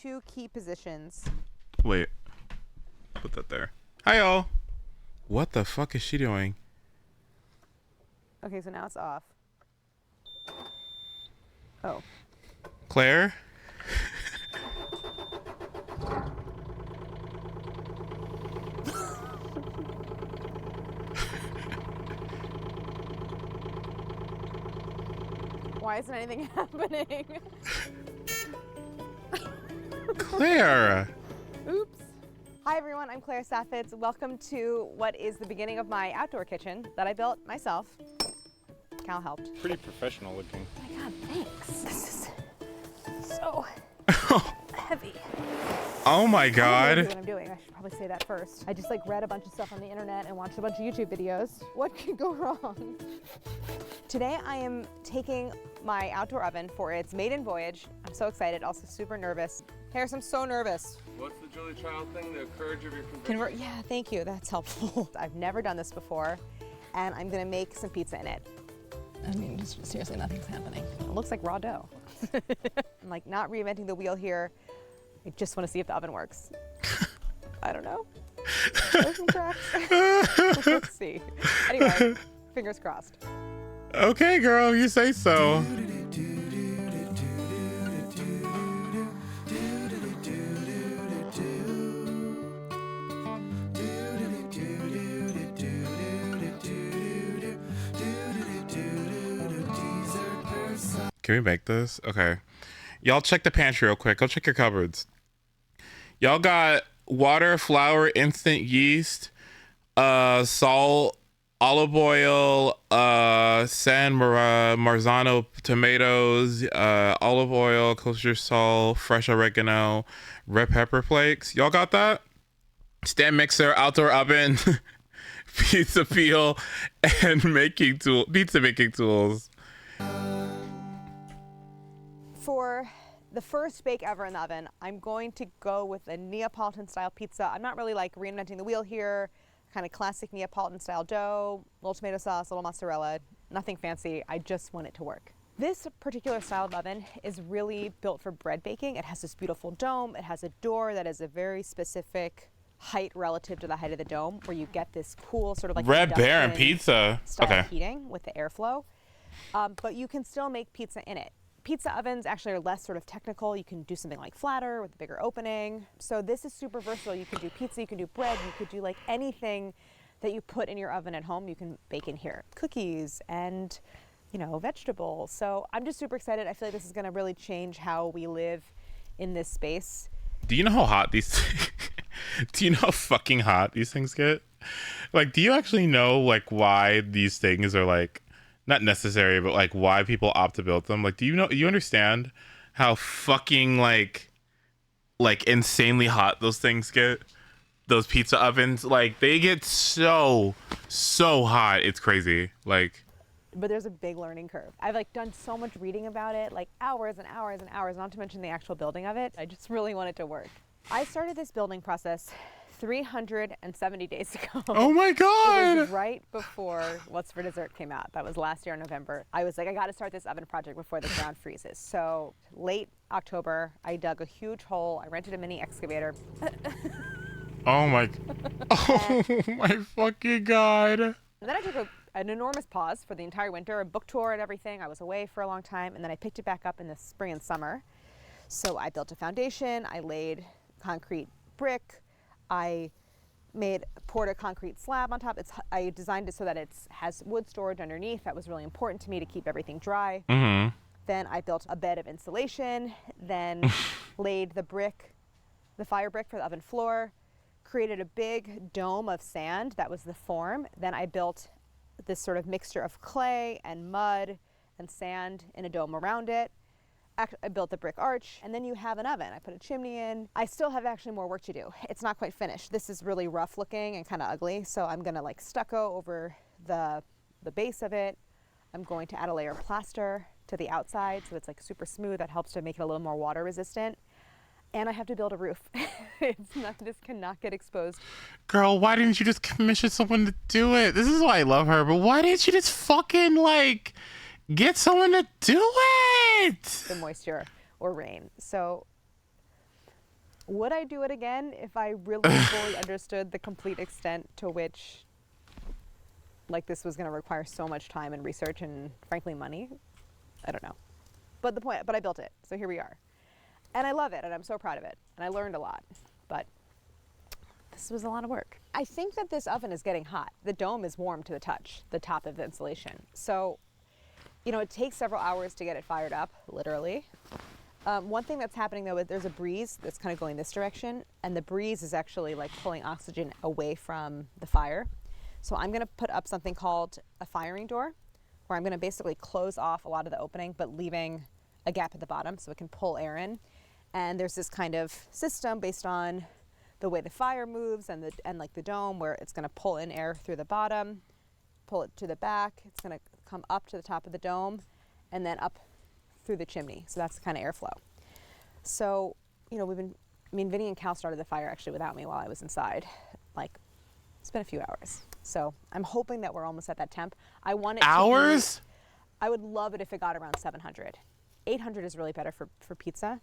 two key positions. Wait. Put that there. Hi, y'all. What the fuck is she doing? Okay, so now it's off. Oh. Claire? Why isn't anything happening? Claire! Oops. Hi everyone, I'm Claire Saffitz. Welcome to what is the beginning of my outdoor kitchen that I built myself. Cal helped. Pretty professional looking. Oh my god, thanks. This is so heavy. Oh my I have no god. idea what I'm doing. I should probably say that first. I just read a bunch of stuff on the internet and watched a bunch of YouTube videos. What could go wrong? Today I am taking my outdoor oven for its maiden voyage. I'm so excited, also super nervous. Harris, I'm so nervous. What's the Julie Child thing? The courage of your conviction? Yeah, thank you. That's helpful. I've never done this before, and I'm gonna make some pizza in it. I mean, just seriously, nothing's happening. It looks like raw dough. I'm like not reinventing the wheel here. I just want to see if the oven works. I don't know. There's some cracks. Let's see. Anyway, fingers crossed. Okay, girl, you say so. Can we make this? Okay. Y'all check the pantry real quick. Go check your cupboards. Y'all got water, flour, instant yeast, salt, olive oil, San Marzano tomatoes, olive oil, kosher salt, fresh oregano, red pepper flakes. Y'all got that? Stand mixer, outdoor oven, pizza peel, and pizza making tools. For the first bake ever in the oven, I'm going to go with a Neapolitan style pizza. I'm not really like reinventing the wheel here. Kind of classic Neapolitan style dough, little tomato sauce, little mozzarella, nothing fancy. I just want it to work. This particular style of oven is really built for bread baking. It has this beautiful dome. It has a door that is a very specific height relative to the height of the dome, where you get this cool sort of like Red Baron pizza style heating with the airflow. But you can still make pizza in it. Pizza ovens actually are less sort of technical. You can do something like flatter with a bigger opening. So this is super versatile. You can do pizza, you can do bread, you could do like anything that you put in your oven at home, you can bake in here. Cookies and, you know, vegetables. So I'm just super excited. I feel like this is gonna really change how we live in this space. Do you know how hot these do you know how fucking hot these things get? Like, do you actually know like why these things are like not necessary, but like why people opt to build them? Like, do you understand how fucking like insanely hot those things get? Those pizza ovens, like they get so hot, it's crazy. Like, but there's a big learning curve. I've like done so much reading about it, like hours and hours and hours, not to mention the actual building of it. I just really want it to work. I started this building process 370 days ago. oh my god! It was right before What's for Dessert came out. That was last year in November. I was like, I gotta start this oven project before the ground freezes. So late October, I dug a huge hole. I rented a mini excavator. Oh my fucking god. And then I took an enormous pause for the entire winter, a book tour and everything. I was away for a long time, and then I picked it back up in the spring and summer. So I built a foundation, I laid concrete brick, I poured a concrete slab on top. I designed it so that it has wood storage underneath. That was really important to me to keep everything dry. Mm-hmm. Then I built a bed of insulation, then laid the fire brick for the oven floor, created a big dome of sand. That was the form. Then I built this sort of mixture of clay and mud and sand in a dome around it. I built the brick arch, and then you have an oven. I put a chimney in. I still have actually more work to do. It's not quite finished. This is really rough looking and kind of ugly, so I'm gonna like stucco over the base of it. I'm going to add a layer of plaster to the outside so it's like super smooth. That helps to make it a little more water resistant. And I have to build a roof. This cannot get exposed. Girl, why didn't you just commission someone to do it? This is why I love her, but why didn't you just fucking like get someone to do it? The moisture or rain. So Would I do it again if I really fully understood the complete extent to which like this was going to require so much time and research and frankly money? I don't know. But I built it. So here we are. And I love it and I'm so proud of it. And I learned a lot. But this was a lot of work. I think that this oven is getting hot. The dome is warm to the touch, the top of the insulation. So, it takes several hours to get it fired up, literally. One thing that's happening though, is there's a breeze that's kind of going this direction, and the breeze is actually like pulling oxygen away from the fire. So I'm gonna put up something called a firing door, where I'm gonna basically close off a lot of the opening, but leaving a gap at the bottom so it can pull air in. And there's this kind of system based on the way the fire moves and like the dome, where it's gonna pull in air through the bottom, pull it to the back. It's gonna come up to the top of the dome, and then up through the chimney. So that's the kind of airflow. So, Vinny and Cal started the fire actually without me while I was inside. Like, it's been a few hours. So I'm hoping that we're almost at that temp. I want it Hours? I would love it if it got around 700. 800 is really better for pizza.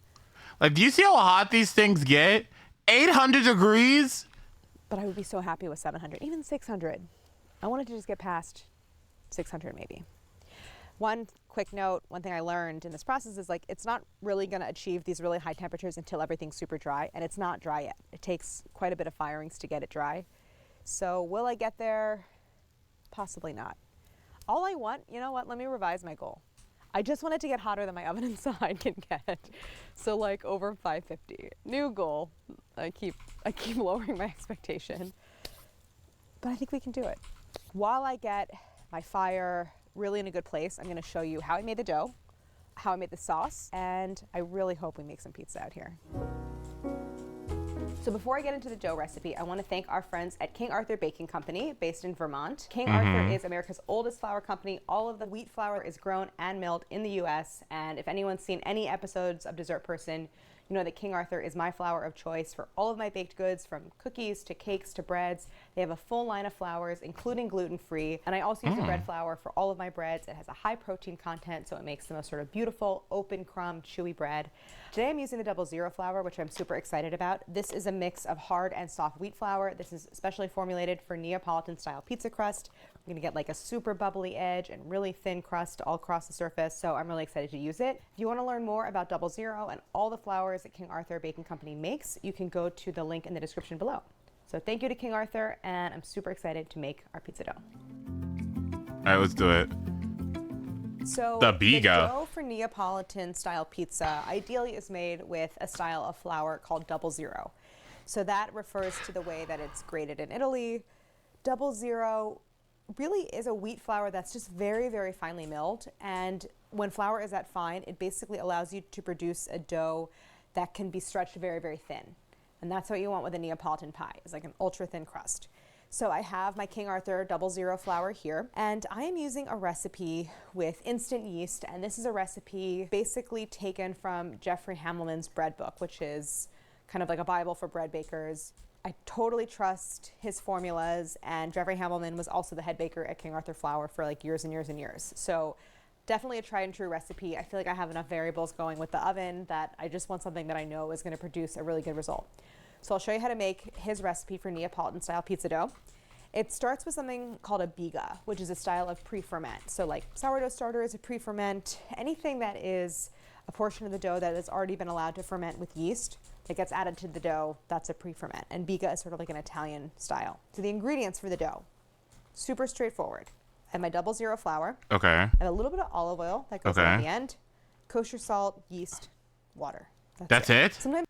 Like, do you see how hot these things get? 800 degrees? But I would be so happy with 700, even 600. I wanted to just get past 600 maybe. One quick note, one thing I learned in this process is like, it's not really gonna achieve these really high temperatures until everything's super dry, and it's not dry yet. It takes quite a bit of firings to get it dry. So will I get there? Possibly not. All I want, let me revise my goal. I just want it to get hotter than my oven inside can get. So like over 550. New goal. I keep lowering my expectation. But I think we can do it. While I get my fire really in a good place, I'm gonna show you how I made the dough, how I made the sauce, and I really hope we make some pizza out here. So before I get into the dough recipe, I want to thank our friends at King Arthur Baking Company, based in Vermont. King Arthur is America's oldest flour company. All of the wheat flour is grown and milled in the US. And if anyone's seen any episodes of Dessert Person, you know that King Arthur is my flour of choice for all of my baked goods, from cookies to cakes to breads. They have a full line of flours, including gluten-free. And I also use the bread flour for all of my breads. It has a high protein content, so it makes the most sort of beautiful, open crumb, chewy bread. Today I'm using the 00 flour, which I'm super excited about. This is a mix of hard and soft wheat flour. This is specially formulated for Neapolitan-style pizza crust. I'm gonna get like a super bubbly edge and really thin crust all across the surface, so I'm really excited to use it. If you wanna learn more about 00 and all the flours that King Arthur Baking Company makes, you can go to the link in the description below. So thank you to King Arthur, and I'm super excited to make our pizza dough. All right, let's do it. So The the dough for Neapolitan style pizza ideally is made with a style of flour called 00. So that refers to the way that it's grated in Italy. 00 really is a wheat flour that's just very, very finely milled. And when flour is that fine, it basically allows you to produce a dough that can be stretched very, very thin. And that's what you want with a Neapolitan pie, is like an ultra thin crust. So I have my King Arthur 00 flour here, and I am using a recipe with instant yeast, and this is a recipe basically taken from Jeffrey Hamelman's bread book, which is kind of like a Bible for bread bakers. I totally trust his formulas, and Jeffrey Hamelman was also the head baker at King Arthur Flour for like years and years and years. So definitely a tried and true recipe. I feel like I have enough variables going with the oven that I just want something that I know is going to produce a really good result. So I'll show you how to make his recipe for Neapolitan style pizza dough. It starts with something called a biga, which is a style of pre-ferment. So like sourdough starter is a pre-ferment. Anything that is a portion of the dough that has already been allowed to ferment with yeast that gets added to the dough, that's a pre-ferment. And biga is sort of like an Italian style. So the ingredients for the dough, super straightforward. I have my 00 flour. Okay. And a little bit of olive oil that goes in at the end. Kosher salt, yeast, water. That's it? Sometimes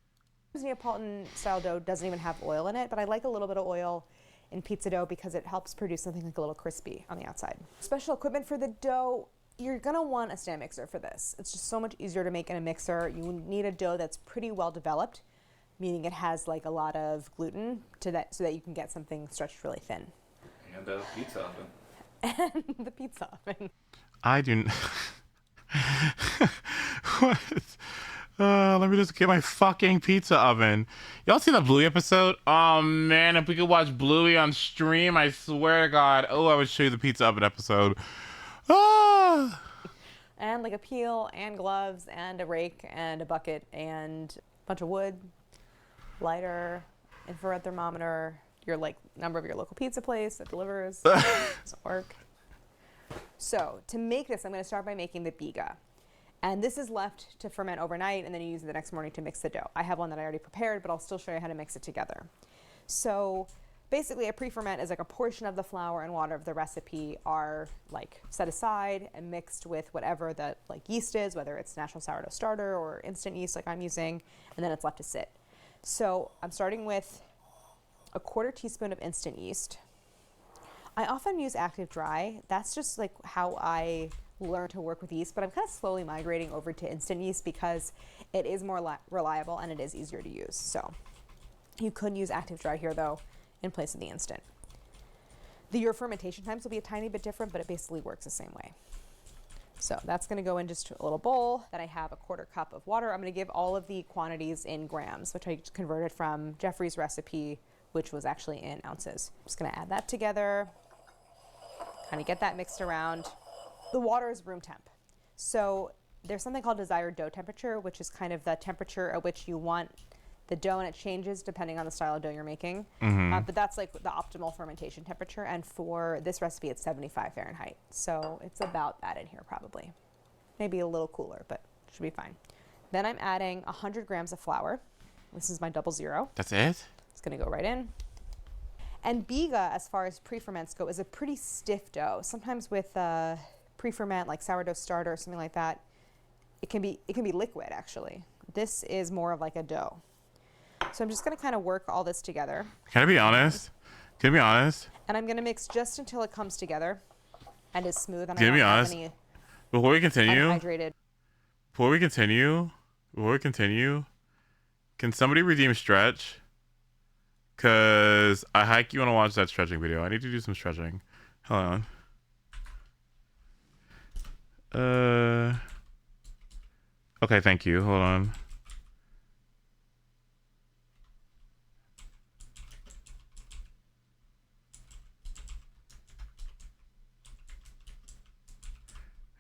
Neapolitan style dough doesn't even have oil in it, but I like a little bit of oil in pizza dough because it helps produce something like a little crispy on the outside. Special equipment for the dough, you're gonna want a stand mixer for this. It's just so much easier to make in a mixer. You need a dough that's pretty well developed, meaning it has like a lot of gluten so that you can get something stretched really thin. And the pizza oven. And the pizza oven. I do. What? Let me just get my fucking pizza oven. Y'all seen the Bluey episode? Oh man, if we could watch Bluey on stream, I swear to God. Oh, I would show you the pizza oven episode. Ah. And like a peel and gloves and a rake and a bucket and a bunch of wood. lighter, infrared thermometer, your like number of your local pizza place that delivers. Doesn't work. So to make this, I'm going to start by making the biga. And this is left to ferment overnight, and then you use it the next morning to mix the dough. I have one that I already prepared, but I'll still show you how to mix it together. So basically a pre-ferment is like a portion of the flour and water of the recipe are like set aside and mixed with whatever the like yeast is, whether it's natural sourdough starter or instant yeast like I'm using, and then it's left to sit. So I'm starting with a 1/4 teaspoon of instant yeast. I often use active dry. That's just like how I learn to work with yeast, but I'm kind of slowly migrating over to instant yeast because it is more reliable and it is easier to use. So you could use active dry here though in place of the instant. Your fermentation times will be a tiny bit different, but it basically works the same way. So that's going to go in just a little bowl. Then I have a 1/4 cup of water. I'm going to give all of the quantities in grams, which I converted from Jeffrey's recipe, which was actually in ounces. I'm just going to add that together, kind of get that mixed around. The water is room temp. So there's something called desired dough temperature, which is kind of the temperature at which you want the dough, and it changes depending on the style of dough you're making. But that's like the optimal fermentation temperature. And for this recipe, it's 75 Fahrenheit. So it's about that in here probably. Maybe a little cooler, but it should be fine. Then I'm adding 100 grams of flour. This is my 00. That's it? It's gonna go right in. And biga, as far as pre-ferments go, is a pretty stiff dough. Sometimes with pre-ferment like sourdough starter or something like that, it can be liquid actually. This is more of like a dough. So I'm just gonna kind of work all this together. Can I be honest? Can I be honest? And I'm gonna mix just until it comes together and is smooth. And Can I be honest? Before we continue, unhydrated. before we continue, can somebody redeem stretch? Cause I hike you want to watch that stretching video. I need to do some stretching. Hold on. Okay, thank you. Hold on.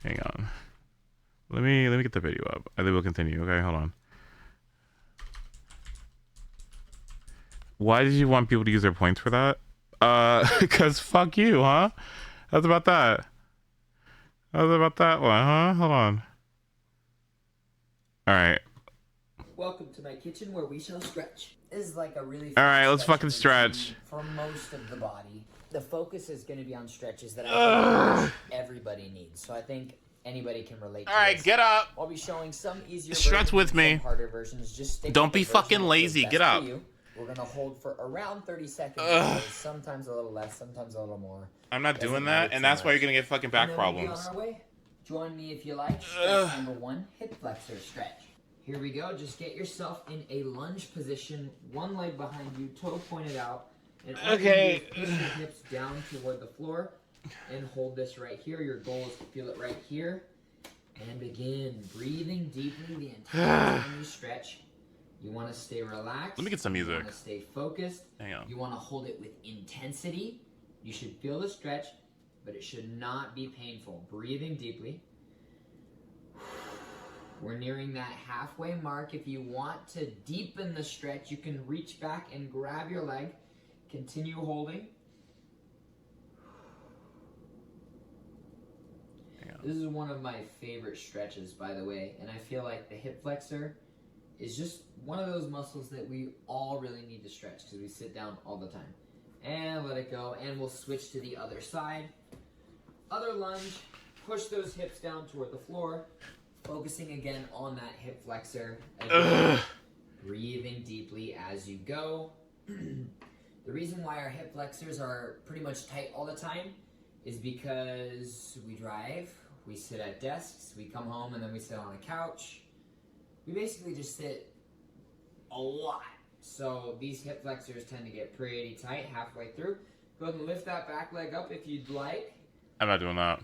Hang on. Let me get the video up. I think we'll continue. Okay, hold on. Why did you want people to use their points for that? Because fuck you, huh? How's about that? How's about that one, huh? Hold on. Alright. Welcome to my kitchen where we shall stretch. This is like a really Alright, let's fucking stretch. For most of the body. The focus is going to be on stretches that I think everybody needs. So I think anybody can relate to Alright, this. get up. I'll be showing some easier Stretch versions with and me. some harder versions. Just stick Don't with the be version fucking that lazy. feels Get best up. for you. We're going to hold for around 30 seconds. Sometimes a little less, sometimes a little more. I'm not Doesn't doing matter that, and too that's why much. you're gonna get fucking back And then we'll be problems. on our way. Join me if you like. Stretch number 1, hip flexor stretch. Here we go. Just get yourself in a lunge position, one leg behind you, toe pointed out. And all Okay. you do is push your hips down toward the floor and hold this right here. Your goal is to feel it right here. And begin breathing deeply the entire time you stretch. You want to stay relaxed. Let me get some music. You want to stay focused. Hang on. You want to hold it with intensity. You should feel the stretch, but it should not be painful. Breathing deeply. We're nearing that halfway mark. If you want to deepen the stretch, you can reach back and grab your leg. Continue holding. This is one of my favorite stretches, by the way, and I feel like the hip flexor is just one of those muscles that we all really need to stretch because we sit down all the time. And let it go, and we'll switch to the other side. Other lunge, push those hips down toward the floor, focusing again on that hip flexor. Again, breathing deeply as you go. The reason why our hip flexors are pretty much tight all the time is because we drive, we sit at desks, we come home and then we sit on a couch. We basically just sit a lot. So these hip flexors tend to get pretty tight halfway through. Go ahead and lift that back leg up if you'd like. I'm not doing that.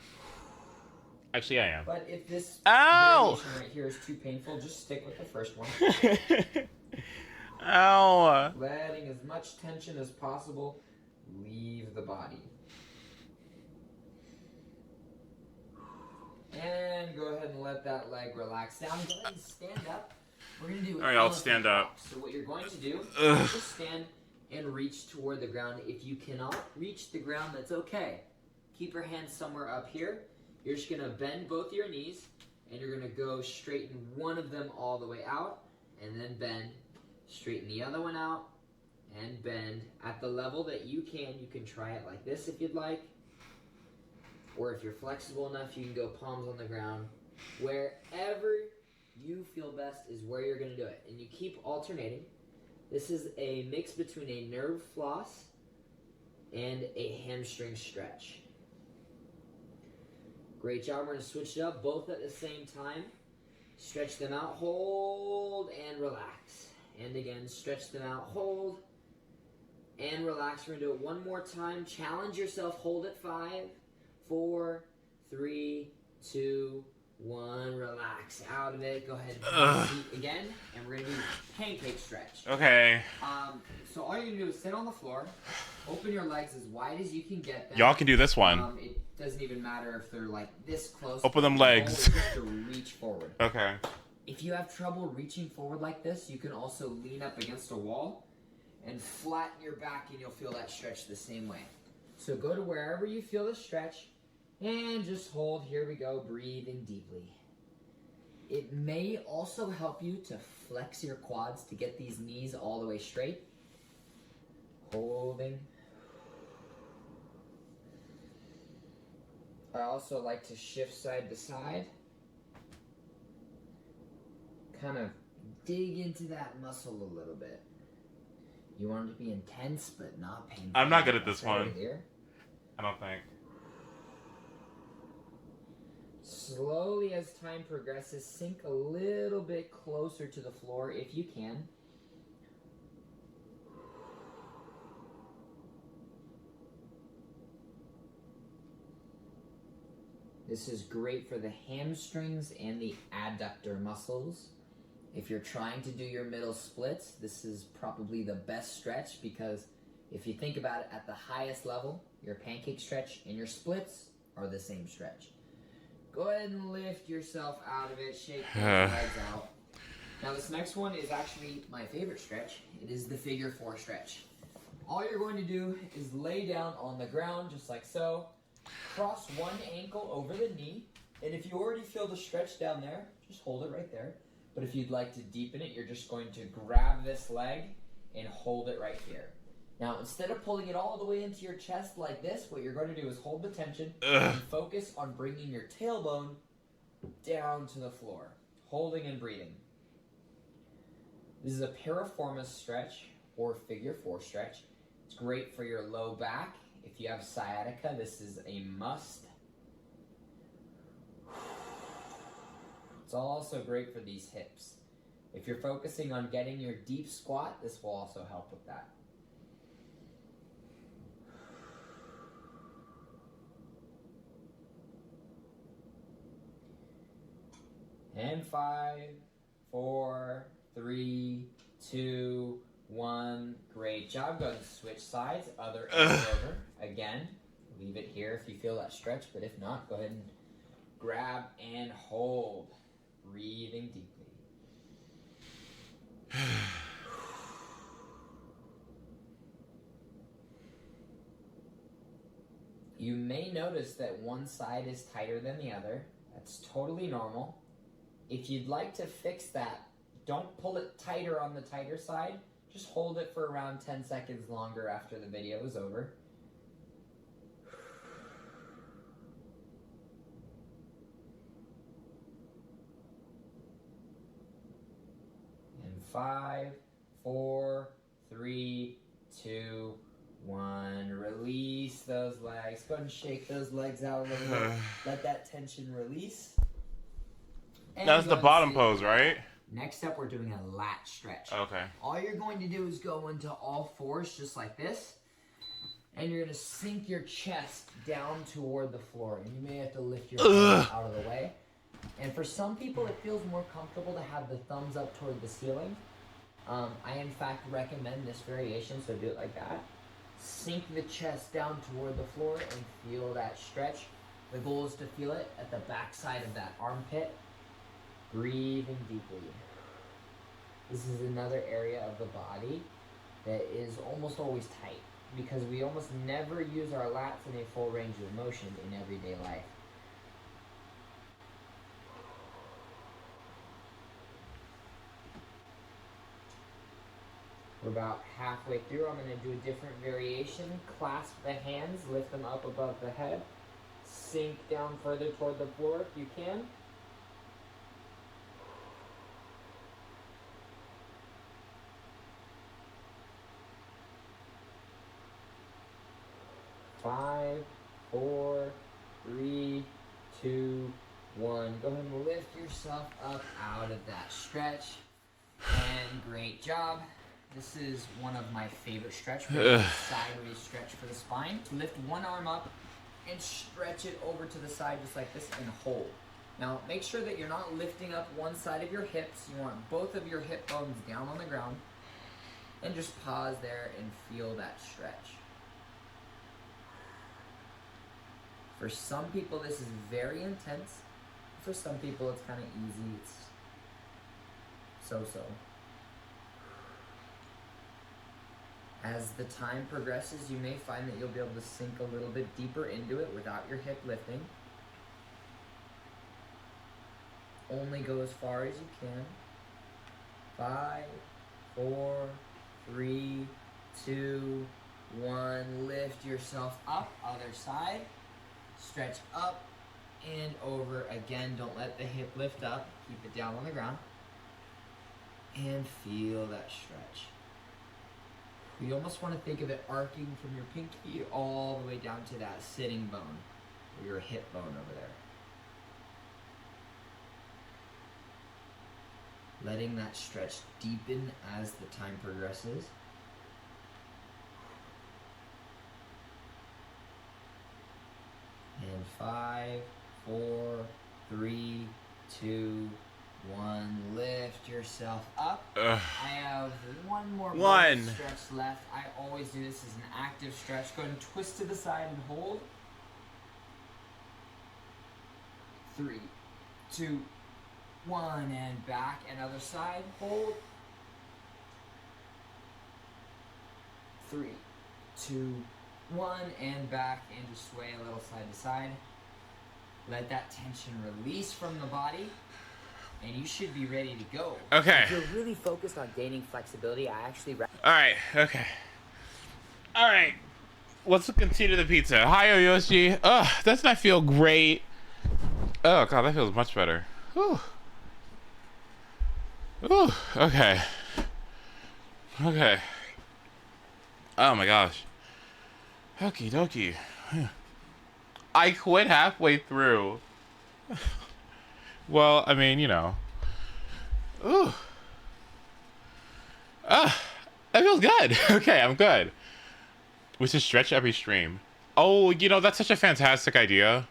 Actually, I am. But if this Ow! variation right here is too painful, just stick with the first one. Ow! Letting as much tension as possible leave the body. And go ahead and let that leg relax down. Go ahead and stand up. We're gonna do. All right, I'll elephant stand up. walk. So what you're going to do is just stand and reach toward the ground. If you cannot reach the ground, that's okay. Keep your hands somewhere up here. You're just gonna bend both your knees, and you're gonna go straighten one of them all the way out, and then bend. Straighten the other one out, and bend at the level that you can. You can try it like this if you'd like, or if you're flexible enough, you can go palms on the ground. Wherever you feel best is where you're going to do it, and you keep alternating. This is a mix between a nerve floss and a hamstring stretch. Great job. We're going to switch it up both at the same time. Stretch them out, hold, and relax. And again, stretch them out, hold, and relax. We're going to do it one more time. Challenge yourself. Hold at 5, 4, 3, 2, 1. Relax out of it. Go ahead and have a seat again. And we're going to do pancake stretch. Okay. So all you're going to do is sit on the floor. Open your legs as wide as you can get them. Y'all can do this one. It doesn't even matter if they're like this close. Open them The goal legs. is just to reach forward. Okay. If you have trouble reaching forward like this, you can also lean up against a wall and flatten your back, and you'll feel that stretch the same way. So go to wherever you feel the stretch and just hold. Here we go, breathing deeply. It may also help you to flex your quads to get these knees all the way straight. Holding. I also like to shift side to side. Kind of dig into that muscle a little bit. You want it to be intense, but not painful. I'm not good at this Right one. here. I don't think. Slowly, as time progresses, sink a little bit closer to the floor if you can. This is great for the hamstrings and the adductor muscles. If you're trying to do your middle splits, this is probably the best stretch, because if you think about it at the highest level, your pancake stretch and your splits are the same stretch. Go ahead and lift yourself out of it, shake those legs out. Now this next one is actually my favorite stretch. It is the figure 4 stretch. All you're going to do is lay down on the ground just like so. Cross one ankle over the knee, and if you already feel the stretch down there, just hold it right there. But if you'd like to deepen it, you're just going to grab this leg and hold it right here. Now, instead of pulling it all the way into your chest like this, what you're going to do is hold the tension and focus on bringing your tailbone down to the floor, holding and breathing. This is a piriformis stretch or figure 4 stretch. It's great for your low back. If you have sciatica, this is a must. It's also great for these hips. If you're focusing on getting your deep squat, this will also help with that. And 5, 4, 3, 2, 1. Great job. Go ahead and switch sides. Other end over. Again, leave it here if you feel that stretch, but if not, go ahead and grab and hold. Breathing deeply. You may notice that one side is tighter than the other. That's totally normal. If you'd like to fix that, don't pull it tighter on the tighter side. Just hold it for around 10 seconds longer after the video is over. And 5, 4, 3, 2, 1. Release those legs. Go ahead and shake those legs out a little bit. Let that tension release. And That's go the ahead and bottom sit. pose, right? Next up, we're doing a lat stretch. Okay. All you're going to do is go into all fours just like this. And you're going to sink your chest down toward the floor. And you may have to lift your arms out of the way. And for some people, it feels more comfortable to have the thumbs up toward the ceiling. I, in fact, recommend this variation, so do it like that. Sink the chest down toward the floor and feel that stretch. The goal is to feel it at the back side of that armpit. Breathing deeply. This is another area of the body that is almost always tight because we almost never use our lats in a full range of motion in everyday life. We're about halfway through. I'm going to do a different variation. Clasp the hands, lift them up above the head. Sink down further toward the floor if you can. Five, four, three, two, one. Go ahead and lift yourself up out of that stretch. And great job. This is one of my favorite stretch, sideways stretch for the spine. Lift one arm up and stretch it over to the side just like this and hold. Now make sure that you're not lifting up one side of your hips. You want both of your hip bones down on the ground. And just pause there and feel that stretch. For some people this is very intense. For some people it's kind of easy. It's so-so. As the time progresses, you may find that you'll be able to sink a little bit deeper into it without your hip lifting. Only go as far as you can. 5, 4, 3, 2, 1. Lift yourself up, other side. Stretch up and over. Again, don't let the hip lift up. Keep it down on the ground. And feel that stretch. You almost want to think of it arcing from your pinky all the way down to that sitting bone, or your hip bone over there. Letting that stretch deepen as the time progresses. And 5, 4, 3, 2, 1. Lift yourself up. I have one more stretch left. I always do this as an active stretch. Go ahead and twist to the side and hold. 3, 2, 1, and back and other side. Hold. 3, 2, 1, and back, and just sway a little side to side. Let that tension release from the body. And you should be ready to go. Okay. If you're really focused on gaining flexibility, I actually... Alright, okay. Alright. Let's continue the pizza. Hoyo Yoshi. Ugh, doesn't that feel great? Oh, God, that feels much better. Whew. Ooh, okay. Okay. Oh, my gosh. Okie dokie. I quit halfway through. Well, I mean, you know. Ooh. That feels good. Okay, I'm good. We should stretch every stream. Oh, you know, that's such a fantastic idea.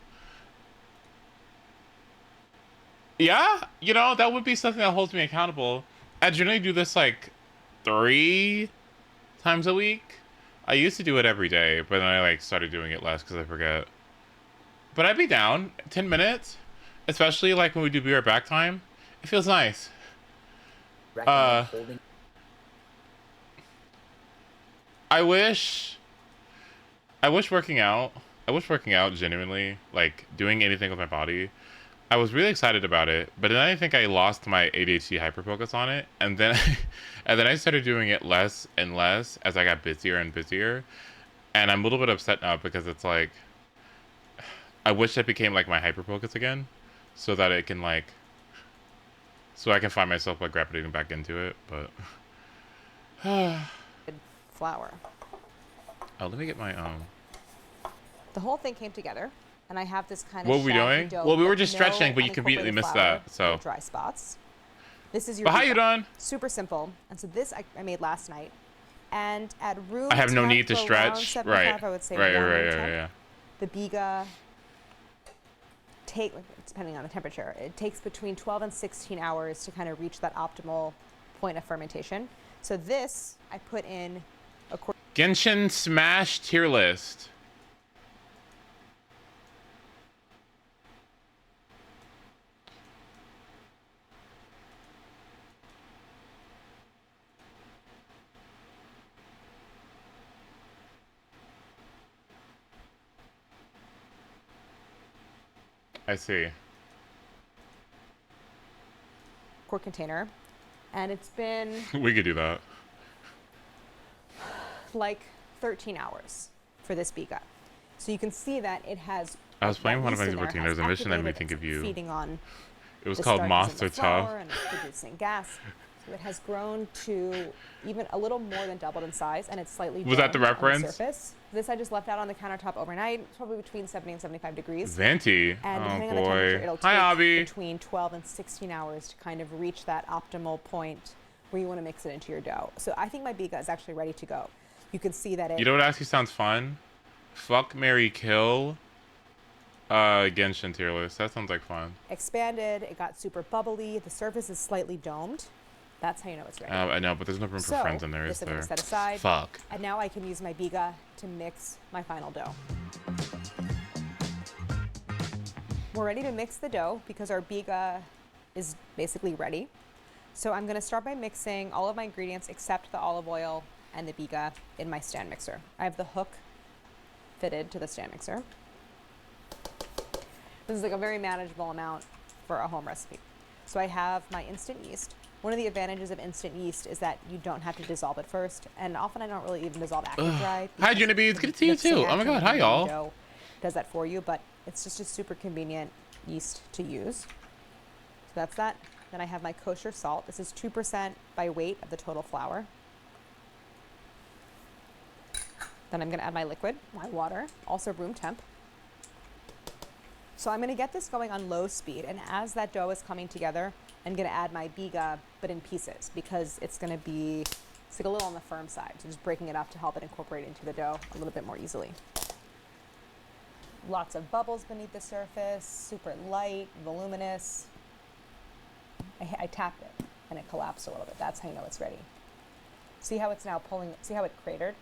Yeah, you know, that would be something that holds me accountable. I generally do this like 3 times a week. I used to do it every day, but then I like started doing it less because I forget. But I'd be down 10 minutes. Especially like when we do Be Right Back time. It feels nice. I wish working out genuinely, like doing anything with my body. I was really excited about it, but then I think I lost my ADHD hyperfocus on it, and then I started doing it less and less as I got busier and busier. And I'm a little bit upset now because it's like I wish that became like my hyperfocus again. So that it can like, so I can find myself like gravitating back into it, but. Flour. Oh, let me get my The whole thing came together, and I have this kind of. What were we doing? Well, we were just stretching, but you completely missed that. So. Dry spots. This is your. But how you doing? Super simple, and so this I made last night, and at room. I have no need to for stretch. around 75, Right. I would say Right. yeah. The Biga. Depending on the temperature, it takes between 12 and 16 hours to kind of reach that optimal point of fermentation. So this I put in a Genshin Smash tier list. I see. quart container, and it's been We could do that. like 13 hours for this biga. So you can see that it has. I was playing that one of yeast my in there routine. has There's a mission that made me activated, think of it's you. feeding on It was the called starches in Monster the flour, Tough. and it's producing gas. So it has grown to even a little more than doubled in size, and it's slightly Was that the domed on reference? surface. This I just left out on the countertop overnight. It's probably between 70 and 75 degrees. Venti. And Oh depending on the temperature, boy. it'll Hi, take Abby. between 12 and 16 hours to kind of reach that optimal point where you want to mix it into your dough. So I think my biga is actually ready to go. You can see that it You know what actually sounds fun? Fuck, marry, kill. Genshin tier list. That sounds like fun. expanded, it got super bubbly, the surface is slightly domed. That's how you know it's ready. I know, but there's no room for So, friends in there, is this I'm there? gonna set aside. Fuck. And now I can use my biga to mix my final dough. We're ready to mix the dough because our biga is basically ready. So I'm gonna start by mixing all of my ingredients except the olive oil and the biga in my stand mixer. I have the hook fitted to the stand mixer. This is like a very manageable amount for a home recipe. So I have my instant yeast. One of the advantages of instant yeast is that you don't have to dissolve it first, and often I don't really even dissolve after dry. Hi, because Juniby. It's the good to see you mixing too. Oh my action god, of hi the y'all. dough does that for you, but it's just a super convenient yeast to use. So that's that. Then I have my kosher salt. This is 2% by weight of the total flour. Then I'm gonna add my liquid, my water, also room temp. So I'm gonna get this going on low speed, and as that dough is coming together, I'm gonna add my biga, but in pieces, because it's gonna be, it's like a little on the firm side. So just breaking it up to help it incorporate into the dough a little bit more easily. Lots of bubbles beneath the surface, super light, voluminous. I tapped it and it collapsed a little bit. That's how you know it's ready. See how it's now pulling, see how it cratered?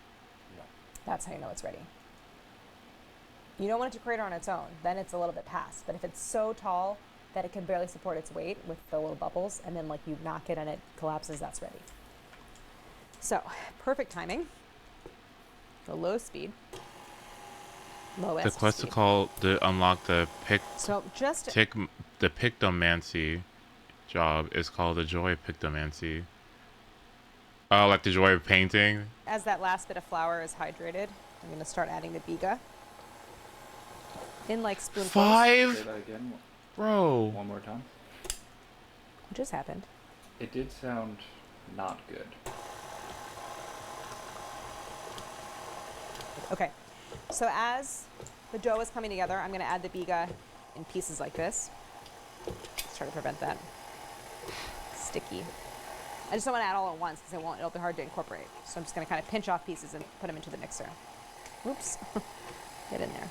Yeah. That's how you know it's ready. You don't want it to crater on its own, then it's a little bit past. But if it's so tall that it can barely support its weight with the little bubbles, and then like you knock it and it collapses, that's ready. So, perfect timing. The low speed. Lowest The quest to speed. call to unlock the So just the pictomancy job is called the joy of pictomancy. Oh, like the joy of painting. as that last bit of flour is hydrated, I'm gonna start adding the biga in like spoonfuls. Say 5, that again bro. one more time. What just happened? It did sound not good. Okay, so as the dough is coming together, I'm gonna add the biga in pieces like this. Let's try to prevent that sticky. I just don't want to add all at once because it'll be hard to incorporate. So I'm just gonna kind of pinch off pieces and put them into the mixer. Oops, get in there.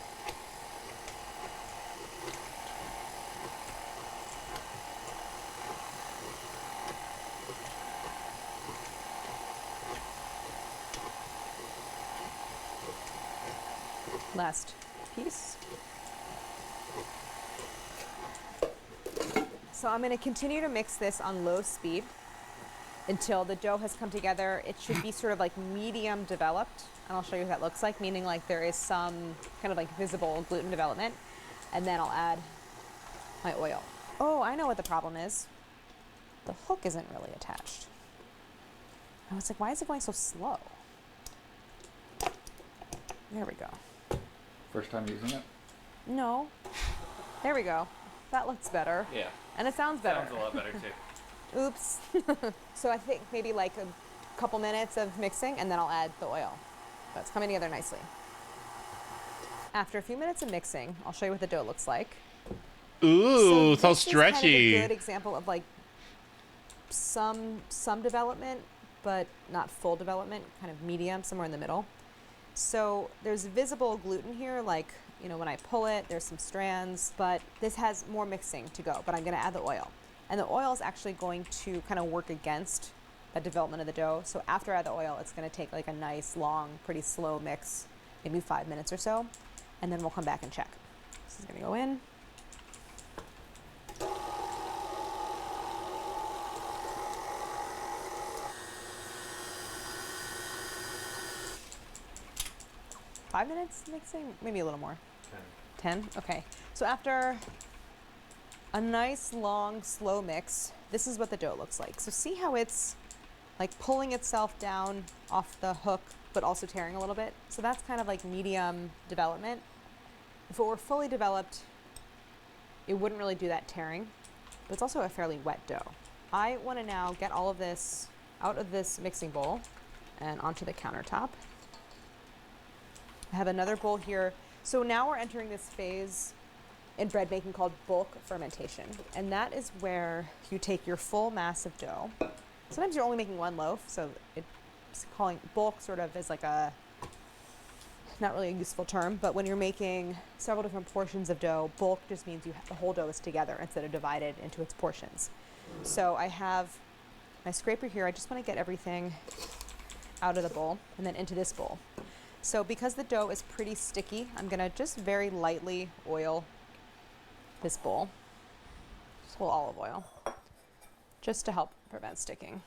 Last piece. So I'm going to continue to mix this on low speed until the dough has come together. It should be sort of like medium developed, and I'll show you what that looks like, meaning like there is some kind of like visible gluten development, and then I'll add my oil. Oh, I know what the problem is. The hook isn't really attached. I was like, why is it going so slow? There we go. First time using it? No. There we go. That looks better. Yeah. And it sounds better. Sounds a lot better too. Oops. So I think maybe like a couple minutes of mixing and then I'll add the oil. That's coming together nicely. After a few minutes of mixing, I'll show you what the dough looks like. Ooh, so this is kind of stretchy. a good example of like some development, but not full development, kind of medium, somewhere in the middle. So there's visible gluten here, like, you know, when I pull it, there's some strands, but this has more mixing to go, but I'm gonna add the oil. And the oil is actually going to kind of work against the development of the dough. So after I add the oil, it's gonna take like a nice, long, pretty slow mix, maybe 5 minutes or so, and then we'll come back and check. This is gonna go in. Five minutes mixing, maybe a little more. 10? Okay. So after a nice long slow mix. This is what the dough looks like. So see how it's like pulling itself down off the hook, but also tearing a little bit. So that's kind of like medium development. If it were fully developed, it wouldn't really do that tearing, but it's also a fairly wet dough. I want to now get all of this out of this mixing bowl and onto the countertop. I have another bowl here. So now we're entering this phase in bread making called bulk fermentation. And that is where you take your full mass of dough. Sometimes you're only making one loaf, so it's calling bulk sort of is like a, not really a useful term, but when you're making several different portions of dough, bulk just means the whole dough is together instead of divided into its portions. So I have my scraper here. I just want to get everything out of the bowl and then into this bowl. So because the dough is pretty sticky, I'm going to just very lightly oil this bowl. Just a little olive oil, just to help prevent sticking.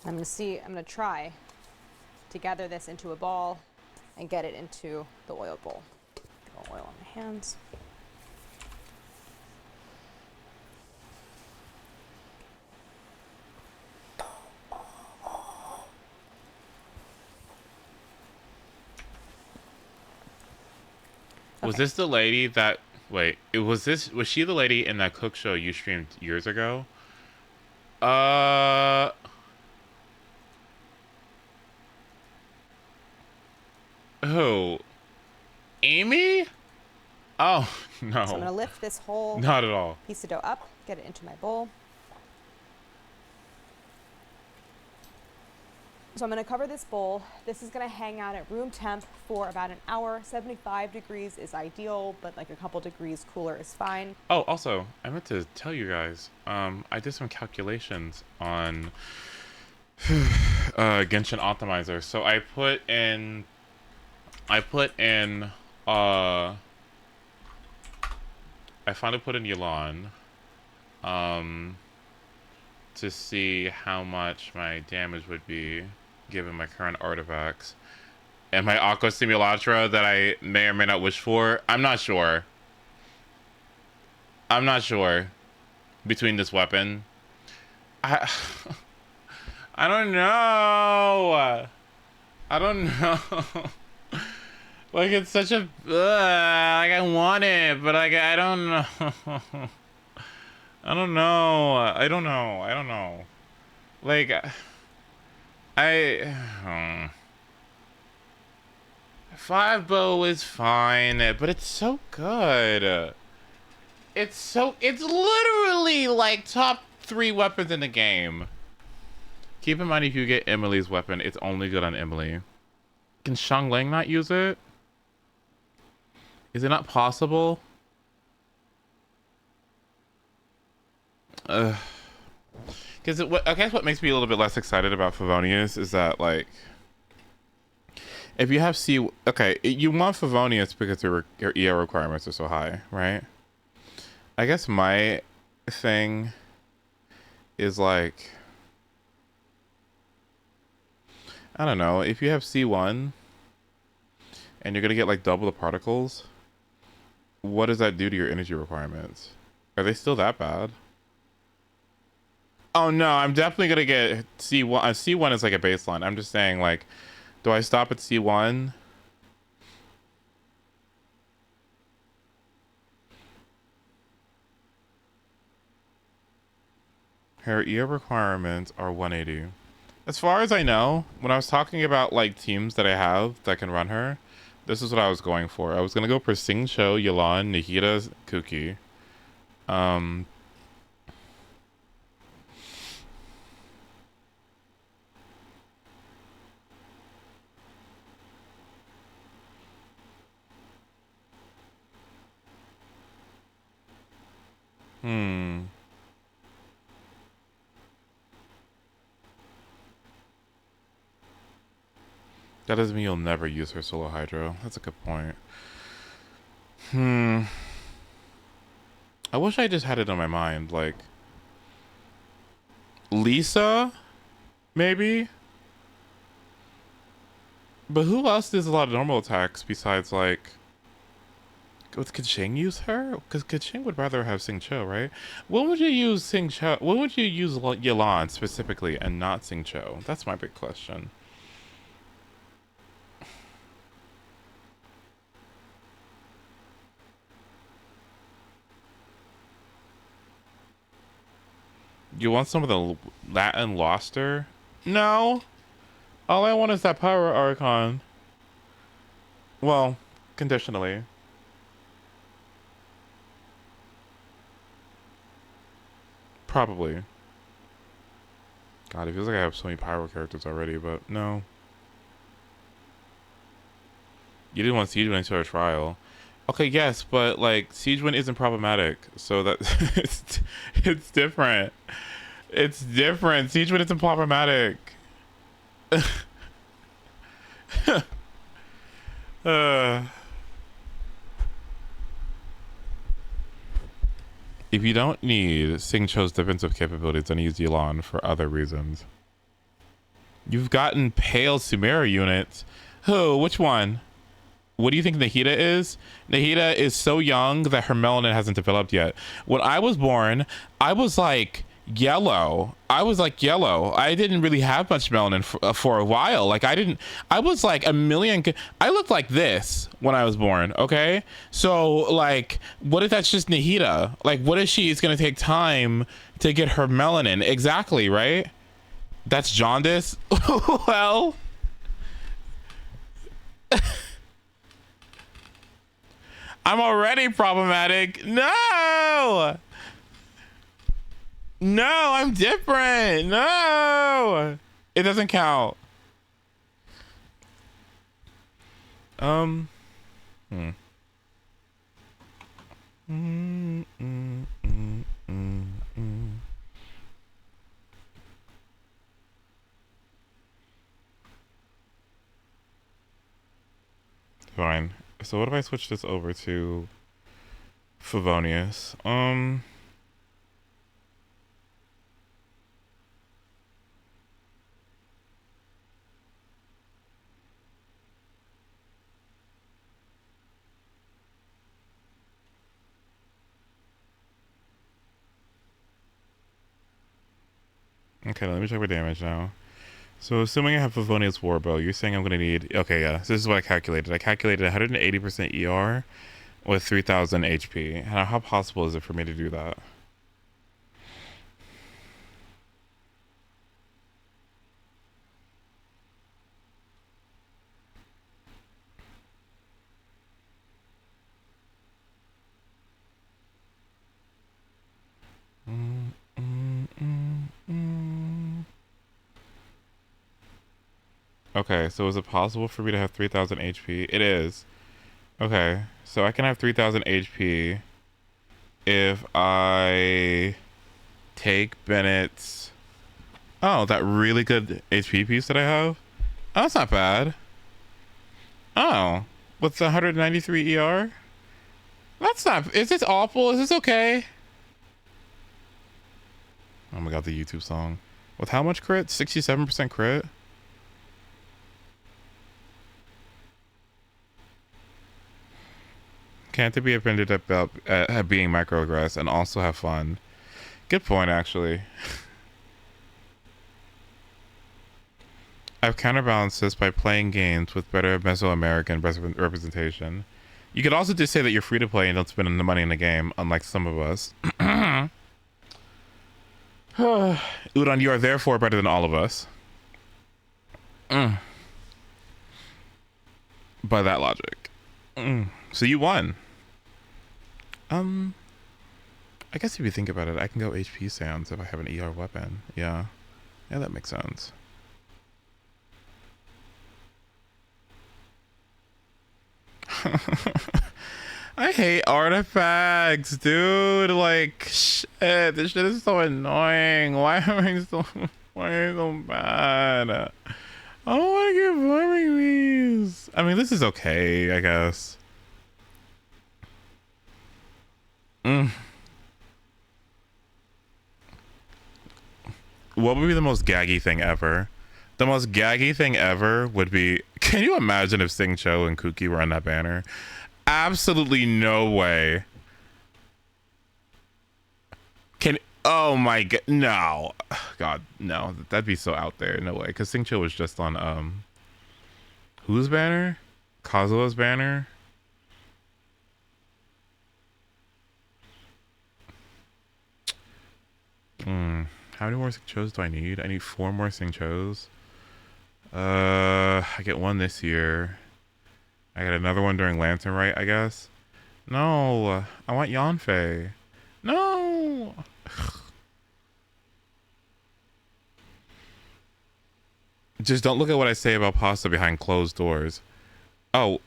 I'm going to try to gather this into a ball and get it into the oiled bowl. Get a little oil on my hands. Was this the lady that, wait, was she the lady in that cook show you streamed years ago? Who? Amy? Oh, no. So I'm gonna lift this whole Not at all. piece of dough up, get it into my bowl. So I'm gonna cover this bowl. This is gonna hang out at room temp for about an hour. 75 degrees is ideal, but like a couple degrees cooler is fine. Oh, also, I meant to tell you guys, I did some calculations on Genshin Optimizer. So I put in, I finally put in Yelan, to see how much my damage would be given my current artifacts. And my Aqua Simulatra that I may or may not wish for, I'm not sure. I'm not sure between this weapon. I don't know. I don't know. Like, it's such a like, I want it, but like, I don't know. I don't know. I don't know. I don't know. Like, five bow is fine, but it's so good. It's literally like top 3 weapons in the game. Keep in mind, if you get Emily's weapon, it's only good on Emily. Can Xiangling not use it? Is it not possible? Because I guess what makes me a little bit less excited about Favonius is that, like, if you have okay, you want Favonius because your EO requirements are so high, right? I guess my thing is, like, I don't know, if you have C1 and you're gonna get like double the particles, what does that do to your energy requirements? Are they still that bad? Oh no, I'm definitely gonna get C1. C1 is like a baseline. I'm just saying, like, do I stop at C1? Her EO requirements are 180. As far as I know, when I was talking about like teams that I have that can run her, this is what I was going for. I was gonna go for Sing Cho, Yelan, Nihita, Kuki. That doesn't mean you'll never use her solo hydro. That's a good point. I wish I just had it on my mind. Like, Lisa? Maybe? But who else does a lot of normal attacks besides like? Would Kaching use her? Because Kaching would rather have Sing Cho, right? When would you use Sing Cho? When would you use Yelan specifically and not Sing Cho? That's my big question. You want some of the Latin Loster? No. All I want is that Power Archon. Well, conditionally. Probably. God, it feels like I have so many Pyro characters already, but no. You didn't want Siegewind until a trial. Okay, yes, but like Siegewind isn't problematic, so that it's different. It's different. Siegewind isn't problematic. uh, if you don't need Sing Cho's defensive capabilities, then use Yelan for other reasons. You've gotten Pale Sumeru units. Who? Which one? What do you think Nahida is? Nahida is so young that her melanin hasn't developed yet. When I was born, I was like yellow. I didn't really have much melanin for a while. Like I was like a million. I looked like this when I was born. Okay. So like, what if that's just Nahida? Like, what if she's going to take time to get her melanin? Exactly. Right. That's jaundice. Well. I'm already problematic. No! No, I'm different. No! It doesn't count. Hmm. Fine. So what if I switch this over to Favonius? Okay, let me check my damage now. So assuming I have Favonius Warbow, you're saying I'm going to need... Okay, yeah. So this is what I calculated. I calculated 180% ER with 3,000 HP. And how possible is it for me to do that? Okay, so is it possible for me to have 3,000 HP? It is. Okay, so I can have 3,000 HP if I take Bennett's... Oh, that really good HP piece that I have? Oh, that's not bad. Oh, what's 193 ER? That's not... Is this awful? Is this okay? Oh my god, the YouTube song. With how much crit? 67% crit? Can't it be offended about being microaggressed and also have fun? Good point, actually. I've counterbalanced this by playing games with better Mesoamerican representation. You could also just say that you're free to play and don't spend the money in the game, unlike some of us. Udon, you are therefore better than all of us. By that logic. So you won. I guess if you think about it, I can go HP sounds if I have an ER weapon. Yeah. Yeah, that makes sense. I hate artifacts, dude. Like, shit, this shit is so annoying. Why am I so bad? I don't want to keep farming these. I mean, this is okay, I guess. What would be the most gaggy thing ever? The most gaggy thing ever would be Can you imagine if Sing Cho and Kuki were on that banner? Absolutely no way. Oh my god, no. God, no. That'd be so out there. No way. Because Sing Cho was just on, whose banner? Kazua's banner? How many more Sing Chos do I need? I need 4 more Sing Chos. I get 1 this year. I got another one during Lantern Rite, I guess. No, I want Yanfei. No. Just don't look at what I say about pasta behind closed doors. Oh,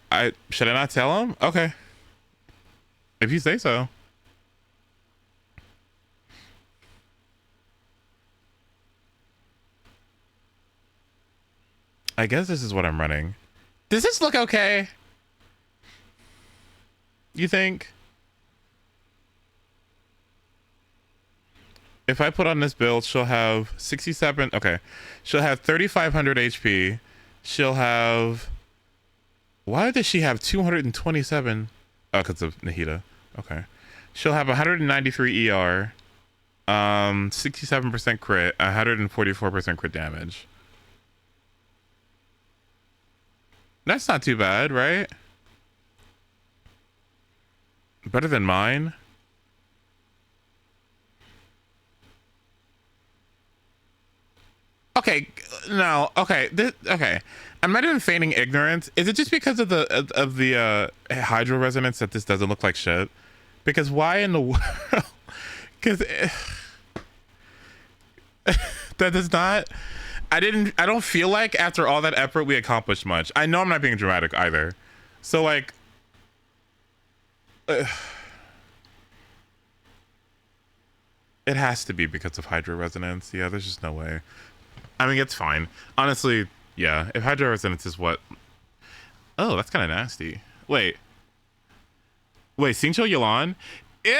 should I not tell him? Okay. If you say so. I guess this is what I'm running. Does this look okay? You think? If I put on this build, she'll have 67. Okay. She'll have 3,500 HP. She'll have... Why does she have 227? Oh, because of Nahida. Okay. She'll have 193 ER. 67% crit. 144% crit damage. That's not too bad, right? Better than mine. Okay, no, okay, okay. I'm not even feigning ignorance. Is it just because of the hydro resonance that this doesn't look like shit? Because why in the world? Because that does not. I don't feel like after all that effort we accomplished much. I know I'm not being dramatic either. So like, it has to be because of hydro resonance. Yeah, there's just no way. I mean, it's fine. Honestly, yeah. If hydro resonance is what... Oh, that's kind of nasty. Wait, Xingqiu Yulan? Ew,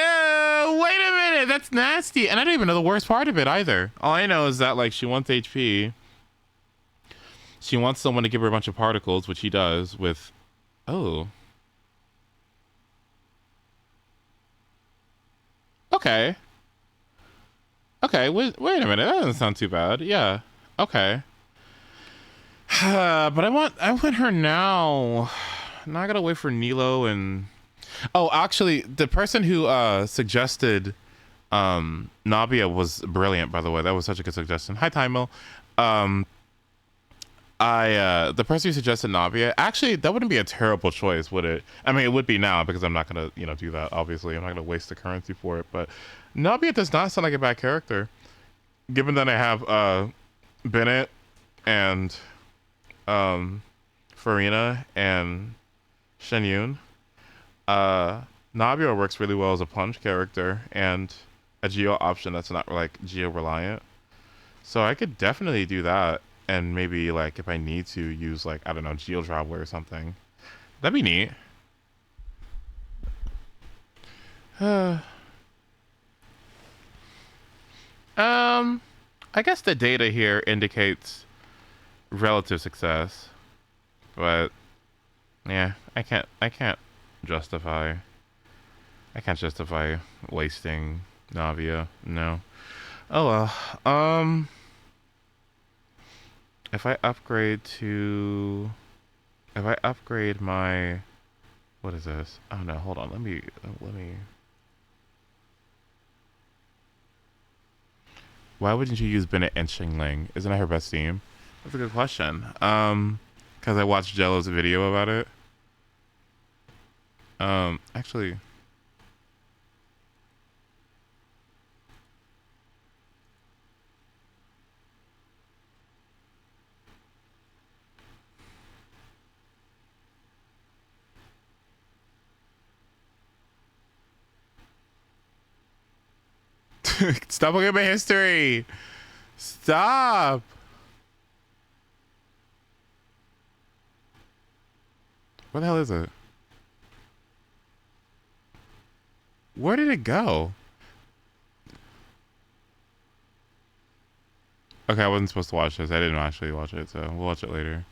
wait a minute. That's nasty. And I don't even know the worst part of it either. All I know is that, like, she wants HP. She wants someone to give her a bunch of particles, which he does with... Oh. Okay. Okay, wait a minute. That doesn't sound too bad. Yeah. Okay. But I want her now. Now I gotta wait for Nilo and... Oh, actually, the person who suggested Nabia was brilliant, by the way. That was such a good suggestion. Hi, Timel. The person who suggested Nabia, actually, that wouldn't be a terrible choice, would it? I mean, it would be now because I'm not gonna, do that. Obviously, I'm not gonna waste the currency for it. But Nabia does not sound like a bad character, given that I have Bennett and Farina and Shenyun. Nabia works really well as a punch character and a geo option that's not like geo reliant. So I could definitely do that, and maybe like if I need to use like, I don't know, Geo Traveler or something. That'd be neat. I guess the data here indicates relative success, but yeah, I can't justify wasting Navia. No. Oh well. If I upgrade my, what is this? Oh no, hold on. Let me. Why wouldn't you use Bennett and Xingling? Isn't that her best team? That's a good question. Because I watched Jello's video about it. Actually. Stop looking at my history. Stop. Where the hell is it? Where did it go? Okay, I wasn't supposed to watch this. I didn't actually watch it, so we'll watch it later.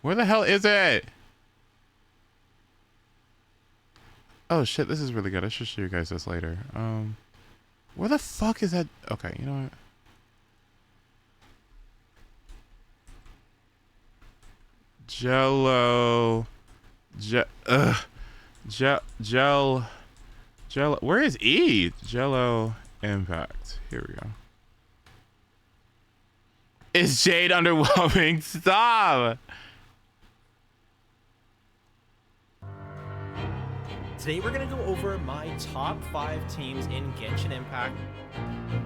Where the hell is it? Oh shit, this is really good. I should show you guys this later. Where the fuck is that? Okay, you know what? Jello. Jello. Where is E? Jello Impact. Here we go. Is Jade underwhelming? Stop! Today we're going to go over my top 5 teams in Genshin Impact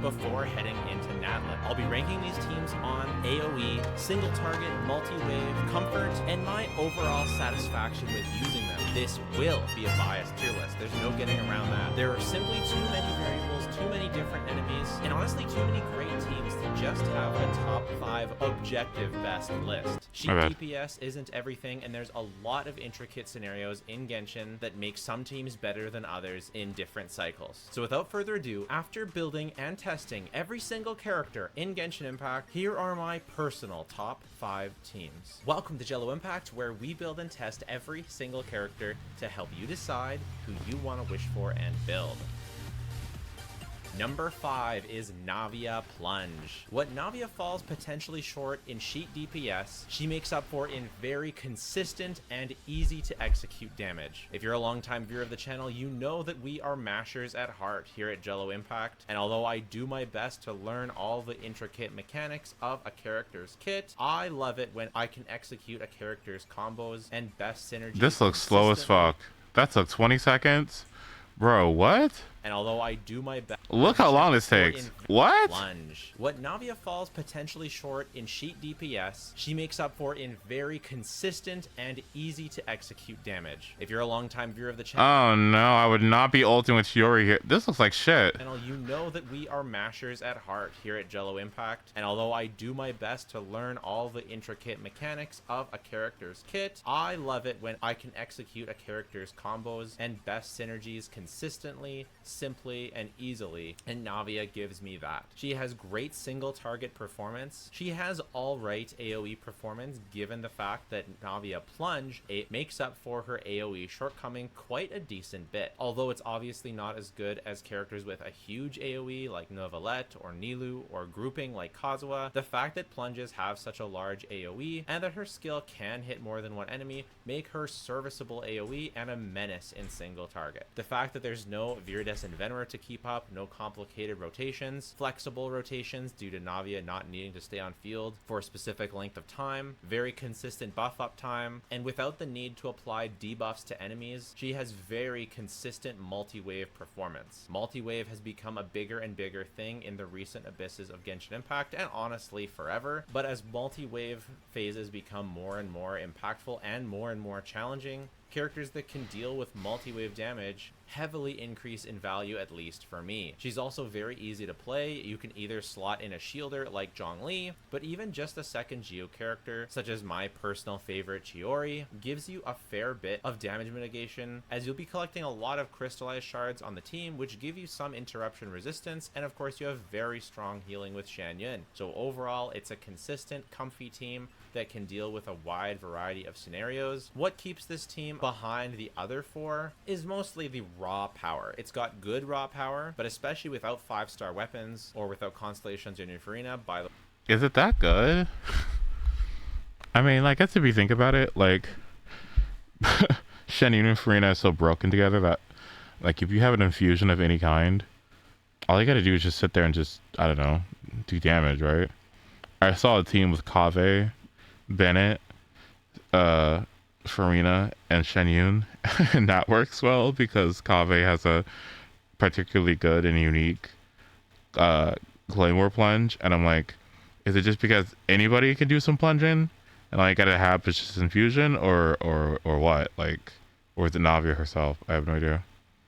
before heading into Natlet. I'll be ranking these teams on AoE, single target, multi-wave, comfort, and my overall satisfaction with using them. This will be a biased tier list. There's no getting around that. There are simply too many variables, too many different enemies, and honestly too many great teams to just have a top 5 objective best list. Sheep DPS isn't everything, and there's a lot of intricate scenarios in Genshin that make some teams better than others in different cycles. So without further ado, after building and testing every single character in Genshin Impact, here are my personal top 5 teams. Welcome to Jello Impact, where we build and test every single character to help you decide who you want to wish for and build. Number 5 is Navia Plunge. What Navia falls potentially short in sheet DPS, she makes up for in very consistent and easy to execute damage. If you're a longtime viewer of the channel, you know that we are mashers at heart here at Jello Impact, and although I do my best to learn all the intricate mechanics of a character's kit, I love it when I can execute a character's combos and best synergy. This looks slow as fuck. That took 20 seconds? Bro, what? And although I do my best, look how long this takes. What? Plunge. What Navia falls potentially short in sheet DPS, she makes up for in very consistent and easy to execute damage. If you're a longtime viewer of the channel, Oh no, I would not be ulting with Shiori here. This looks like shit. You know that we are mashers at heart here at Jello Impact, and although I do my best to learn all the intricate mechanics of a character's kit, I love it when I can execute a character's combos and best synergies consistently, simply, and easily, and Navia gives me that. She has great single target performance. She has alright AoE performance, given the fact that Navia Plunge makes up for her AoE shortcoming quite a decent bit. Although it's obviously not as good as characters with a huge AoE like Novelette or Nilou, or grouping like Kazuha, the fact that Plunges have such a large AoE and that her skill can hit more than one enemy make her serviceable AoE and a menace in single target. The fact that there's no Viridian and Venerer to keep up, no complicated rotations, flexible rotations due to Navia not needing to stay on field for a specific length of time, very consistent buff up time, and without the need to apply debuffs to enemies, she has very consistent multi-wave performance. Multi-wave has become a bigger and bigger thing in the recent abysses of Genshin Impact, and honestly forever, but as multi-wave phases become more and more impactful and more challenging, characters that can deal with multi-wave damage heavily increase in value, at least for me. She's also very easy to play. You can either slot in a shielder like Zhongli, but even just a second Geo character, such as my personal favorite Chiori, gives you a fair bit of damage mitigation, as you'll be collecting a lot of crystallized shards on the team, which give you some interruption resistance, and of course you have very strong healing with Shan Yun. So overall, it's a consistent, comfy team that can deal with a wide variety of scenarios. What keeps this team behind the other 4 is mostly the raw power. It's got good raw power, but especially without 5-star weapons or without constellations in Farina, by the Is it that good? I mean, like, I guess if you think about it, like, Shen Yun and Farina is so broken together that, like, if you have an infusion of any kind, all you gotta do is just sit there and just, I don't know, do damage, right? I saw a team with Kaveh, Bennett, Farina, and Shen Yun, and that works well because Kaveh has a particularly good and unique Claymore plunge, and I'm like, is it just because anybody can do some plunging, and all you gotta have is just infusion, or what? Like, or is it Navia herself? I have no idea.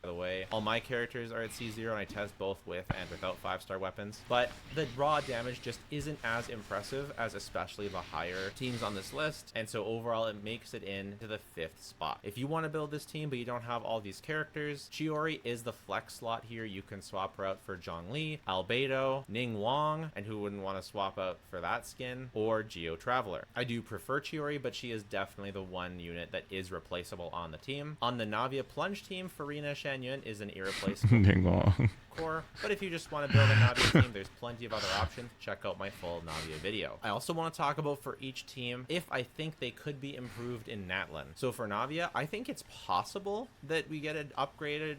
the way. All my characters are at C0 and I test both with and without 5-star weapons, but the raw damage just isn't as impressive as especially the higher teams on this list, and so overall it makes it into the 5th spot. If you want to build this team but you don't have all these characters, Chiori is the flex slot here. You can swap her out for Zhongli, Albedo, Ning Wang, and who wouldn't want to swap out for that skin, or Geo Traveler. I do prefer Chiori, but she is definitely the one unit that is replaceable on the team. On the Navia Plunge team, Farina Shanyun is an irreplaceable Ding dong. core, but if you just want to build a Navia team, there's plenty of other options. Check out my full Navia video. I also want to talk about for each team if I think they could be improved in Natlan. So for Navia, I think it's possible that we get an upgraded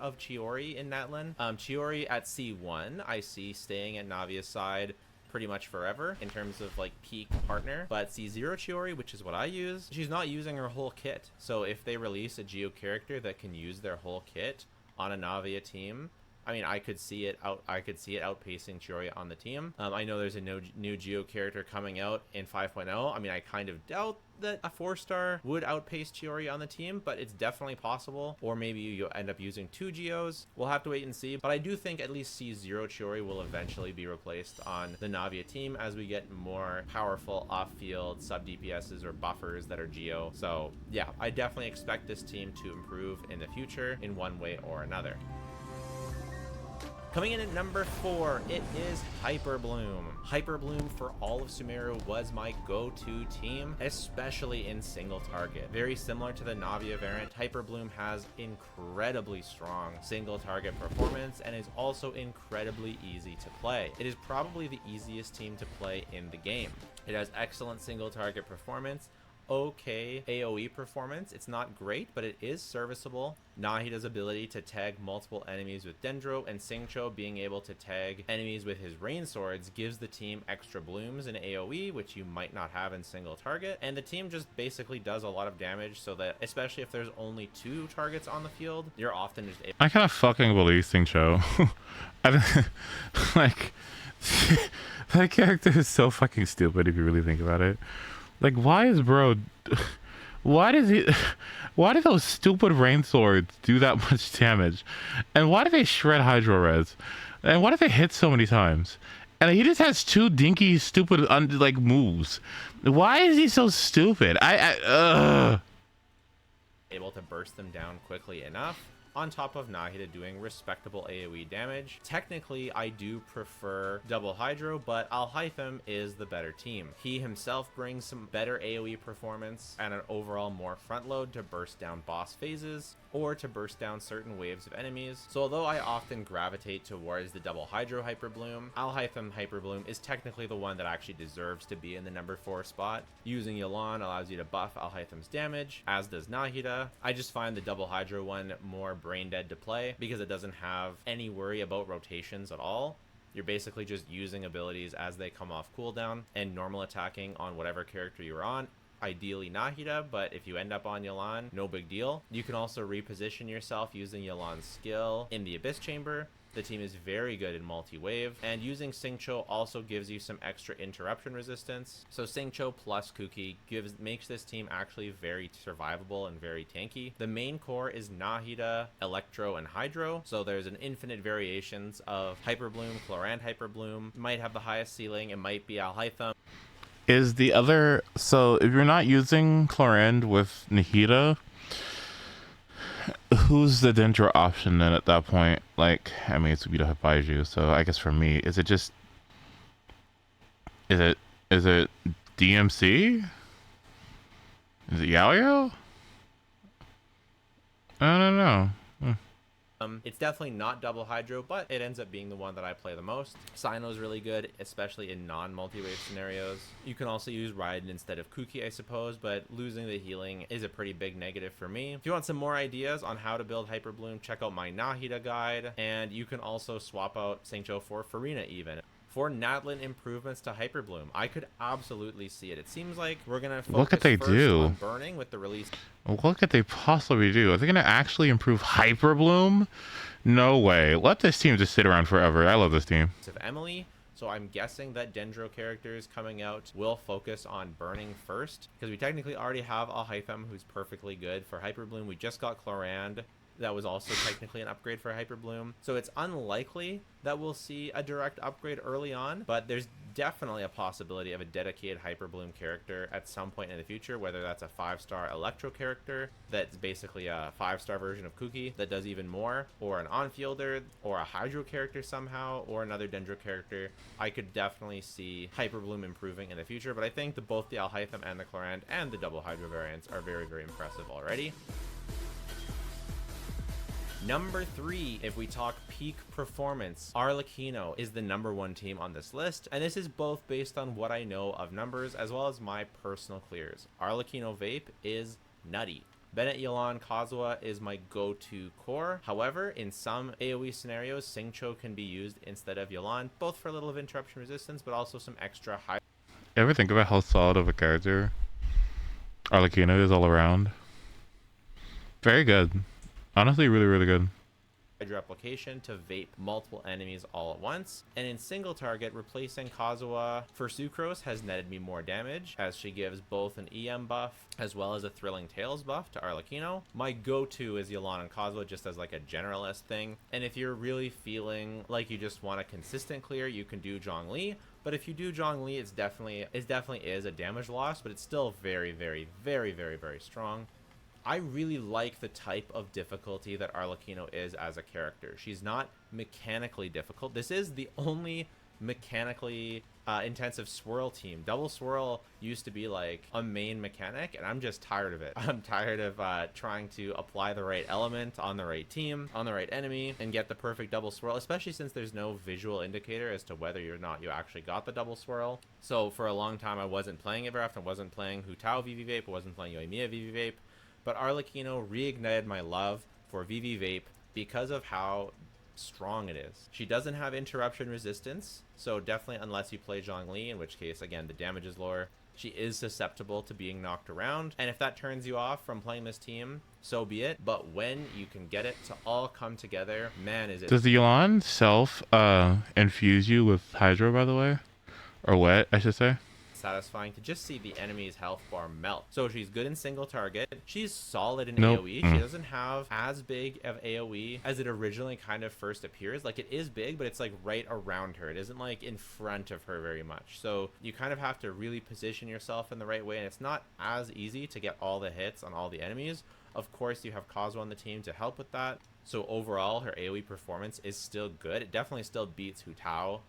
of Chiori in Natlan. Chiori at C1 I see staying at Navia's side pretty much forever in terms of like peak partner, but C0 Chiori, which is what I use, she's not using her whole kit. So if they release a Geo character that can use their whole kit on a Navia team, I mean, I could see it outpacing Chiori on the team. I know there's a new Geo character coming out in 5.0. I mean, I kind of doubt that a 4-star would outpace Chiori on the team, but it's definitely possible. Or maybe you end up using 2 Geos. We'll have to wait and see. But I do think at least C0 Chiori will eventually be replaced on the Navia team as we get more powerful off-field sub DPSs or buffers that are Geo. So yeah, I definitely expect this team to improve in the future in one way or another. Coming in at number 4, it is Hyper Bloom. Hyper Bloom for all of Sumeru was my go-to team, especially in single target. Very similar to the Navia variant, Hyper Bloom has incredibly strong single target performance and is also incredibly easy to play. It is probably the easiest team to play in the game. It has excellent single target performance, okay AoE performance. It's not great, but it is serviceable. Nahida's ability to tag multiple enemies with Dendro, and Xingqiu being able to tag enemies with his rain swords gives the team extra blooms in AoE, which you might not have in single target. And the team just basically does a lot of damage, so that especially if there's only 2 targets on the field, you're often just able. I kind of fucking believe Xingqiu. Like, that character is so fucking stupid if you really think about it. Like, why do those stupid rain swords do that much damage? And why do they shred Hydro Res? And why do they hit so many times? And he just has 2 dinky, stupid, like, moves. Why is he so stupid? Able to burst them down quickly enough, on top of Nahida doing respectable AoE damage. Technically, I do prefer Double Hydro, but Alhaitham is the better team. He himself brings some better AoE performance and an overall more front load to burst down boss phases or to burst down certain waves of enemies. So although I often gravitate towards the Double Hydro Hyper Bloom, Alhaitham Hyper Bloom is technically the one that actually deserves to be in the number 4 spot. Using Yelan allows you to buff Alhaitham's damage, as does Nahida. I just find the Double Hydro one more brain dead to play because it doesn't have any worry about rotations at all. You're basically just using abilities as they come off cooldown and normal attacking on whatever character you're on. Ideally Nahida, but if you end up on Yelan, no big deal. You can also reposition yourself using Yelan's skill in the Abyss Chamber. The team is very good in multi-wave, and using Xingqiu also gives you some extra interruption resistance. So Xingqiu plus Kuki makes this team actually very survivable and very tanky. The main core is Nahida, Electro, and Hydro, so there's an infinite variations of Hyper Bloom. Chlorant Hyper Bloom might have the highest ceiling. It might be Alhaitham. Is the other... So, if you're not using Chlorant with Nahida, who's the Dendro option then at that point? Like, I mean, it's Ubito Hipbaiju, so I guess for me, is it just... Is it DMC? Is it Yaoyo? I don't know. It's definitely not Double Hydro, but it ends up being the one that I play the most. Sino's really good, especially in non-multi-wave scenarios. You can also use Raiden instead of Kuki, I suppose, but losing the healing is a pretty big negative for me. If you want some more ideas on how to build Hyper Bloom, check out my Nahida guide, and you can also swap out Xingqiu for Farina even. For Natlan improvements to Hyper Bloom, I could absolutely see it. It seems like we're gonna focus what could they first do? on burning with the release. What could they possibly do? Are they gonna actually improve Hyper Bloom? No way. Let this team just sit around forever. I love this team. Of Emily. So I'm guessing that Dendro characters coming out will focus on burning first, because we technically already have Alhaitham, who's perfectly good for Hyper Bloom. We just got Chlorant. that was also technically an upgrade for Hyper Bloom. So it's unlikely that we'll see a direct upgrade early on, but there's definitely a possibility of a dedicated Hyper Bloom character at some point in the future, whether that's a 5-star Electro character that's basically a 5-star version of Kuki that does even more, or an on-fielder, or a Hydro character somehow, or another Dendro character. I could definitely see Hyper Bloom improving in the future, but I think that both the Alhaitham and the Chlorand and the double Hydro variants are very, very impressive already. Number 3, if we talk peak performance, Arlecchino is the #1 team on this list, and this is both based on what I know of numbers as well as my personal clears. Arlecchino Vape is nutty. Bennett, Yelan, Kazuha is my go-to core. However, in some AoE scenarios, Xingqiu can be used instead of Yelan, both for a little of interruption resistance, but also some extra high. Ever think about how solid of a character Arlecchino is all around? Very good. Honestly, really, really good. Hydro application to vape multiple enemies all at once, and in single target, replacing Kazuha for Sucrose has netted me more damage, as she gives both an EM buff as well as a Thrilling Tales buff to Arlecchino. My go-to is Yelan and Kazuha just as like a generalist thing, and if you're really feeling like you just want a consistent clear, you can do Zhongli. But if you do Zhongli, it definitely is a damage loss, but it's still very, very, very, very, very strong. I really like the type of difficulty that Arlecchino is as a character. She's not mechanically difficult. This is the only mechanically intensive swirl team. Double swirl used to be like a main mechanic, and I'm just tired of it. I'm tired of trying to apply the right element on the right team, on the right enemy, and get the perfect double swirl, especially since there's no visual indicator as to whether or not you actually got the double swirl. So for a long time, I wasn't playing it very often. I wasn't playing Hu Tao VV Vape. I wasn't playing Yoimiya VV Vape. But Arlecchino reignited my love for VV Vape because of how strong it is. She doesn't have interruption resistance, so definitely unless you play Zhongli, in which case, again, the damage is lower, she is susceptible to being knocked around. And if that turns you off from playing this team, so be it. But when you can get it to all come together, man, is it... Does the Yelan self infuse you with Hydro, by the way? Or wet, I should say? satisfying to just see the enemy's health bar melt. So she's good in single target. She's solid in Nope. AoE. She doesn't have as big of AoE as it originally kind of first appears. Like, it is big, but it's like right around her. It isn't like in front of her very much. So you kind of have to really position yourself in the right way, and it's not as easy to get all the hits on all the enemies. Of course, you have Kazuha on the team to help with that. So overall, her AoE performance is still good. It definitely still beats Hu Tao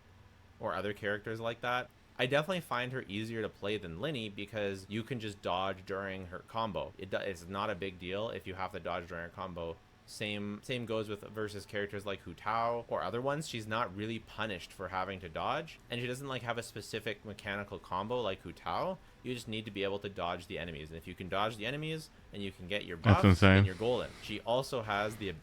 or other characters like that. I definitely find her easier to play than Linny because you can just dodge during her combo. It's not a big deal if you have to dodge during her combo. Same goes with versus characters like Hu Tao or other ones. She's not really punished for having to dodge, and she doesn't like have a specific mechanical combo like Hu Tao. You just need to be able to dodge the enemies, and if you can dodge the enemies and you can get your buffs, then you're golden. She also has the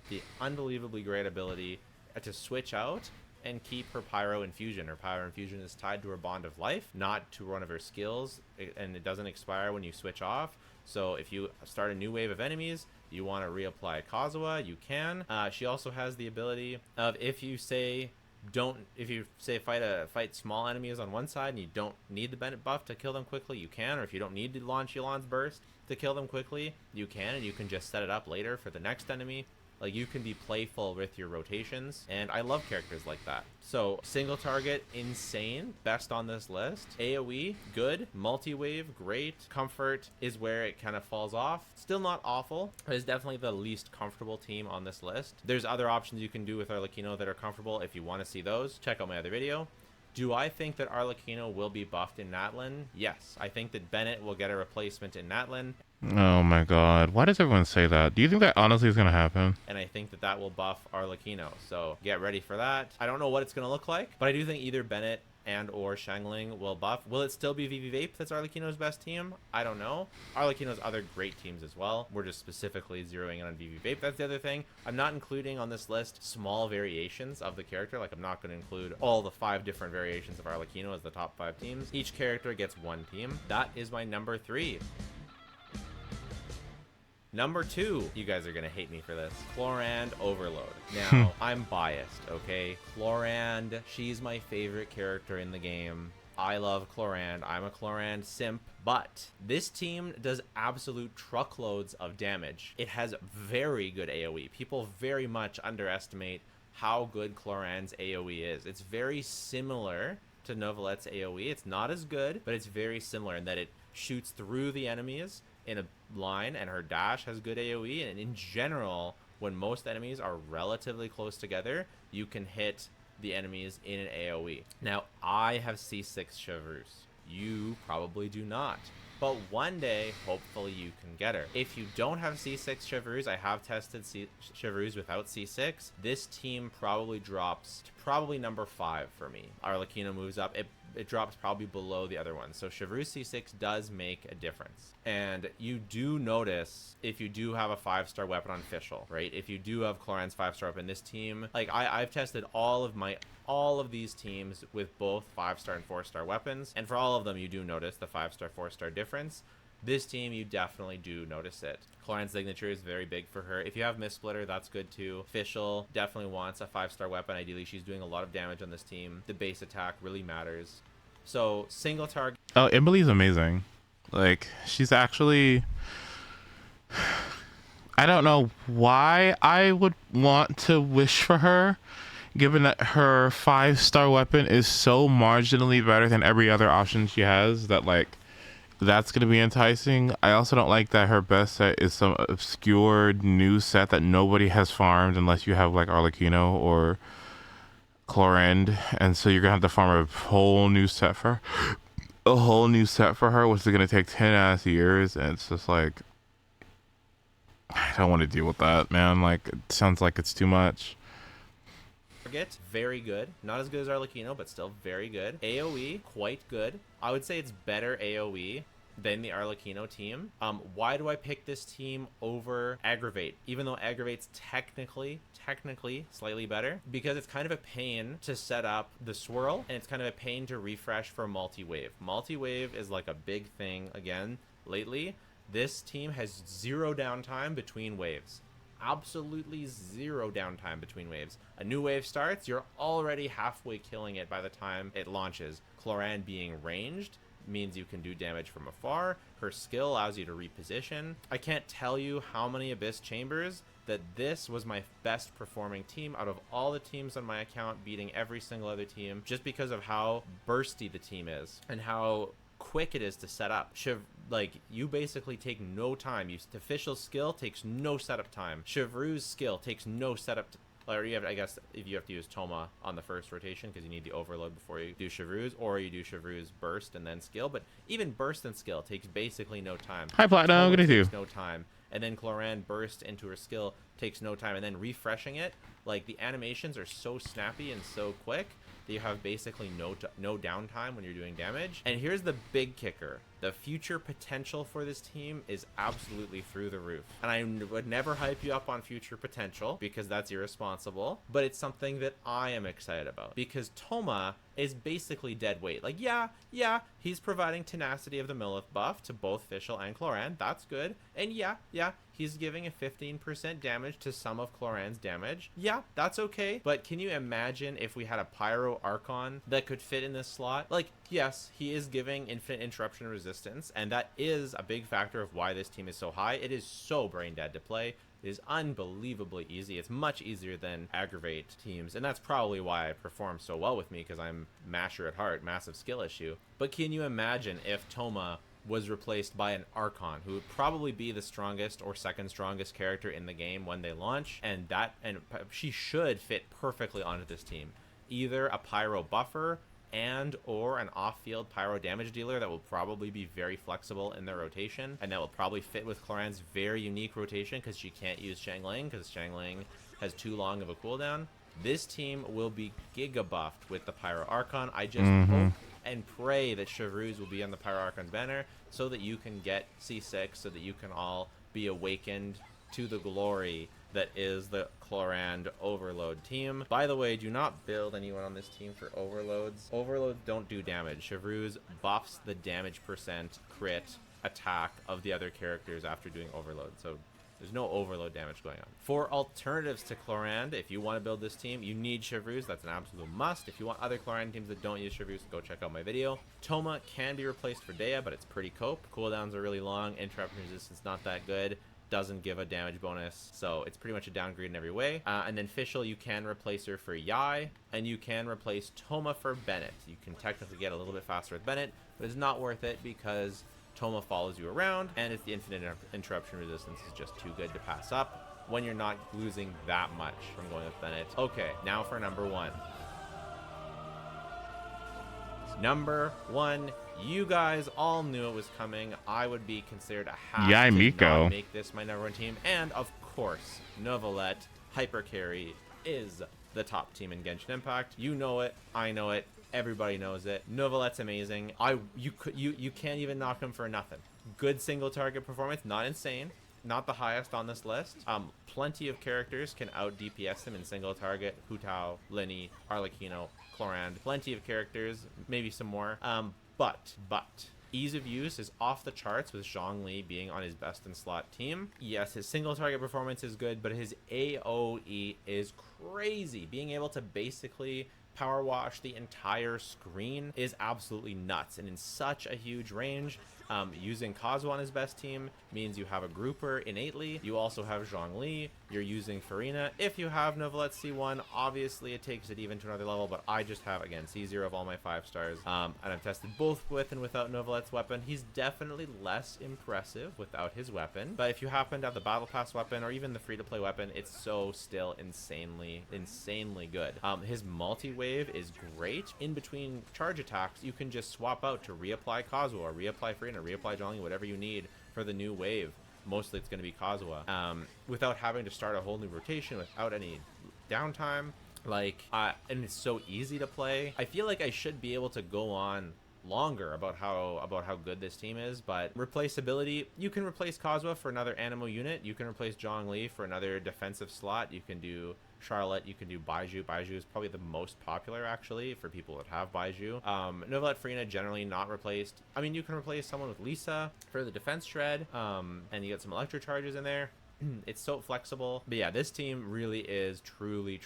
unbelievably great ability to switch out and keep her Pyro Infusion. Her Pyro Infusion is tied to her Bond of Life, not to one of her skills, and it doesn't expire when you switch off. So if you start a new wave of enemies, you want to reapply Kazuha, you can. She also has the ability of if you say fight small enemies on one side and you don't need the Bennett buff to kill them quickly, you can. Or if you don't need to launch Yelan's Burst to kill them quickly, you can, and you can just set it up later for the next enemy. Like, you can be playful with your rotations, and I love characters like that. So, single target, insane, best on this list. AoE, good. Multi-wave, great. Comfort is where it kind of falls off. Still not awful, but it's definitely the least comfortable team on this list. There's other options you can do with Arlecchino that are comfortable. If you want to see those, check out my other video. Do I think that Arlecchino will be buffed in Natlin? Yes. I think that Bennett will get a replacement in Natlin. Oh my god. Why does everyone say that? Do you think that honestly is going to happen? And I think that that will buff Arlecchino. So get ready for that. I don't know what it's going to look like, but I do think either Bennett and or Shangling will buff. Will it still be VV Vape that's Arlecchino's best team? I don't know. Arlecchino's other great teams as well. We're just specifically zeroing in on VV Vape. That's the other thing. I'm not including on this list small variations of the character. Like, I'm not going to include all the 5 different variations of Arlecchino as the top 5 teams. Each character gets one team. That is my number 3. Number 2, you guys are going to hate me for this, Chlorand Overload. Now, I'm biased, okay? Chlorand, she's my favorite character in the game. I love Chlorand. I'm a Chlorand simp, but this team does absolute truckloads of damage. It has very good AoE. People very much underestimate how good Chlorand's AoE is. It's very similar to Novelette's AoE. It's not as good, but it's very similar in that it shoots through the enemies in a line, and her dash has good AoE. And in general, when most enemies are relatively close together, you can hit the enemies in an AoE. Now, I have C6 Chevreuse. You probably do not. But one day, hopefully you can get her. If you don't have C6 Chevreuse, I have tested Chevreuse without C6. This team probably drops to probably number 5 for me. Arlecchino moves up. It drops probably below the other ones. So Chevreuse C6 does make a difference. And you do notice if you do have a 5-star weapon on Fischl, right? If you do have Chlorand's 5-star weapon, this team, like I've tested all of these teams with both 5-star and 4-star weapons, and for all of them you do notice the 5-star 4-star difference. This team, you definitely do notice it. Chlorand's signature is very big for her. If you have Miss Splitter, that's good too. Fischl definitely wants a 5-star weapon. Ideally, she's doing a lot of damage on this team. The base attack really matters. So single target. Oh, Emily's amazing. Like, she's actually, I don't know why I would want to wish for her, given that her 5-star weapon is so marginally better than every other option she has, that like that's gonna be enticing. I also don't like that her best set is some obscure new set that nobody has farmed unless you have like Arlecchino or Chlorand, and so you're gonna have to farm a whole new set for her, which is gonna take 10 ass years, and it's just like I don't want to deal with that, man. Like, it sounds like it's too much. Target, very good. Not as good as Arlecchino, but still very good. AoE, quite good. I would say it's better AoE than the Arlecchino team. Why do I pick this team over Aggravate? Even though Aggravate's technically slightly better, because it's kind of a pain to set up the swirl, and it's kind of a pain to refresh for multi-wave. Multi-wave is like a big thing again lately. This team has 0 downtime between waves. Absolutely 0 downtime between waves. A new wave starts, you're already halfway killing it by the time it launches. Chlorand being ranged means you can do damage from afar. Her skill allows you to reposition. I can't tell you how many Abyss Chambers that this was my best performing team out of all the teams on my account, beating every single other team, just because of how bursty the team is and how quick it is to set up. Like, you basically take no time. Fischl's skill takes no setup time. Chevrue's skill takes no setup or you have, I guess, if you have to use Toma on the first rotation because you need the overload before you do Chevreuse, or you do Chevreuse burst and then skill. But even burst and skill takes basically no time. Hi, Platinum. Good to see you. No time. And then Chlorand burst into her skill takes no time. And then refreshing it, like, the animations are so snappy and so quick that you have basically no downtime when you're doing damage. And here's the big kicker. The future potential for this team is absolutely through the roof. And I would never hype you up on future potential because that's irresponsible, but it's something that I am excited about because Toma is basically dead weight. Like, yeah, he's providing tenacity of the Millith buff to both Fischl and Chlorand. That's good. And yeah, he's giving a 15% damage to some of Chlorand's damage. Yeah, that's okay. But can you imagine if we had a Pyro Archon that could fit in this slot? Like, yes, he is giving infinite interruption resistance, and that is a big factor of why this team is so high. It is so brain dead to play. It is unbelievably easy. It's much easier than Aggravate teams, and that's probably why I perform so well with me, because I'm Masher at heart, massive skill issue. But can you imagine if Toma was replaced by an Archon, who would probably be the strongest or second strongest character in the game when they launch, and she should fit perfectly onto this team. Either a Pyro buffer and or an off-field Pyro damage dealer that will probably be very flexible in their rotation, and that will probably fit with Chlorand's very unique rotation because she can't use Xiangling because Xiangling has too long of a cooldown. This team will be giga buffed with the Pyro Archon. I just hope and pray that Chevreuse will be on the Pyro Archon's banner so that you can get C6, so that you can all be awakened to the glory that is the Chlorand Overload team. By the way, do not build anyone on this team for overloads. Overloads don't do damage. Chevreuse buffs the damage percent crit attack of the other characters after doing overload. So There's no overload damage going on. For alternatives to Chlorand, if you want to build this team, you need Chevreuse. That's an absolute must. If you want other Chlorand teams that don't use Chevreuse, go check out my video. Toma can be replaced for Dea, but it's pretty cope. Cooldowns are really long. Interruption resistance not that good. Doesn't give a damage bonus, so it's pretty much a downgrade in every way. And then Fischl, you can replace her for Yai, and you can replace Toma for Bennett. You can technically get a little bit faster with Bennett, but it's not worth it because Toma follows you around, and it's the infinite interruption resistance is just too good to pass up when you're not losing that much from going with Bennett. Okay, now for number one. Number one, you guys all knew it was coming. I would be considered a hack Yai to Miko. not make this my number one team. And of course, Novelette Hyper Carry is the top team in Genshin Impact. You know it, I know it, everybody knows it. Novelette's amazing. You can't even knock him for nothing. Good single target performance, not insane. Not the highest on this list. Plenty of characters can out DPS him in single target. Hu Tao, Linny, Arlecchino, Chlorand. Plenty of characters, maybe some more. But ease of use is off the charts with Zhongli being on his best in slot team. Yes, his single target performance is good, but his AoE is crazy. Being able to basically power wash the entire screen is absolutely nuts, and in such a huge range. Using Kazuha on his best team means you have a grouper innately. You also have Zhongli. You're using Farina. If you have Novelette C1, obviously it takes it even to another level, but I just have, again, C0 of all my 5 stars. And I've tested both with and without Novelette's weapon. He's definitely less impressive without his weapon, but if you happen to have the Battle Pass weapon or even the free-to-play weapon, it's so still insanely good. His multi-wave is great. In between charge attacks, you can just swap out to reapply Kazuha or reapply Farina, reapply Zhongli, whatever you need for the new wave. Mostly it's going to be Kazuha, without having to start a whole new rotation, without any downtime. And it's so easy to play. I feel like I should be able to go on longer about how good this team is, but replaceability, you can replace Kazuha for another Anemo unit. You can replace Zhongli for another defensive slot. You can do Charlotte, you can do Baiju. Baiju is probably the most popular, actually, for people that have Baiju. Novelette Farina, generally not replaced. I mean, you can replace someone with Lisa for the defense shred, and you get some electro charges in there. It's so flexible. But yeah, this team really is truly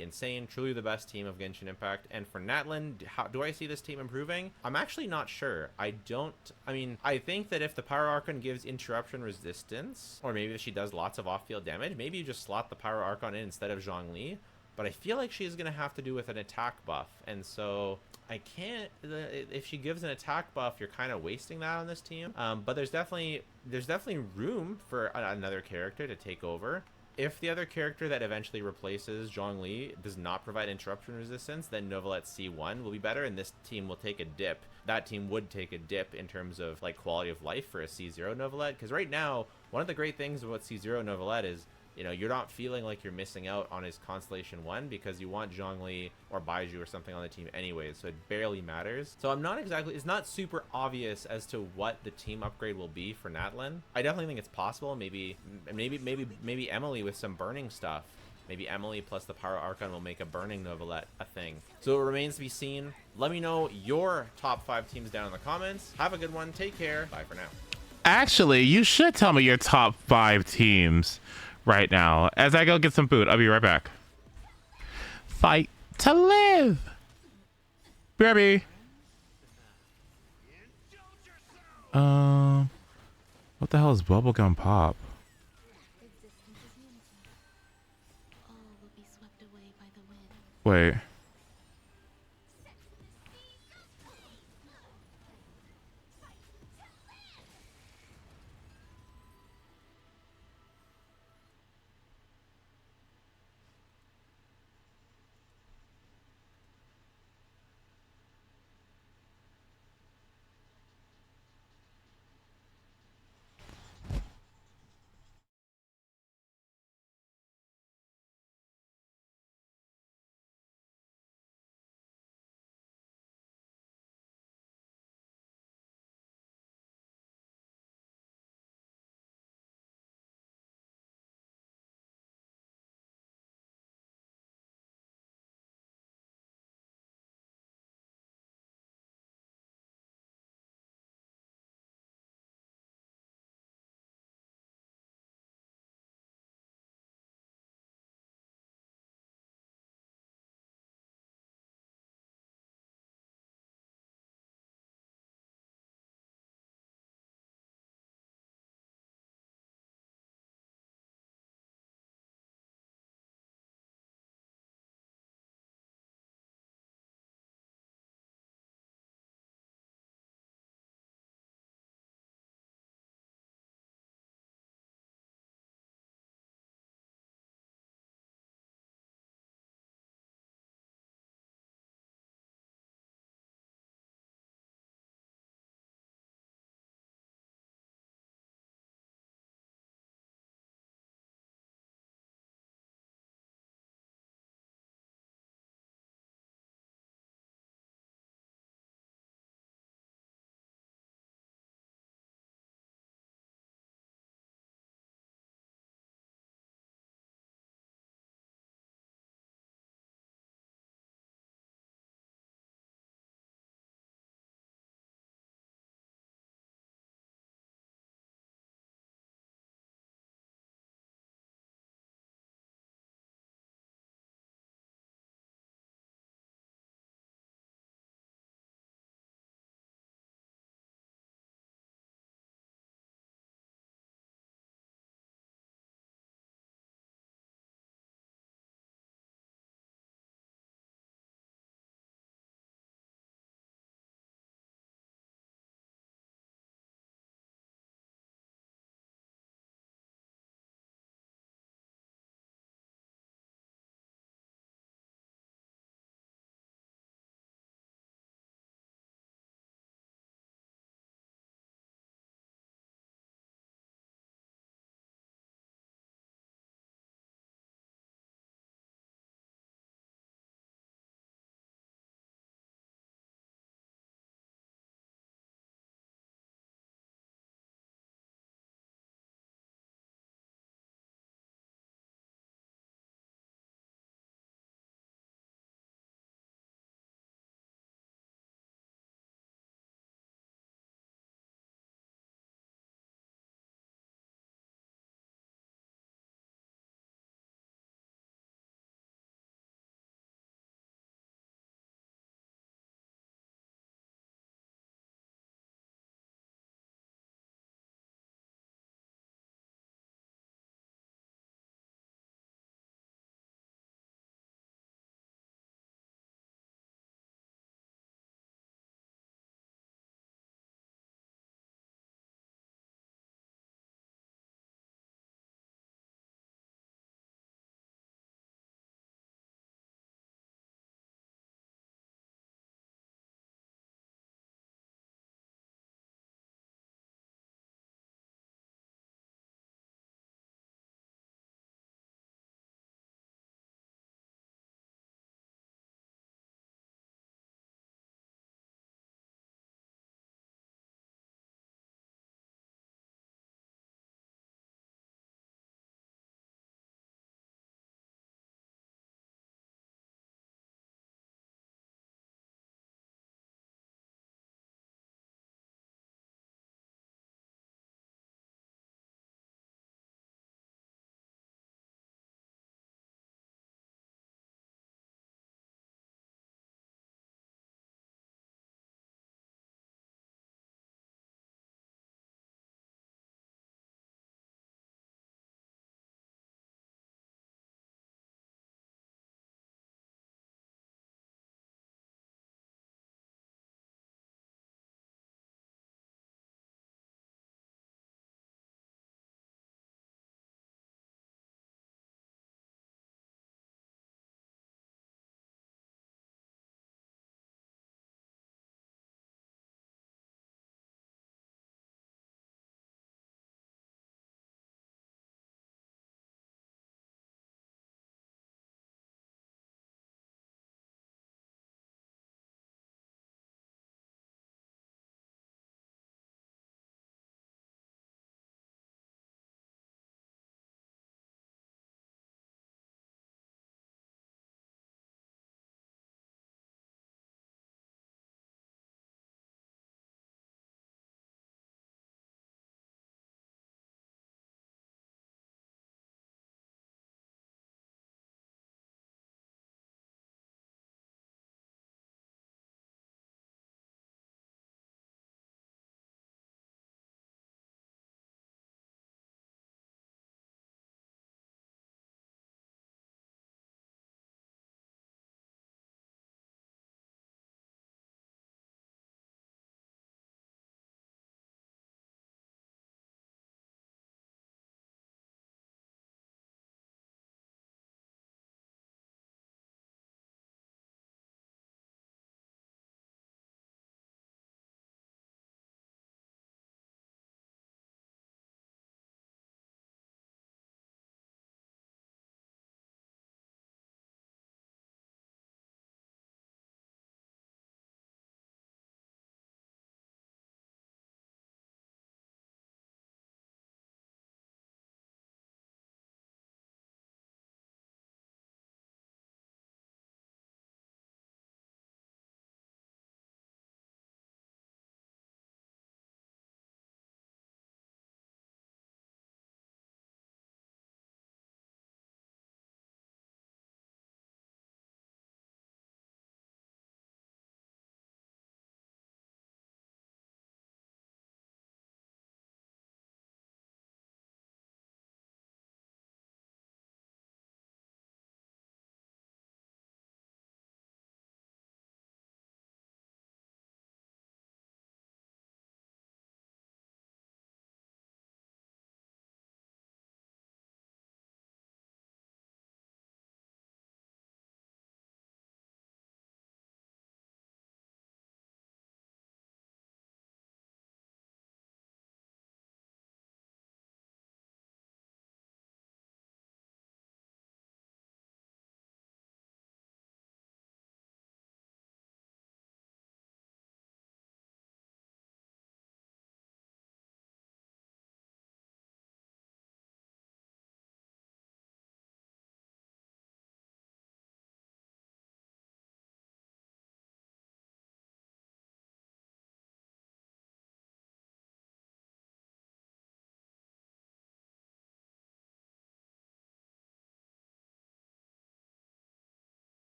insane. Truly the best team of Genshin Impact. And for Natlan, how do I see this team improving? I'm actually not sure. I think that if the Power Archon gives interruption resistance, or maybe if she does lots of off-field damage, maybe you just slot the Power Archon in instead of Zhongli. But I feel like she's going to have to do with an attack buff. And so I can't, if she gives an attack buff, you're kind of wasting that on this team. But there's definitely room for another character to take over. If the other character that eventually replaces Zhongli does not provide interruption resistance, then Novelette C1 will be better, and this team will take a dip. That team would take a dip in terms of like quality of life for a C0 Novelette, because right now, one of the great things about C0 Novelette is, you know, you're not feeling like you're missing out on his Constellation 1 because you want Zhongli or Baiju or something on the team anyways, so it barely matters. So it's not super obvious as to what the team upgrade will be for Natlan. I definitely think it's possible. Maybe Emily with some burning stuff. Maybe Emily plus the Power Archon will make a burning Novelette a thing. So it remains to be seen. Let me know your top 5 teams down in the comments. Have a good one. Take care. Bye for now. Actually, you should tell me your top 5 teams right now as I go get some food. I'll be right back. Fight to live, baby. What the hell is bubblegum pop? Wait.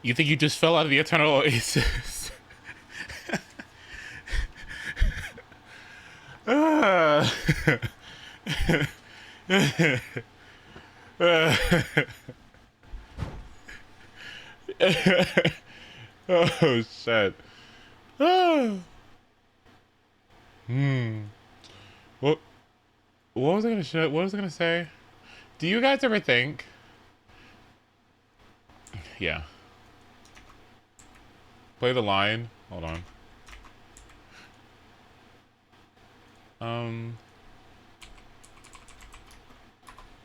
You think you just fell out of the eternal oasis? Ah. Oh shit. Ah. What was I gonna show? What was I gonna say? Do you guys ever think? Yeah. Play the line. Hold on.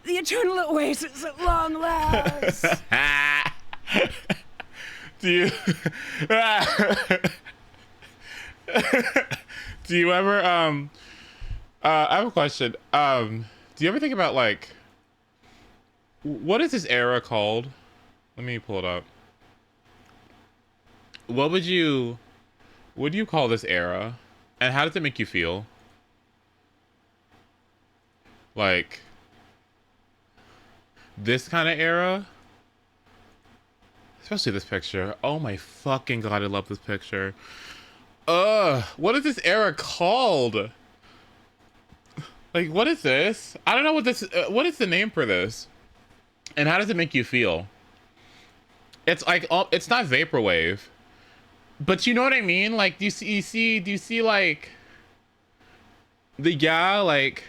The eternal oasis at long last. Do you do you ever I have a question. Do you ever think about like what is this era called? Let me pull it up. What would you call this era? And how does it make you feel? Like this kind of era? Especially this picture. Oh my fucking god, I love this picture. What is this era called? Like, what is this? I don't know what this, what is the name for this? And how does it make you feel? It's like, oh, it's not vaporwave. But you know what I mean? Like, do you see like, like,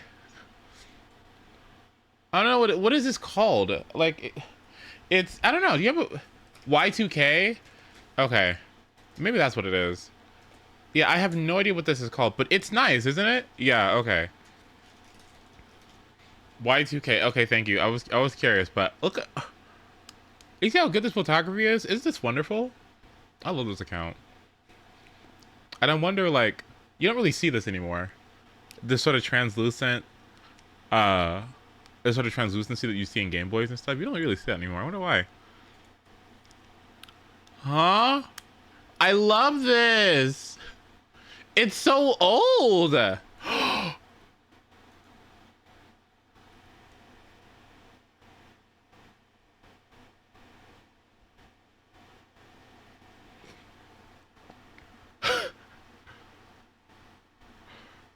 I don't know, what is this called? Like, it's, I don't know, do you have a, Y2K? Okay. Maybe that's what it is. Yeah, I have no idea what this is called, but it's nice, isn't it? Yeah, okay. Y2K. Okay, thank you. I was curious, but look at, you see how good this photography is? Isn't this wonderful? I love this account. And I wonder, like, you don't really see this anymore. This sort of translucent, this sort of translucency that you see in Game Boys and stuff. You don't really see that anymore. I wonder why. Huh? I love this. It's so old.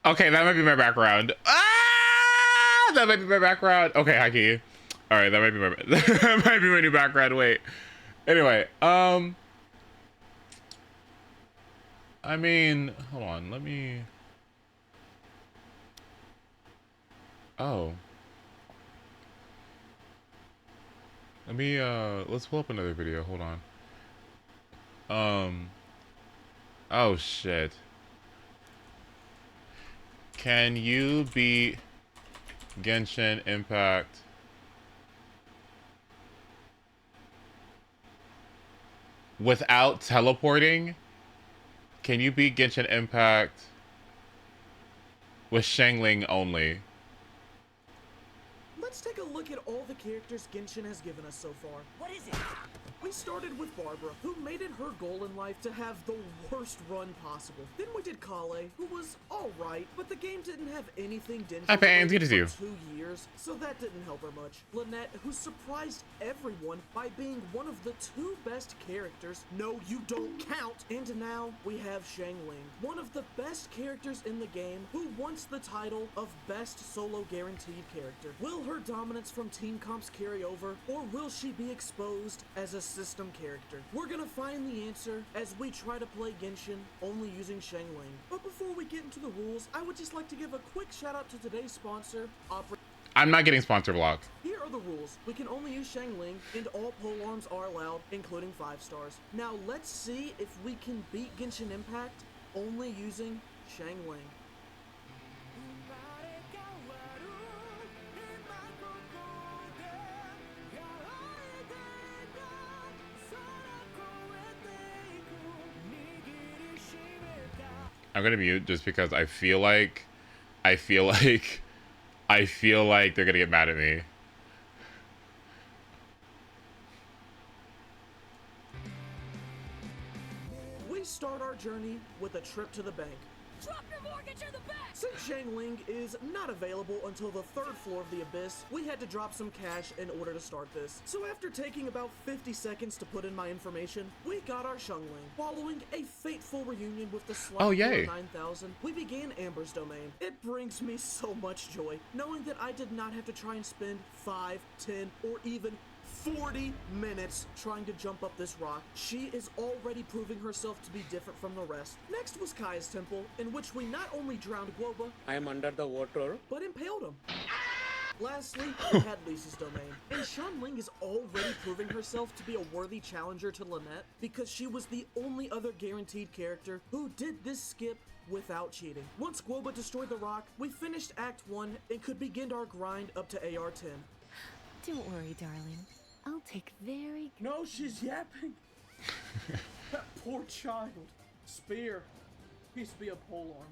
Okay, that might be my background. Ah, that might be my background. Okay, Haki. All right, that might be my that might be my new background. Wait. Anyway, I mean, hold on. Let me. Oh. Let me. Let's pull up another video. Hold on. Oh shit. Can you beat Genshin Impact without teleporting? Can you beat Genshin Impact with Shangling only? Let's take a look at all the characters Genshin has given us so far. What is it? We started with Barbara, who made it her goal in life to have the worst run possible. Then we did Kale, who was alright, but the game didn't have anything Denver Hi, fans, good to for see you. 2 years, so that didn't help her much. Lynette, who surprised everyone by being one of the 2 best characters. No, you don't count! And now we have Shangling, one of the best characters in the game, who wants the title of Best Solo Guaranteed Character. Will her dominance from team comps carry over, or will she be exposed as a system character? We're gonna find the answer as we try to play Genshin only using Shangling. But before we get into the rules, I would just like to give a quick shout out to today's sponsor, Opera. I'm not getting sponsor blocked. Here are the rules. We can only use Shangling, and all polearms are allowed, including 5 stars. Now let's see if we can beat Genshin Impact only using Shangling. I'm gonna mute just because I feel like they're gonna get mad at me. We start our journey with a trip to the bank. Drop your mortgage in the bank! Since Shangling is not available until the 3rd floor of the Abyss, we had to drop some cash in order to start this. So after taking about 50 seconds to put in my information, we got our Shangling. Following a fateful reunion with the Slime Oh, yay. 9000, we began Amber's domain. It brings me so much joy, knowing that I did not have to try and spend 5, 10, or even 40 minutes trying to jump up this rock. She is already proving herself to be different from the rest. Next was Kaya's temple, in which we not only drowned Guoba, I am under the water. but impaled him. Lastly, we had Lisa's domain, and Shunling is already proving herself to be a worthy challenger to Lynette because she was the only other guaranteed character who did this skip without cheating. Once Guoba destroyed the rock, we finished Act 1 and could begin our grind up to AR 10. Don't worry, darling. I'll take very good. No, she's yapping. That poor child. Spear. Needs to be a polearm.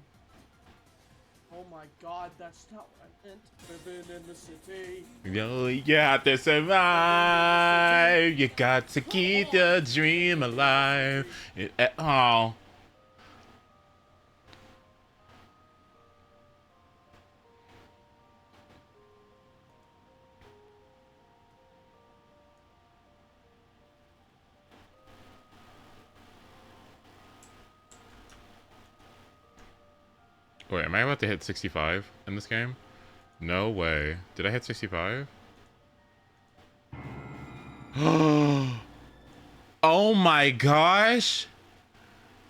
Oh my god, that's not what I meant. Living in the city. Yo, you got to survive. You got to keep the dream alive. Oh. Wait, am I about to hit 65 in this game? No way. Did I hit 65? Oh my gosh!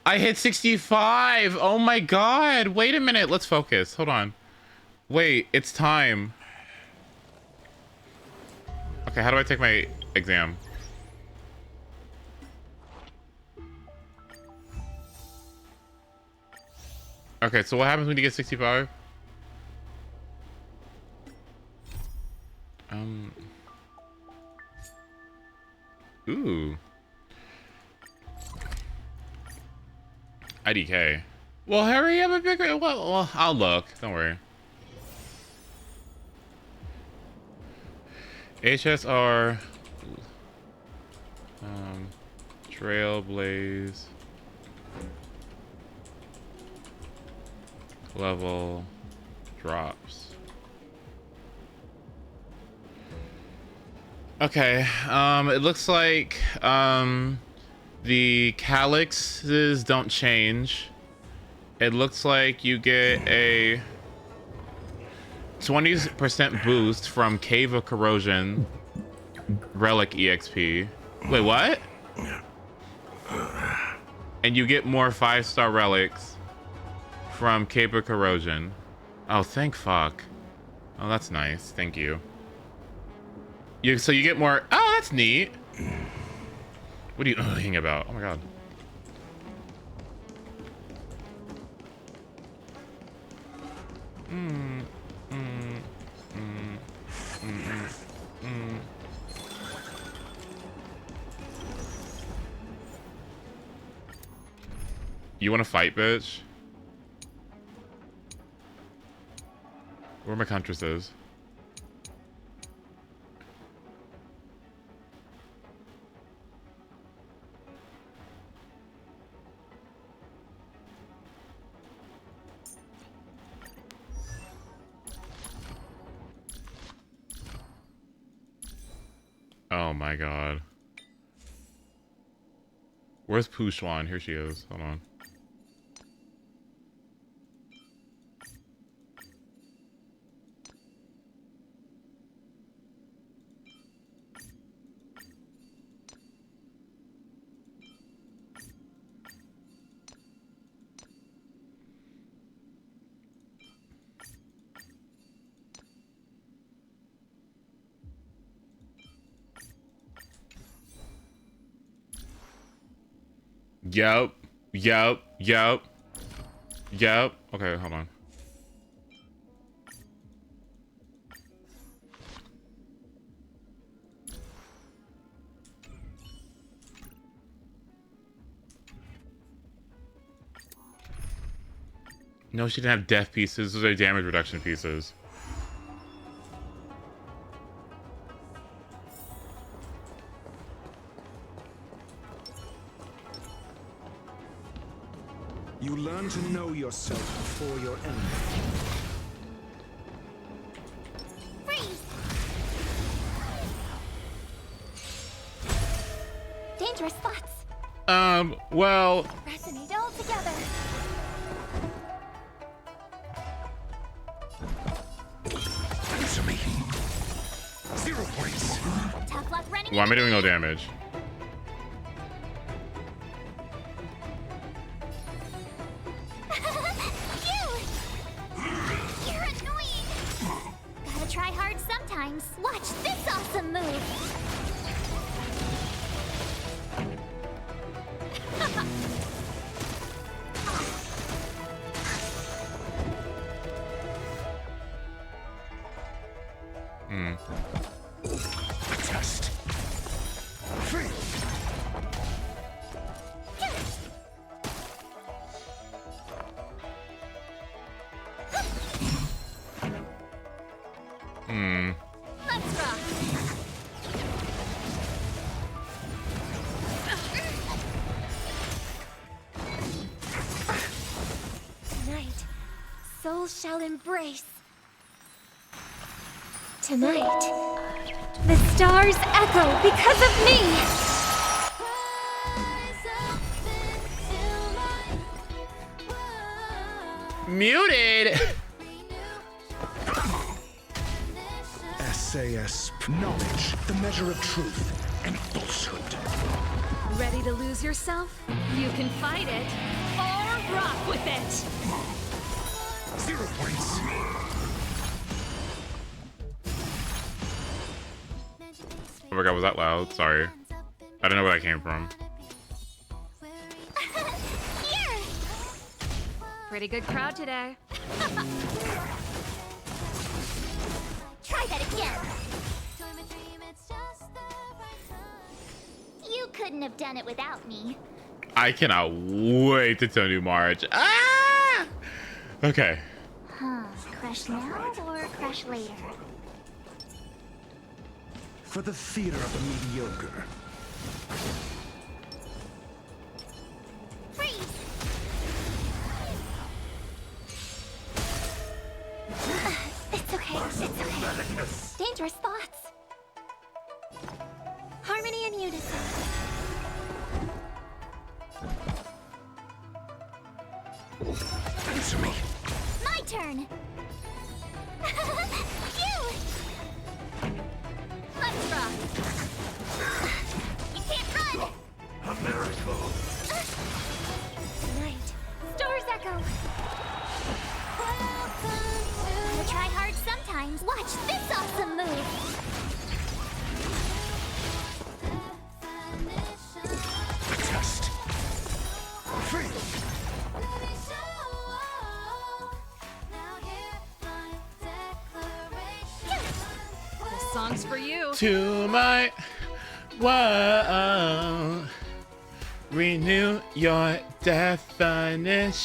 I hit 65! Oh my god! Wait a minute, let's focus. Hold on. Wait, it's time. Okay, how do I take my exam? Okay, so what happens when you get 65? Ooh. IDK. Well, hurry up a bigger. Well, I'll look. Don't worry. HSR. Trailblaze. Level drops. Okay, it looks like the calyxes don't change. It looks like you get a 20% boost from Cave of Corrosion Relic EXP. Wait, what? And you get more 5-star relics from Cave of Corrosion. Oh, thank fuck. Oh, that's nice. Thank you. So you get more. Oh, that's neat. What are you thinking about? Oh my god. You want to fight, bitch? Where my Contras is? Oh my god. Where's Pushwan? Here she is. Hold on. Yep. Yep. Yep. Yep. Okay, hold on. No, she didn't have death pieces. Those are damage reduction pieces. You You learn to know yourself before your enemy. Freeze! Dangerous spots. Well, Resonate all together. Answer me. 0 points. Tough luck running. why am I doing no damage? You're annoying. Gotta try hard sometimes. Watch this awesome move. Test. Free. Let's rock. Tonight, souls shall embrace. Tonight, the stars echo because of me. Muted. SAS. Knowledge, the measure of truth and falsehood. Ready to lose yourself? You can fight it or rock with it. 0 points. Oh my god, was that loud? Sorry. I don't know where that came from. Here. Pretty good crowd today. Try that again. You couldn't have done it without me. I cannot wait to tell you March. Ah! Okay. Huh. Crush now or crush later? For the theater of the mediocre. Freeze! It's okay. It's okay. Dangerous thoughts. Harmony and unison. Answer me. My turn. Phew! Let's rock. You can't run. A miracle. Tonight, stars echo. Gotta try hard sometimes. Watch this awesome move. Test. Free. This song's for you. To my world, renew your definition.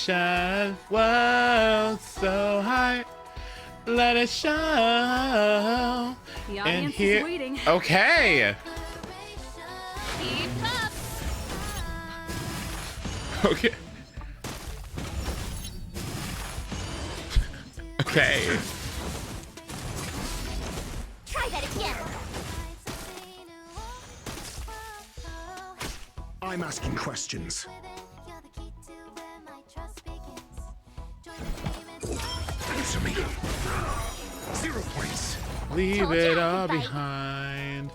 World so high, let it show. The And audience here, is waiting. okay, Keep up. okay, okay. Try that again. I'm asking questions. Answer me. 0 points. Leave Told you it I all could fight. behind.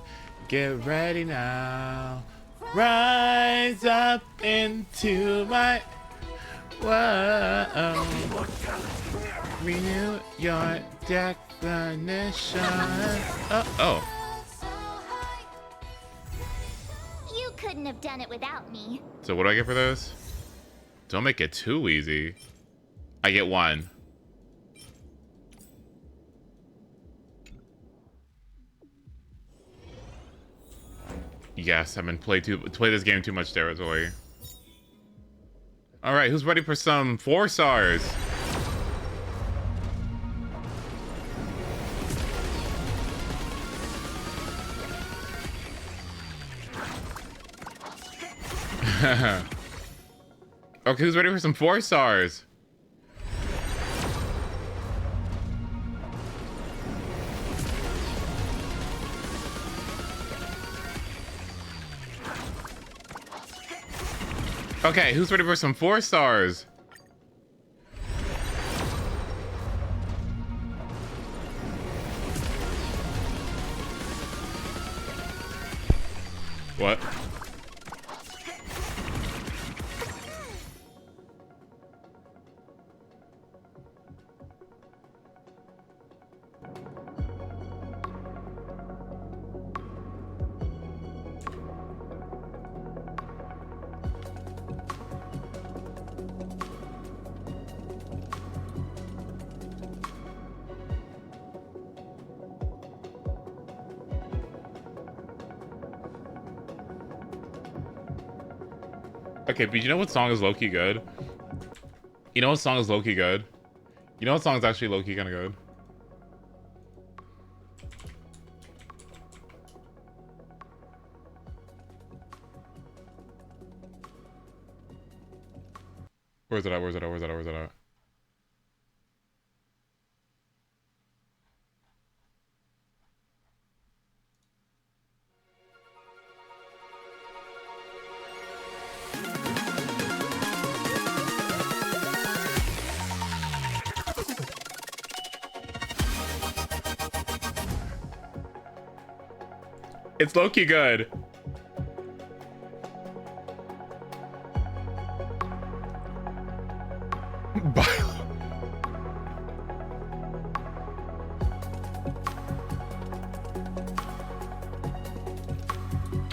Get ready now. Rise up into my world. Renew your definition. Oh. You couldn't have done it without me. So what do I get for those? Don't make it too easy. I get 1. Yes, I've been play this game too much territory. All right, who's ready for some 4 stars? Okay, who's ready for some 4 stars? Okay, who's ready for some 4 stars? What? Okay, but you know what song is low-key good? You know what song is low-key good? You know what song is actually low-key kind of good? Where's it at? Where's it at? Where's it at? Where's it at? It's low-key good.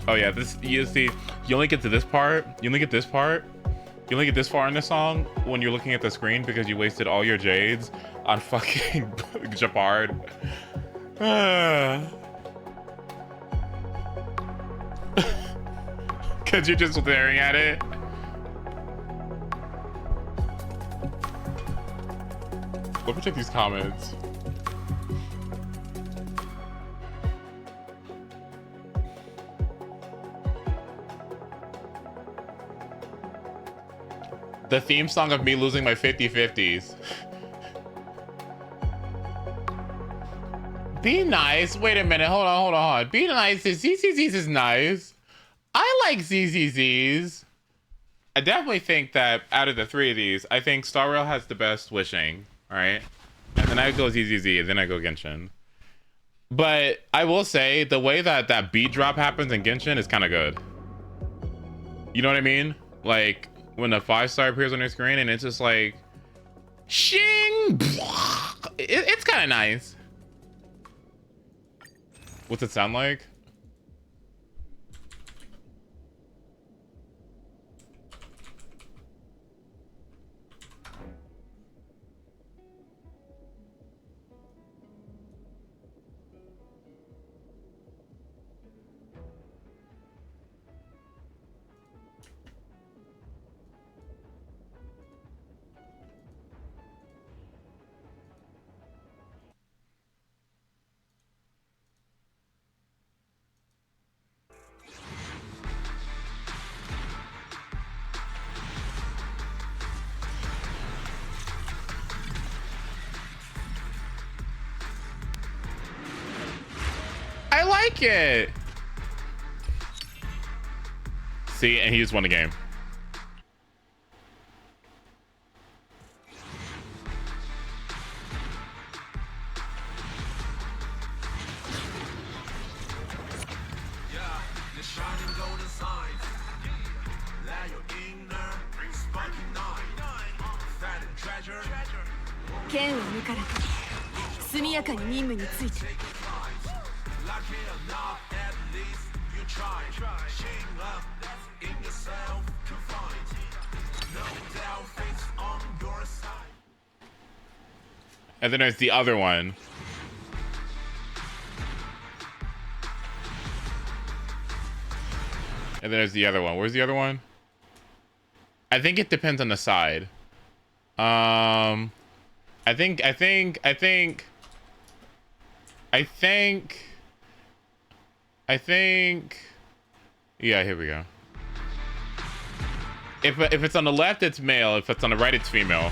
Oh yeah, this, you see, you only get to this part. You only get this part. You only get this far in the song when you're looking at the screen because you wasted all your jades on fucking Japard. Cause you're just staring at it. Let me check these comments. The theme song of me losing my 50-50s. Be nice. Wait a minute. Hold on, hold on, hold on. Be nice. ZZZs is nice. I like ZZZs. I definitely think that out of the 3 of these, I think Star Rail has the best wishing. All right. And then I go ZZZ, and then I go Genshin. But I will say, the way that that beat drop happens in Genshin is kind of good. You know what I mean? Like, when a 5-star appears on your screen and it's just like shing, it's kind of nice. What's it sound like? I like it. See, and he just won the game. And then there's the other one. And then there's the other one. Where's the other one? I think it depends on the side. I think, yeah, here we go. If it's on the left, it's male. If it's on the right, it's female.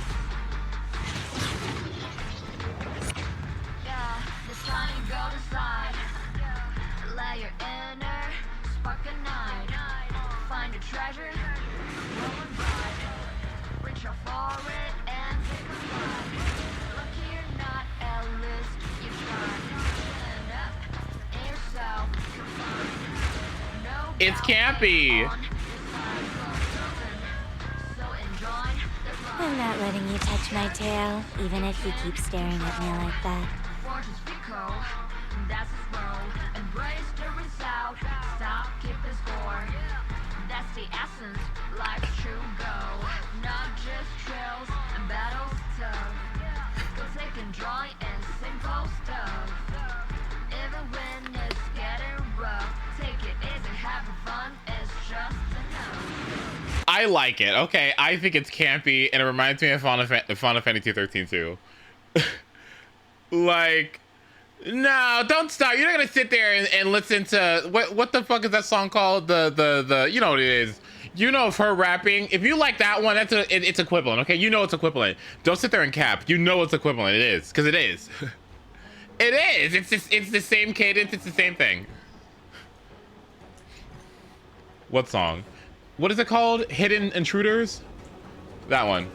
It's campy. I'm not letting you touch my tail, even if you keep staring at me like that. I like it. Okay, I think it's campy, and it reminds me of Final Fantasy 13 too. Like, no, don't stop. You're not gonna sit there and listen to what the fuck is that song called? The you know what it is. You know, of her rapping. If you like that one, it's equivalent. Okay, you know it's equivalent. Don't sit there and cap. You know it's equivalent. It is, because it is. It is. It's the same cadence. It's the same thing. What song? What is it called? Hidden Intruders? That one.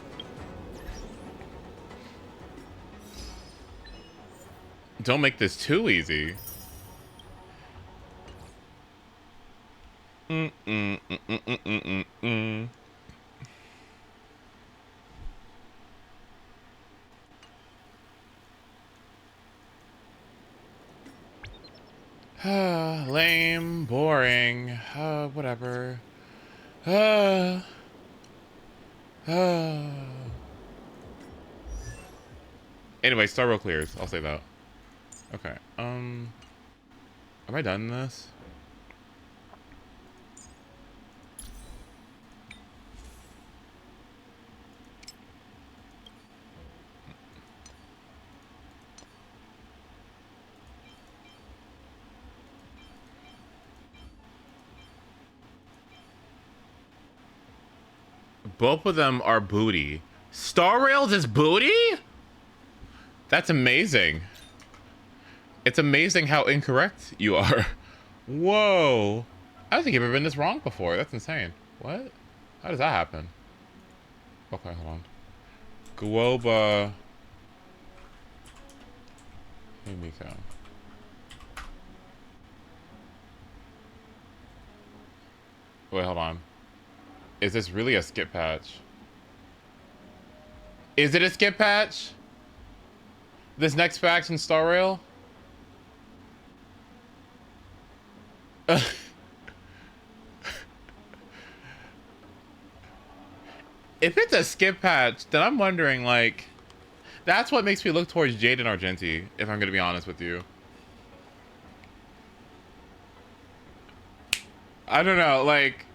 Don't make this too easy. Lame, boring, whatever. Anyway, Star Roll clears. I'll say that. Okay. Am I done this? Both of them are booty. Star Rails is booty? That's amazing. It's amazing how incorrect you are. Whoa. I don't think you've ever been this wrong before. That's insane. What? How does that happen? Okay, hold on. Guoba. Himiko. Wait, hold on. Is this really a skip patch? Is it a skip patch? This next faction, Star Rail? If it's a skip patch, then I'm wondering, like... That's what makes me look towards Jade and Argenti, if I'm gonna be honest with you. I don't know, like...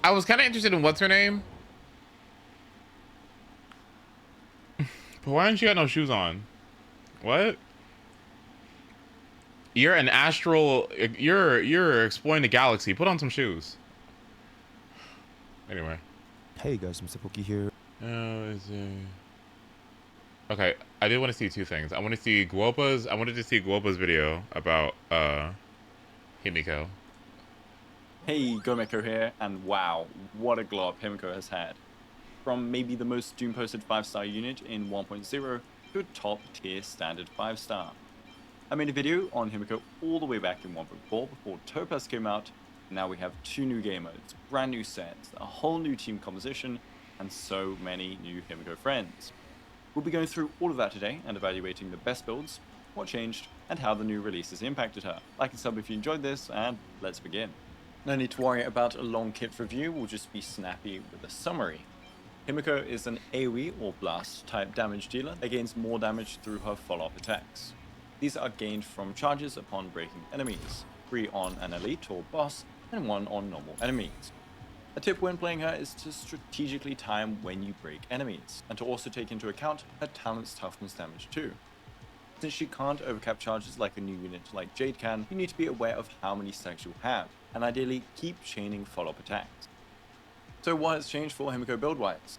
I was kind of interested in what's her name. But why don't you got no shoes on? What? You're an astral... You're exploring the galaxy. Put on some shoes. Anyway. Hey guys, Mr. Pookie here. Okay, I did want to see two things. I wanted to see Guopa's video about Himiko. Hey, Gomeko here, and wow, what a glow up Himiko has had. From maybe the most Doom posted 5-star unit in 1.0 to a top tier standard 5-star. I made a video on Himiko all the way back in 1.4 before Topaz came out. Now we have 2 new game modes, brand new sets, a whole new team composition, and so many new Himiko friends. We'll be going through all of that today and evaluating the best builds, what changed, and how the new releases impacted her. Like and sub if you enjoyed this, and let's begin. No need to worry about a long kit review, we'll just be snappy with a summary. Himiko is an AoE or blast type damage dealer that gains more damage through her follow-up attacks. These are gained from charges upon breaking enemies, 3 on an elite or boss, and 1 on normal enemies. A tip when playing her is to strategically time when you break enemies, and to also take into account her talent's toughness damage too. Since she can't overcap charges like a new unit like Jade can, you need to be aware of how many stacks you'll have, and ideally keep chaining follow-up attacks. So what has changed for Himiko build-wise?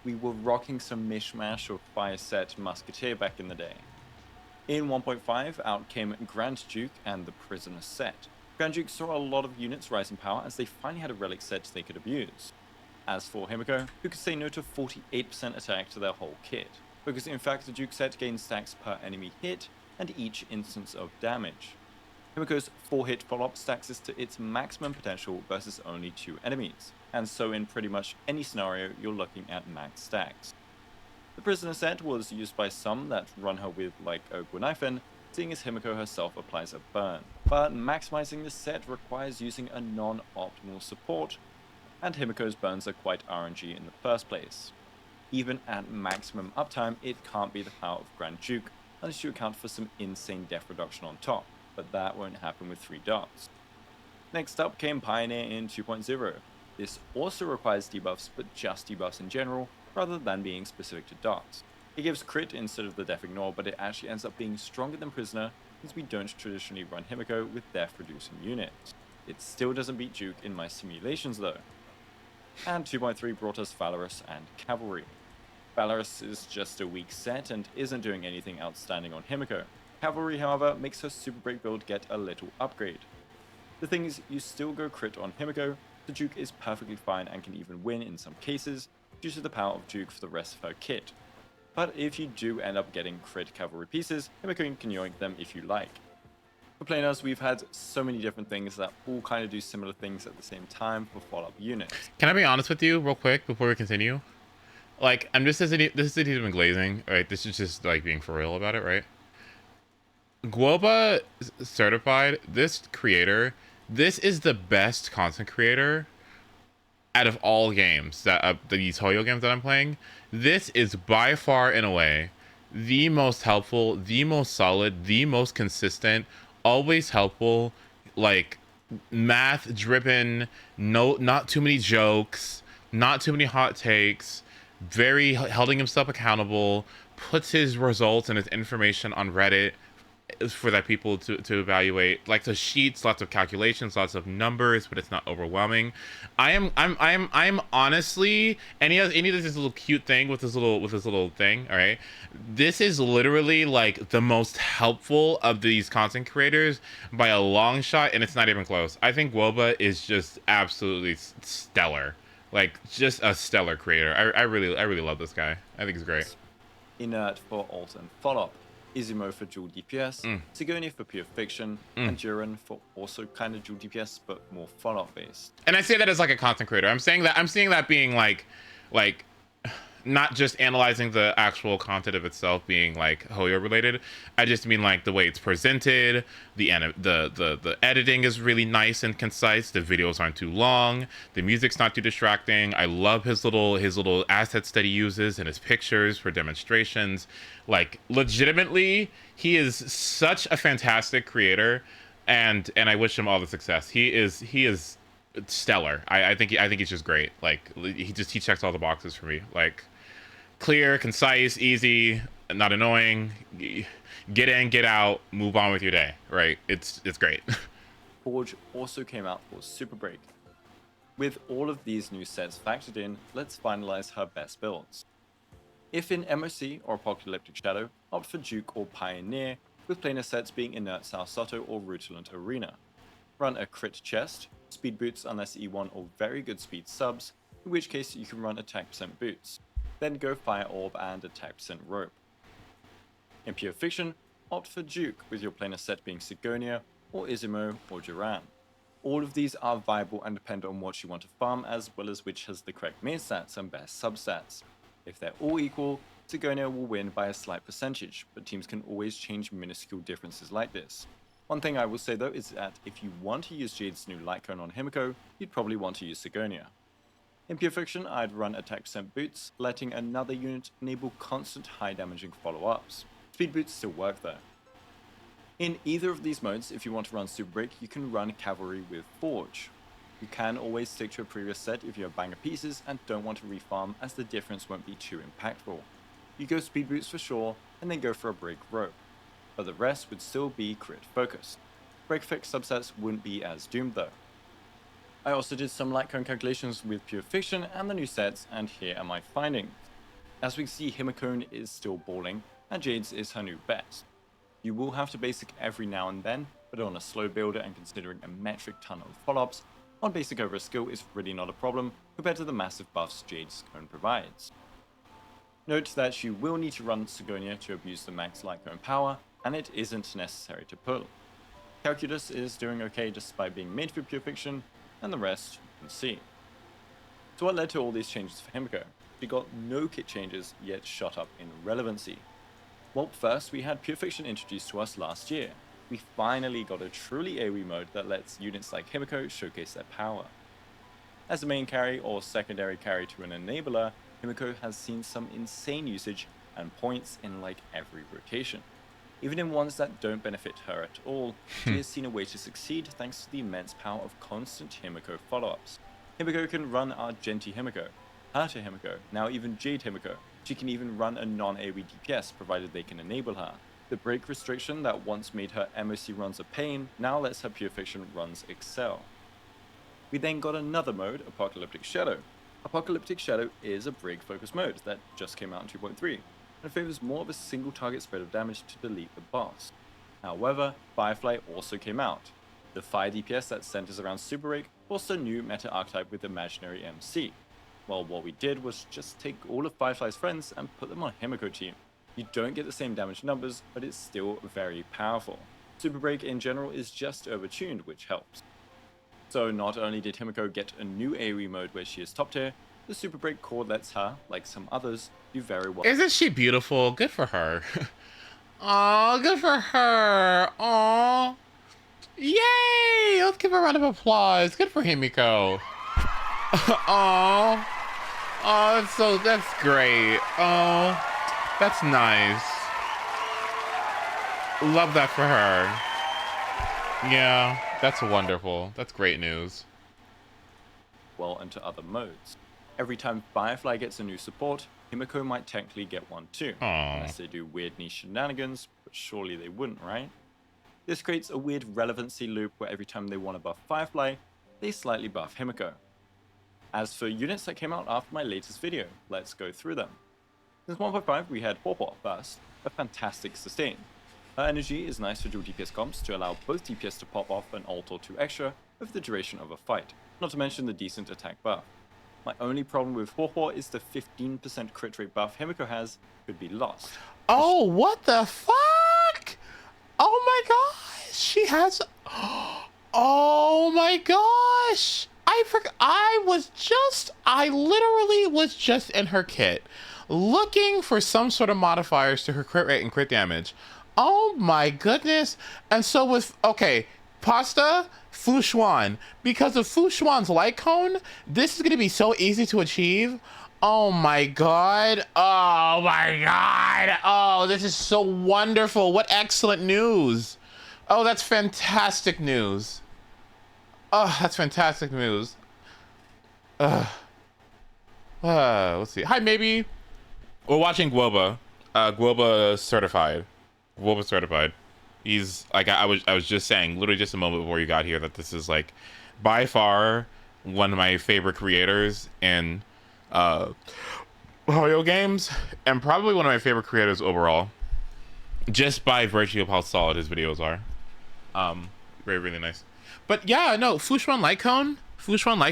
We were rocking some mishmash of Fire Set Musketeer back in the day. In 1.5, out came Grand Duke and the Prisoner set. Grand Duke saw a lot of units rise in power as they finally had a relic set they could abuse. As for Himiko, who could say no to 48% attack to their whole kit, because in fact the Duke set gains stacks per enemy hit and each instance of damage. Himiko's 4-hit follow-up stacks this to its maximum potential versus only 2 enemies, and so in pretty much any scenario you're looking at max stacks. The Prisoner set was used by some that run her with like a Gwynifen, seeing as Himiko herself applies a burn, but maximizing this set requires using a non-optimal support, and Himiko's burns are quite RNG in the first place. Even at maximum uptime, it can't be the power of Grand Duke unless you account for some insane def reduction on top, but that won't happen with 3 dots. Next up came Pioneer in 2.0. This also requires debuffs, but just debuffs in general, rather than being specific to dots. It gives crit instead of the def ignore, but it actually ends up being stronger than Prisoner, since we don't traditionally run Himiko with def reducing units. It still doesn't beat Duke in my simulations though. And 2.3 brought us Valorous and Cavalry. Valorous is just a weak set and isn't doing anything outstanding on Himiko. Cavalry, however, makes her Super Break build get a little upgrade. The thing is, you still go crit on Himiko, so Duke is perfectly fine and can even win in some cases, due to the power of Duke for the rest of her kit. But if you do end up getting crit cavalry pieces, Himiko can yoink them if you like. For planers, we've had so many different things that all kind of do similar things at the same time for follow-up units. Can I be honest with you real quick before we continue? Like, this isn't even glazing, right? This is just like being for real about it, right? Guoba certified, this creator, this is the best content creator out of all games that these Hoyo games that I'm playing. This is by far and away the most helpful, the most solid, the most consistent, always helpful, like math driven, not too many jokes, not too many hot takes, very holding himself accountable, puts his results and his information on Reddit for that people to evaluate, like the sheets, lots of calculations, lots of numbers, but it's not overwhelming. I'm honestly, any of this little cute thing with this little thing, all right, this is literally like the most helpful of these content creators by a long shot, and it's not even close. I think Woba is just absolutely stellar, like just a stellar creator. I really love this guy. I think he's great. Inert for ult and follow-up, Izumo for dual DPS, Sigourney for pure fiction, and Duran for also kind of dual DPS but more follow-up based. And I say that as like a content creator. I'm seeing that being like not just analyzing the actual content of itself being like Hoyo related. I just mean like the way it's presented, the editing is really nice and concise, the videos aren't too long, the music's not too distracting. I love his little assets that he uses and his pictures for demonstrations. Like legitimately, he is such a fantastic creator, and I wish him all the success. He is stellar. I think he's just great. Like he checks all the boxes for me. Like clear, concise, easy, not annoying. Get in, get out, move on with your day. Right? It's great. Forge also came out for Super Break. With all of these new sets factored in, let's finalize her best builds. If in MOC or Apocalyptic Shadow, opt for Duke or Pioneer, with planar sets being Inert Sao Soto or Rutilant Arena. Run a crit chest, speed boots unless E1 or very good speed subs, in which case you can run attack percent boots. Then go Fire Orb and attack percent rope. In pure fiction, opt for Duke with your planar set being Sigonia or Izumo or Duran. All of these are viable and depend on what you want to farm as well as which has the correct main stats and best substats. If they're all equal, Sigonia will win by a slight percentage, but teams can always change minuscule differences like this. One thing I will say though is that if you want to use Jade's new light cone on Himiko, you'd probably want to use Sigonia. In pure fiction, I'd run attack percent boots, letting another unit enable constant high damaging follow-ups. Speed boots still work though. In either of these modes, if you want to run Super Break, you can run Cavalry with Forge. You can always stick to a previous set if you have banger pieces and don't want to refarm, as the difference won't be too impactful. You go Speed Boots for sure, and then go for a Break Rope, but the rest would still be crit focused. Break Fix subsets wouldn't be as doomed though. I also did some light cone calculations with Pure Fiction and the new sets, and here are my findings. As we can see, Himiko is still balling, and Jade's is her new best. You will have to basic every now and then, but on a slow builder and considering a metric ton of follow-ups, on basic over a skill is really not a problem compared to the massive buffs Jade's cone provides. Note that you will need to run Sigonia to abuse the max light cone power, and it isn't necessary to pull. Calculus is doing okay despite being made for Pure Fiction, and the rest you can see. So what led to all these changes for Himiko? She got no kit changes, yet shot up in relevancy. Well, first we had Pure Fiction introduced to us last year. We finally got a truly AoE mode that lets units like Himiko showcase their power. As a main carry or secondary carry to an enabler, Himiko has seen some insane usage and points in like every rotation. Even in ones that don't benefit her at all, she has seen a way to succeed thanks to the immense power of constant Himiko follow-ups. Himiko can run Argenti Himiko, Hata Himiko, now even Jade Himiko. She can even run a non-AoE DPS provided they can enable her. The break restriction that once made her MOC runs a pain now lets her Pure Fiction runs excel. We then got another mode, Apocalyptic Shadow. Apocalyptic Shadow is a break focus mode that just came out in 2.3 and favors more of a single target spread of damage to delete the boss. However, Firefly also came out. The fire DPS that centers around Super Break forced a new meta archetype with Imaginary MC. Well, what we did was just take all of Firefly's friends and put them on Himiko team. You don't get the same damage numbers, but it's still very powerful. Super Break in general is just overtuned, which helps. So not only did Himiko get a new AoE mode where she is top tier, the Super Break core lets her, like some others, do very well. Isn't she beautiful? Good for her. Aw, good for her. Aw. Yay! Let's give her a round of applause. Good for Himiko. Aw. Oh, that's great. Oh, that's nice. Love that for her. Yeah, that's wonderful. That's great news. Well into other modes. Every time Firefly gets a new support, Himiko might technically get one too. Aww. Unless they do weird niche shenanigans, but surely they wouldn't, right? This creates a weird relevancy loop where every time they want to buff Firefly, they slightly buff Himiko. As for units that came out after my latest video, let's go through them. Since 1.5 we had Hoyo first, a fantastic sustain. Her energy is nice for dual DPS comps to allow both DPS to pop off an ult or two extra over the duration of a fight, not to mention the decent attack buff. My only problem with Hoyo is the 15% crit rate buff Himiko has could be lost. Oh, what the fuck? Oh my gosh, she has... Oh my gosh! I forgot. I literally was just in her kit looking for some sort of modifiers to her crit rate and crit damage. Oh my goodness. And so with, okay, Pasta, Fu Xuan. Because of Fu Xuan's light cone, this is going to be so easy to achieve. Oh my god. Oh my god. Oh, this is so wonderful. What excellent news. Oh, that's fantastic news. Oh, that's fantastic news. Let's see. Hi, maybe. We're watching Guoba. Guoba certified. Guoba certified. He's like I was just saying, literally just a moment before you got here, that this is like by far one of my favorite creators in Hoyo games, and probably one of my favorite creators overall, just by virtue of how solid his videos are. Very, really nice. But yeah, no, Fu Xuan Light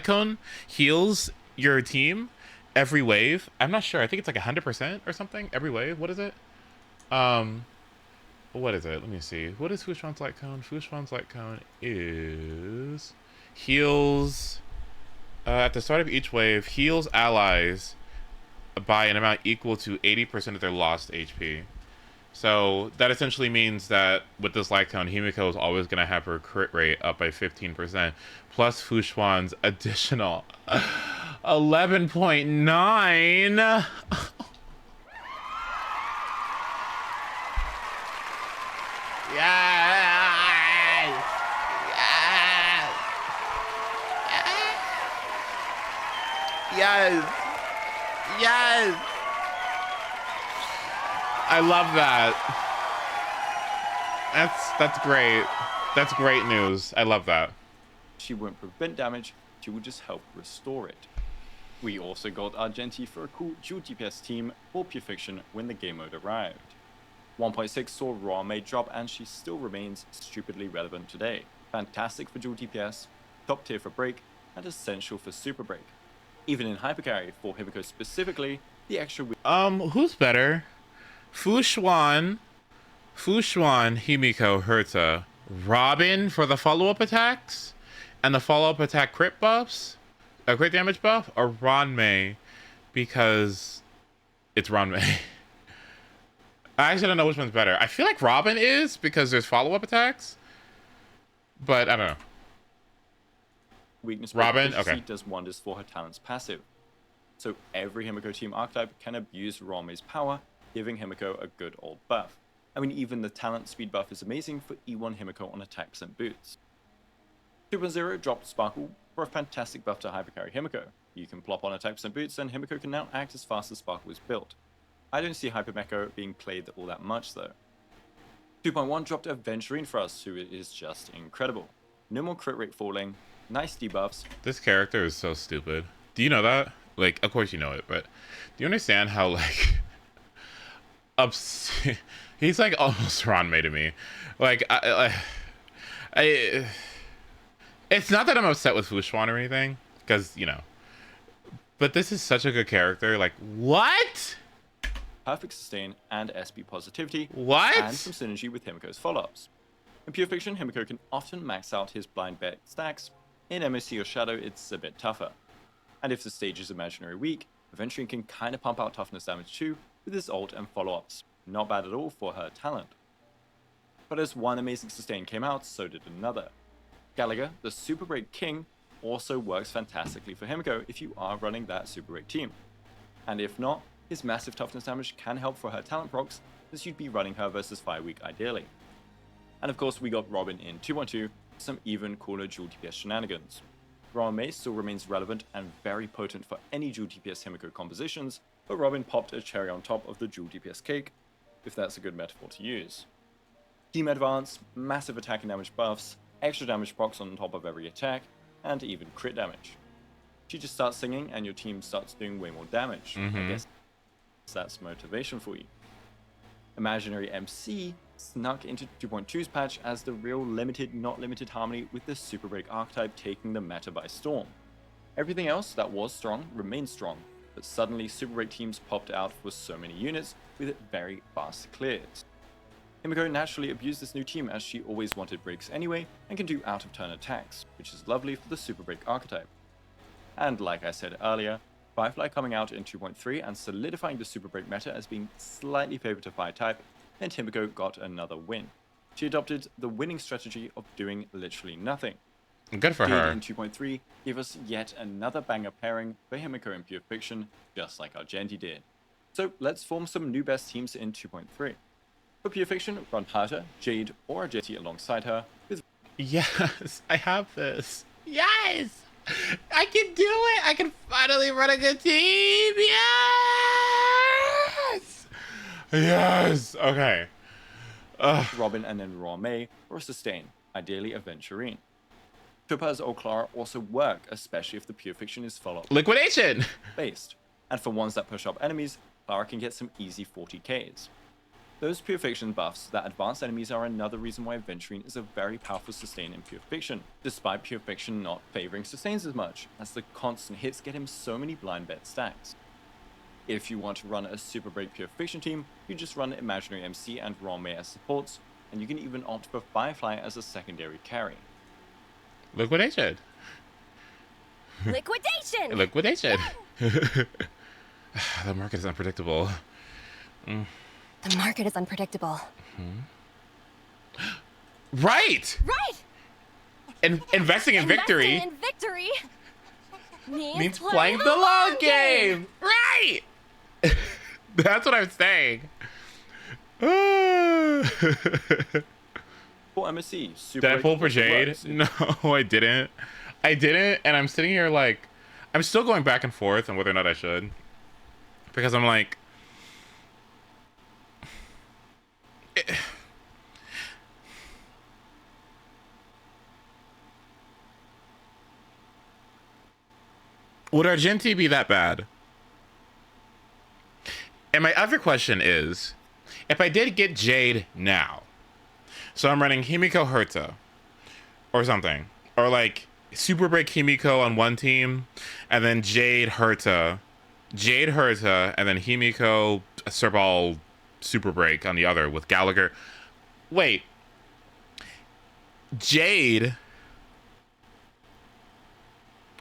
Cone heals your team every wave. I'm not sure. I think it's like 100% or something every wave. What is it? What is it? Let me see. What is Fu Xuan's Light Cone? Fu Xuan's Light Cone is heals at the start of each wave, heals allies by an amount equal to 80% of their lost HP. So that essentially means that with this Light Cone, Himiko is always going to have her crit rate up by 15%, plus Fu Xuan's additional 11.9. Yes! Yes! Yes! Yes! I love that. That's great. That's great news. I love that. She won't prevent damage, she will just help restore it. We also got Argenti for a cool dual DPS team for Pure Fiction when the game mode arrived. 1.6 saw Rame drop and she still remains stupidly relevant today. Fantastic for dual DPS, top tier for break, and essential for super break. Even in hypercarry for Himiko specifically, the extra who's better? Fushuan, Himiko, Herta, Robin for the follow-up attacks and the follow-up attack crit buffs, a crit damage buff, or Ranmei because it's Ranmei. I actually don't know which one's better. I feel like Robin is because there's follow-up attacks, but I don't know. Weakness Robin, okay, does wonders for her talent's passive. So every Himiko team archetype can abuse Ramei's power, giving Himiko a good old buff. I mean, even the talent speed buff is amazing for E1 Himiko on attack percent boots. 2.0 dropped Sparkle for a fantastic buff to hypercarry Himiko. You can plop on attack percent boots and Himiko can now act as fast as Sparkle is built. I don't see Hypermecho being played all that much though. 2.1 dropped Aventurine for us, who is just incredible. No more crit rate falling, nice debuffs. This character is so stupid. Do you know that? Like, of course you know it, but do you understand how, like, he's like almost Ranmei to me. Like, it's not that I'm upset with Fushuan or anything, because, you know, but this is such a good character. Like, what? Perfect sustain and SB positivity. What? And some synergy with Himiko's follow-ups. In Pure Fiction, Himiko can often max out his blind bet stacks. In MOC or Shadow, it's a bit tougher. And if the stage is imaginary weak, Aventurine can kinda pump out toughness damage too with his ult and follow-ups. Not bad at all for her talent. But as one amazing sustain came out, so did another. Gallagher, the Super Break King, also works fantastically for Himiko if you are running that Super Break team. And if not, his massive toughness damage can help for her talent procs, as you'd be running her versus Fire Weak ideally. And of course we got Robin in 2.2, some even cooler dual DPS shenanigans. Ramei still remains relevant and very potent for any dual DPS Himiko compositions, but Robin popped a cherry on top of the dual DPS cake, if that's a good metaphor to use. Team advance, massive attack and damage buffs, extra damage procs on top of every attack, and even crit damage. She just starts singing and your team starts doing way more damage. I guess that's motivation for you. Imaginary MC snuck into 2.2's patch as the real limited, not limited harmony with the Super Break archetype taking the meta by storm. Everything else that was strong remained strong, but suddenly Super Break teams popped out for so many units with very fast clears. Himiko naturally abused this new team as she always wanted breaks anyway and can do out of turn attacks, which is lovely for the Super Break archetype. And like I said earlier, Firefly coming out in 2.3 and solidifying the Super Break meta as being slightly favored to Fire type, and Himiko got another win. She adopted the winning strategy of doing literally nothing. Good for her. In 2.3 gave us yet another banger pairing for Himiko in Pure Fiction, just like Argenti did. So let's form some new best teams in 2.3. For Pure Fiction, run Herta, Jade, or Argenti alongside her with... Yes, I have this. Yes! I can do it! I can finally run a good team! Yes! Yes! Okay. Robin and then Ramei or a sustain, ideally Aventurine. Topaz or Clara also work, especially if the Pure Fiction is follow-up Liquidation! based. And for ones that push up enemies, Clara can get some easy 40Ks. Those Pure Fiction buffs that advance enemies are another reason why Aventurine is a very powerful sustain in Pure Fiction, despite Pure Fiction not favoring sustains as much, as the constant hits get him so many blind bet stacks. If you want to run a Super Break Pure Fiction team, you just run Imaginary MC and Ramei as supports, and you can even opt for Firefly as a secondary carry. Liquidation! Liquidation! Liquidation! The market is unpredictable. The market is unpredictable. Right! Right! Investing in victory Investing in victory means playing the long game! Right! That's what I'm saying. For MSC, Super Did I pull for Break Jade? works. No, I didn't. I didn't, and I'm sitting here like... I'm still going back and forth on whether or not I should. Because I'm like... Would Argenti be that bad? And my other question is, if I did get Jade now, so I'm running Himiko Herta or something, or like Super Break Himiko on one team, and then Jade Herta, and then Himiko Serbal Super Break on the other with Gallagher. Wait, Jade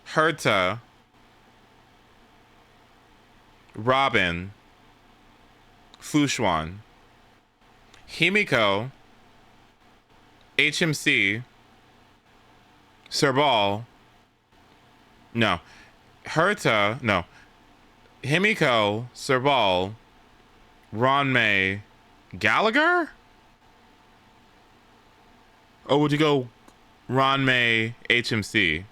Herta, Robin, Fushuan, Himiko, HMC, Serbal, no, Herta, no, Himiko, Serbal, Ronmei, Gallagher? Or would you go Ronmei, HMC?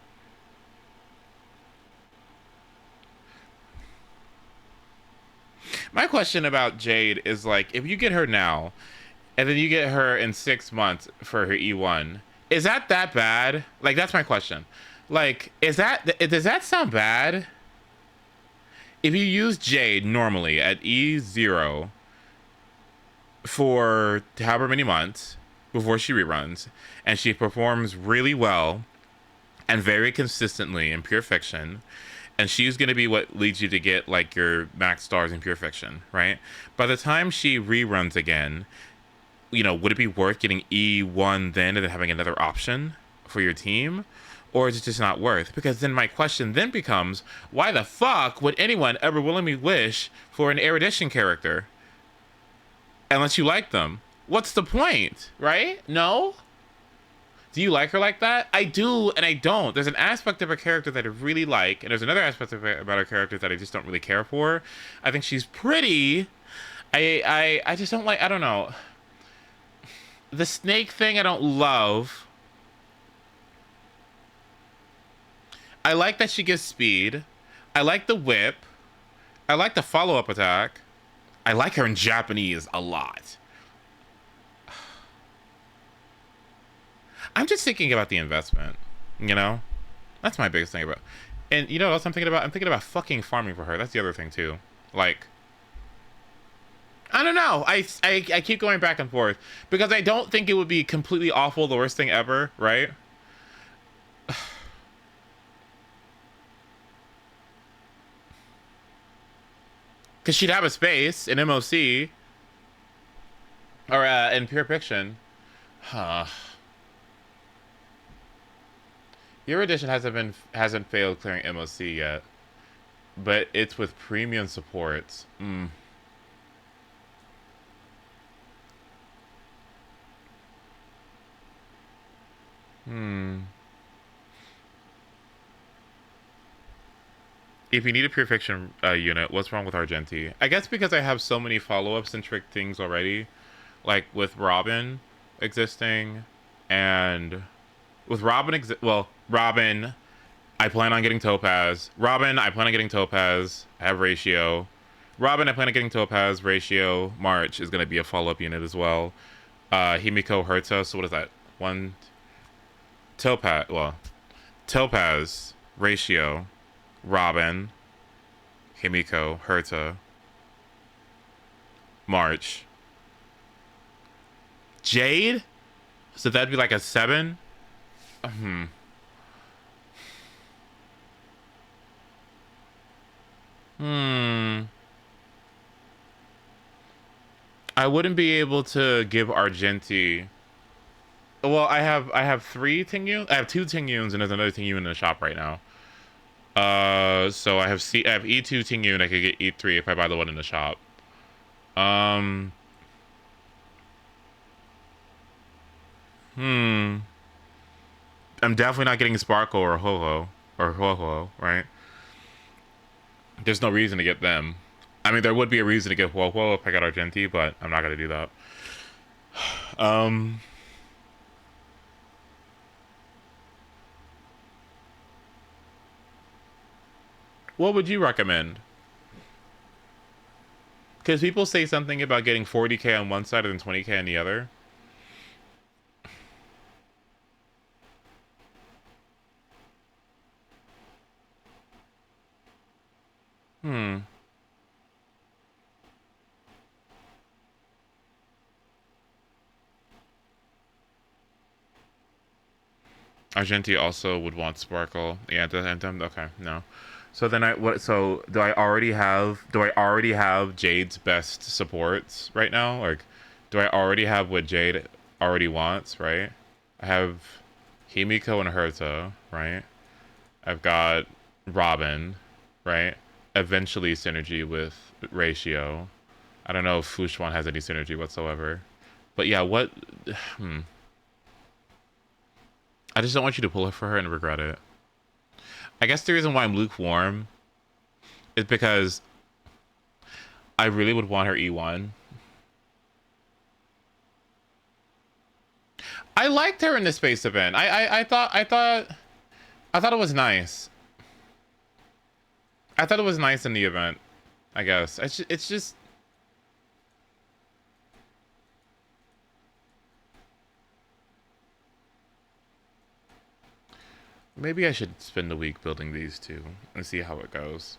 My question about Jade is like, if you get her now, and then you get her in 6 months for her E1, is that bad? Like, that's my question. Like, does that sound bad? If you use Jade normally at E0 for however many months before she reruns, and she performs really well and very consistently in Pure Fiction, and she's going to be what leads you to get like your max stars in Pure Fiction, right? By the time she reruns again, you know, would it be worth getting E1 then and then having another option for your team? Or is it just not worth? Because then my question then becomes, why the fuck would anyone ever willingly wish for an Erudition character? Unless you like them. What's the point, right? No? Do you like her like that? I do, and I don't. There's an aspect of her character that I really like, and there's another aspect about her character that I just don't really care for. I think she's pretty. I just don't like, I don't know. The snake thing I don't love. I like that she gives speed. I like the whip. I like the follow-up attack. I like her in Japanese a lot. I'm just thinking about the investment, you know? That's my biggest thing about. And you know what else I'm thinking about? I'm thinking about fucking farming for her. That's the other thing too. Like, I don't know. I keep going back and forth because I don't think it would be completely awful, the worst thing ever, right? Because she'd have a space in MOC or in Pure Fiction. Huh. Your edition hasn't failed clearing MOC yet, but it's with premium supports. If you need a Pure Fiction unit, what's wrong with Argenti? I guess because I have so many follow-up centric things already, like with Robin existing, and with Robin Robin, I plan on getting Topaz. Robin, I plan on getting Topaz. I have Ratio. Robin, I plan on getting Topaz. Ratio. March is going to be a follow-up unit as well. Himiko Herta. So what is that? One. Topaz. Well, Topaz. Ratio. Robin. Himiko Herta. March. Jade? So that'd be like a 7? I wouldn't be able to give Argenti. Well, I have 3 Tingyun. I have 2 Tingyuns and there's another Tingyun in the shop right now. So I have E2 Tingyun. I could get E3 if I buy the one in the shop. I'm definitely not getting Sparkle or Hoyo, right? There's no reason to get them. I mean, there would be a reason to get Hoyo if I got Argenti, but I'm not gonna do that. What would you recommend? Because people say something about getting 40k on one side and then 20k on the other. Hmm. Argenti also would want Sparkle. Yeah, okay, no. So then do I already have Jade's best supports right now? Like, do I already have what Jade already wants, right? I have Himiko and Herta, right? I've got Robin, right? Eventually synergy with Ratio. I don't know if Fushwan has any synergy whatsoever. But yeah, what I just don't want you to pull it for her and regret it. I guess the reason why I'm lukewarm is because I really would want her E1. I liked her in the space event. I thought it was nice. I thought it was nice in the event. I guess it's just maybe I should spend the week building these two and see how it goes.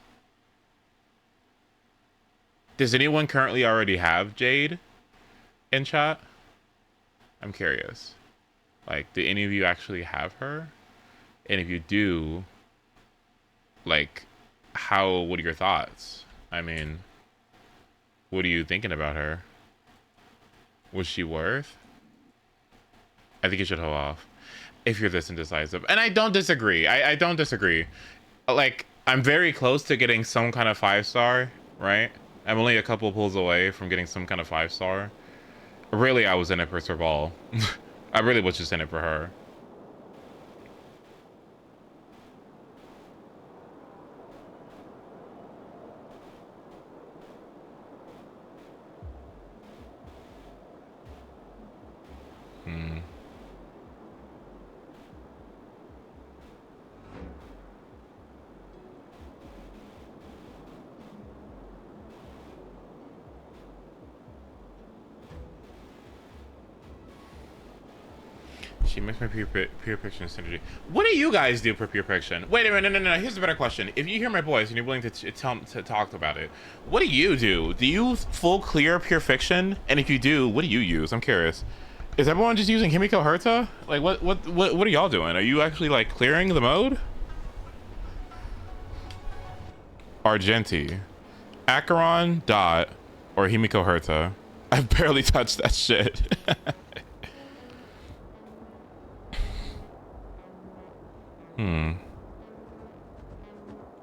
Does anyone currently already have Jade in chat? I'm curious. Like, do any of you actually have her? And if you do, like, what are your thoughts? I mean, what are you thinking about her? Was she worth? I think you should hold off if you're this indecisive. And I don't disagree. I don't disagree. Like, I'm very close to getting some kind of 5-star, right? I'm only a couple pulls away from getting some kind of 5-star. Really, I was in it for Serval. I really was just in it for her. She makes my pure fiction synergy. What do you guys do for pure fiction? Wait a minute, no. Here's a better question. If you hear my voice and you're willing to talk about it, what do you do? Do you full clear pure fiction? And if you do, what do you use? I'm curious. Is everyone just using Himiko Herta? Like, what are y'all doing? Are you actually like clearing the mode? Argenti, Acheron, Dot, or Himiko Herta? I've barely touched that shit.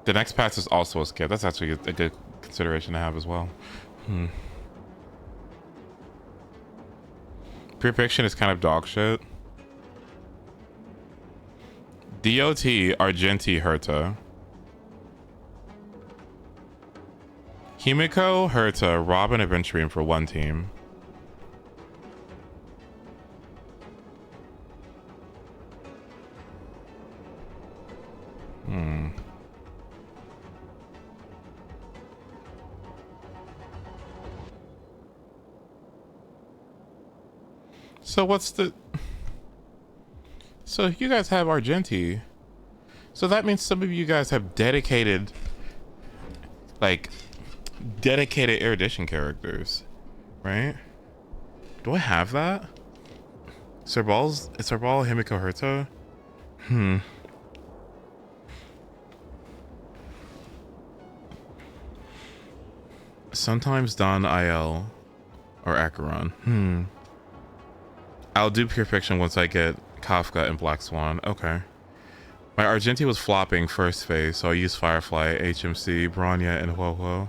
The next pass is also a skip. That's actually a good consideration to have as well. Pure fiction is kind of dog shit. DOT, Argenti, Herta. Himiko, Herta, Robin, Adventuring for one team. So what's the... So you guys have Argenti. So that means some of you guys have dedicated... Like... Dedicated erudition characters. Right? Do I have that? Serval, Himiko Herta? Sometimes Don IL or Acheron. I'll do pure fiction once I get Kafka and Black Swan. Okay. My Argenti was flopping first phase, so I used Firefly, HMC, Bronya, and Hoyo.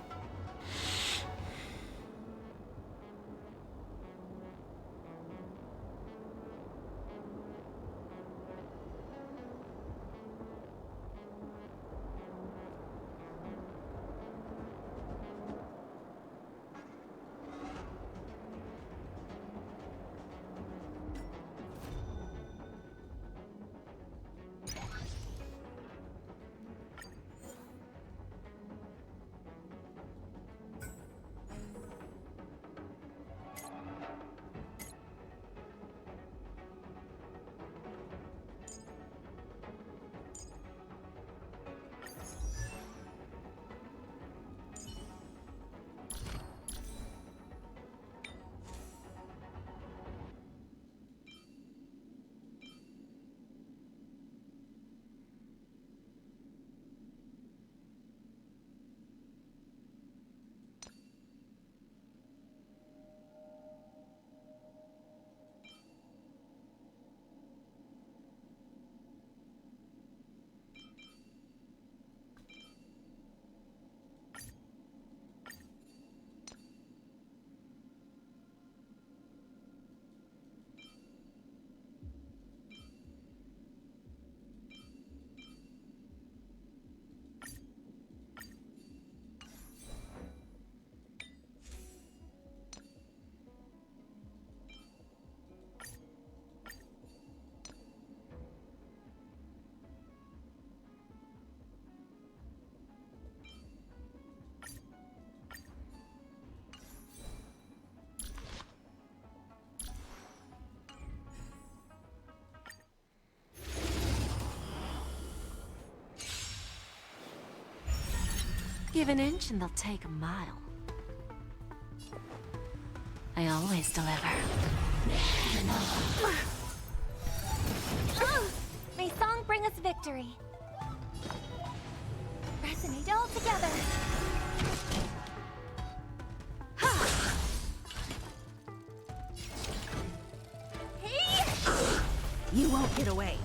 Give an inch and they'll take a mile. I always deliver. May song bring us victory. Resonate all together. Hey! You won't get away.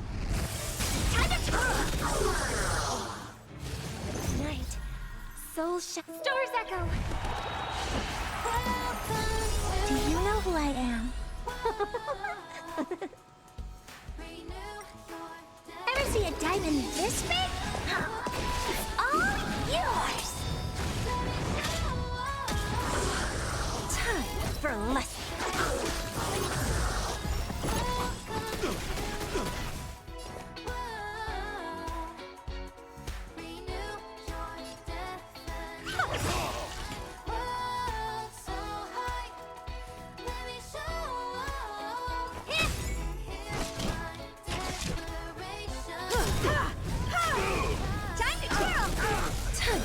Time to twirl! Night. Soul Stars echo. Do you know who I am? Ever see a diamond this big? It's all yours. Time for a lesson.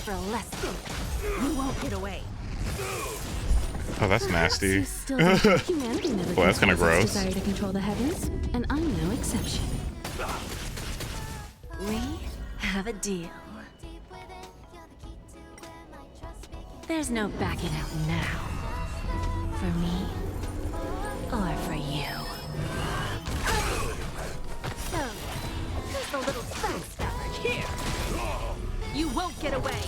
For a lesson. You won't get away. Oh, that's nasty. Humanity never Well, that's kind of gross. Desire to control the heavens, and I'm no exception. We have a deal. There's no backing out now. For me, or for you. So, who's the little backstabber here? You won't get away.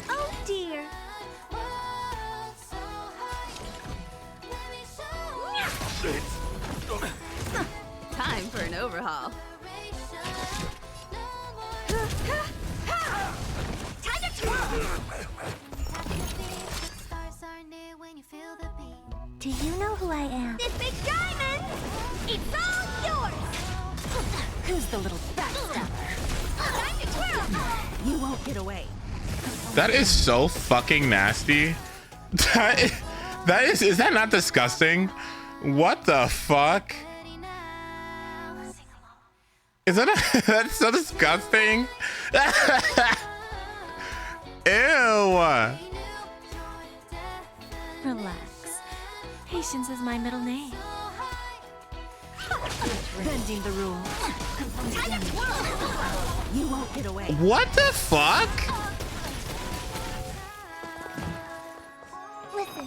Oh dear. Time for an overhaul. Time to twirl. Do you know who I am? This big diamond! It's all yours! Who's the little backstabber? Time to twirl! You won't get away. That is so fucking nasty. That is that not disgusting? What the fuck? Is that that's so disgusting? Ew. Relax. Patience is my middle name. Bending the rules. You won't get away. What the fuck?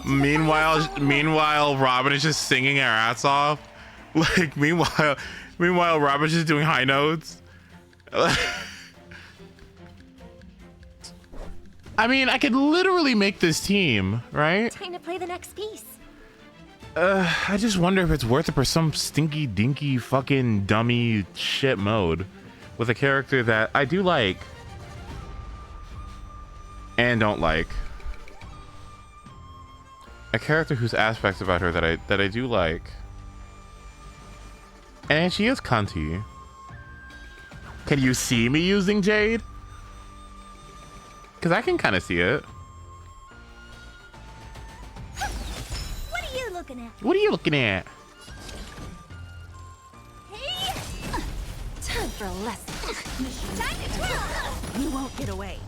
Meanwhile, Robin is just singing her ass off. Like, meanwhile, Robin's just doing high notes. I mean, I could literally make this team, right? Time to play the next piece. I just wonder if it's worth it for some stinky dinky fucking dummy shit mode with a character that I do like and don't like. A character whose aspects about her that I do like. And she is cunty. Can you see me using Jade? Because I can kind of see it. What are you looking at? What are you looking at? Hey! Time for a lesson. Time to twirl! You won't get away.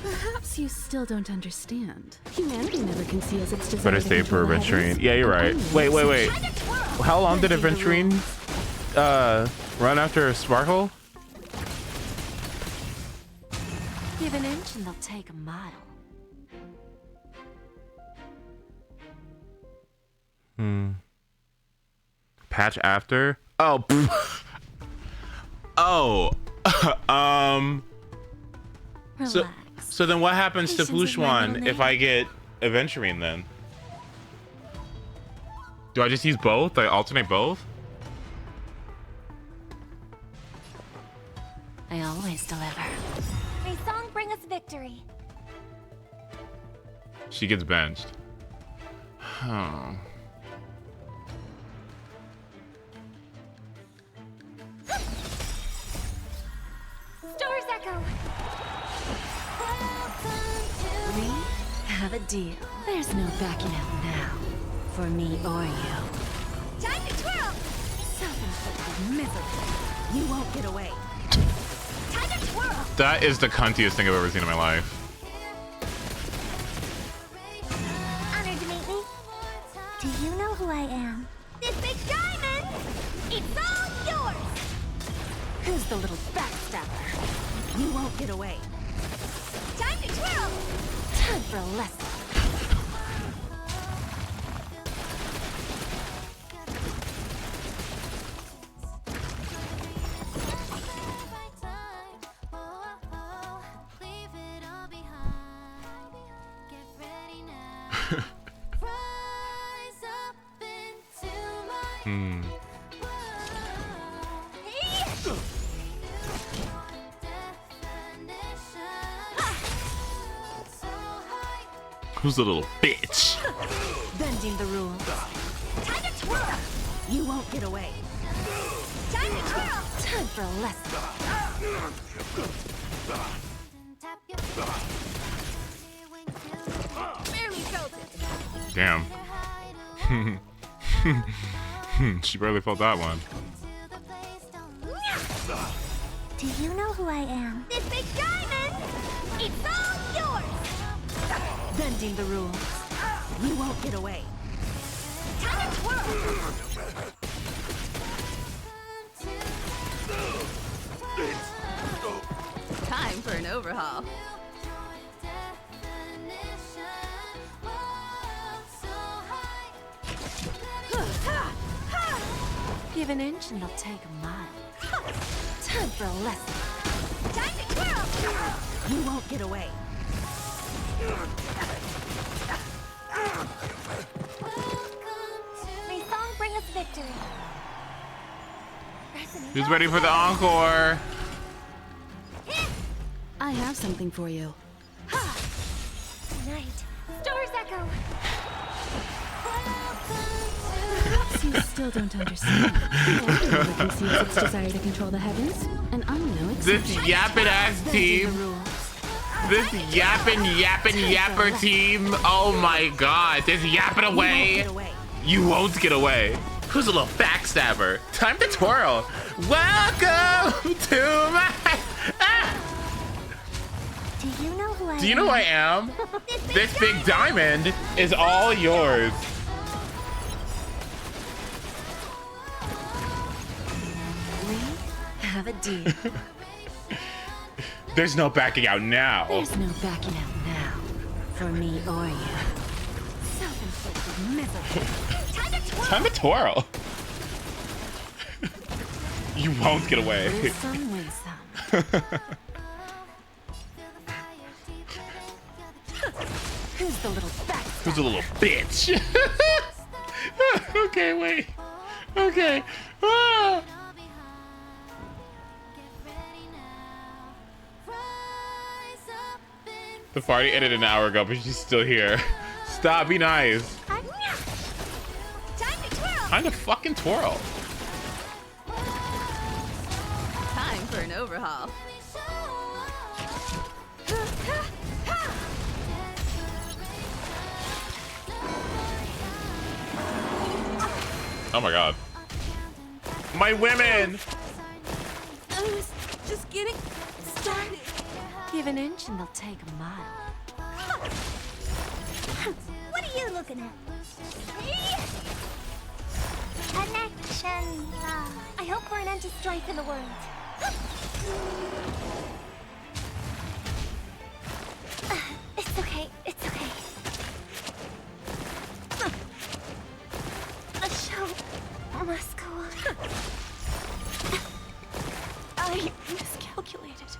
Perhaps you still don't understand. Humanity never conceals its desire. Better stay for adventuring. Yeah, you're right. Wait. How long did adventuring run after Sparkle? Give an inch and they'll take a mile. Patch after? Oh. Oh. So then what happens to Flushwan if I get adventuring then? Do I just use both? Do I alternate both? I always deliver. May song bring us victory. She gets benched. Oh. echo. We have a deal. There's no backing out now. For me or you. Time to twirl. Self-inflicted misery. You won't get away. Time to twirl. That is the cuntiest thing I've ever seen in my life. Honored to meet me. Do you know who I am? This big diamond. It's all yours. Who's the little backstabber? You won't get away. Time to twirl. Time for a lesson. Who's the little bitch? Bending the rules. Time to twirl. You won't get away. Time to twirl. Time for a lesson. Barely felt it. Damn. She barely felt that one. Do you know who I am? This big diamond. It's all yours. Bending the rules. You won't get away. Time to twirl. Time for an overhaul. Give an inch and they'll take a mile. Time for a lesson. Time to twirl. You won't get away. May song bring us victory. Who's ready for the encore? I have something for you. Tonight, stars echo. Perhaps you still don't understand. Everyone conceals its desire to control the heavens, and I'm no exception. This yappin' ass team. This yappin' yapper team. Oh my god. This yapping away. You won't get away. Who's a little backstabber? Time to twirl. Welcome to my... Do you know who I am? Do you know who I am? This big diamond is all yours. We have a deal. There's no backing out now. There's no backing out now. For me or you. Self-inflicted misery. Time to twirl. You won't get away. Win some, win some. Who's the little backstabber? Who's a little bitch? Okay, wait. Okay. Ah. The party ended an hour ago, but she's still here. Stop, be nice. Time to fucking twirl. Time for an overhaul. Oh my god. My women! I was just getting started. Give an inch and they'll take a mile. What are you looking at? Connection. I hope for an end to strife in the world. It's okay. It's okay. The show must go on. I miscalculated.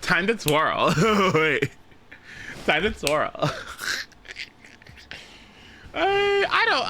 Time to twirl. Wait. Time to twirl. I don't.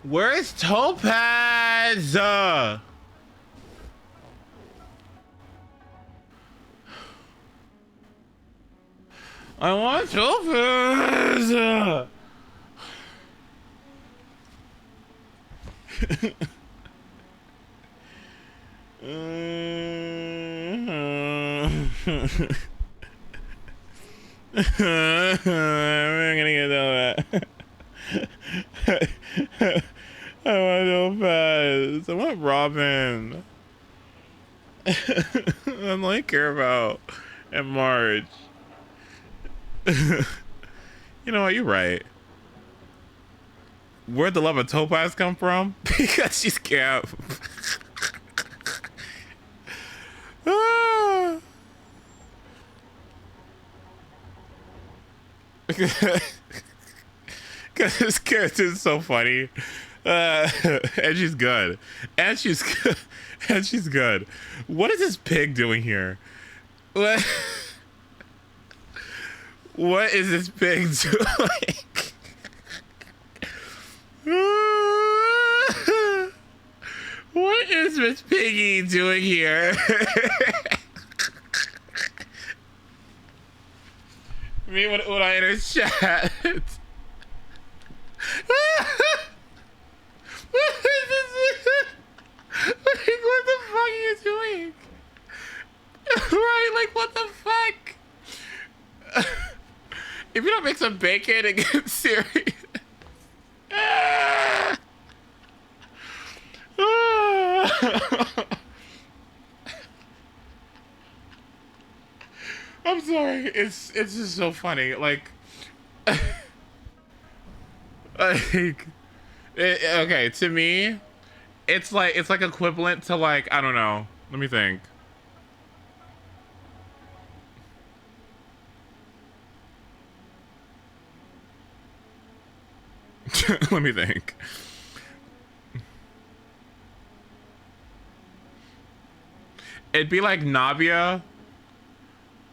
Where's Topaz? I want Topaz. We're gonna get that. I want Topaz. I want Robin. That's all I care about. And Marge. You know what? You're right. Where'd the love of Topaz come from? Because she's Cap. Because this character is so funny. And she's good. And she's good. And she's good. What is this pig doing here? What is this pig doing? What is Miss Piggy doing here? Me when I enter chat. Like, what the fuck are you doing? Right, like, what the fuck? If you don't make some bacon and get serious. I'm sorry. It's just so funny. Like, okay, to me, it's like equivalent to, like, I don't know. Let me think. Let me think. It'd be like Nabia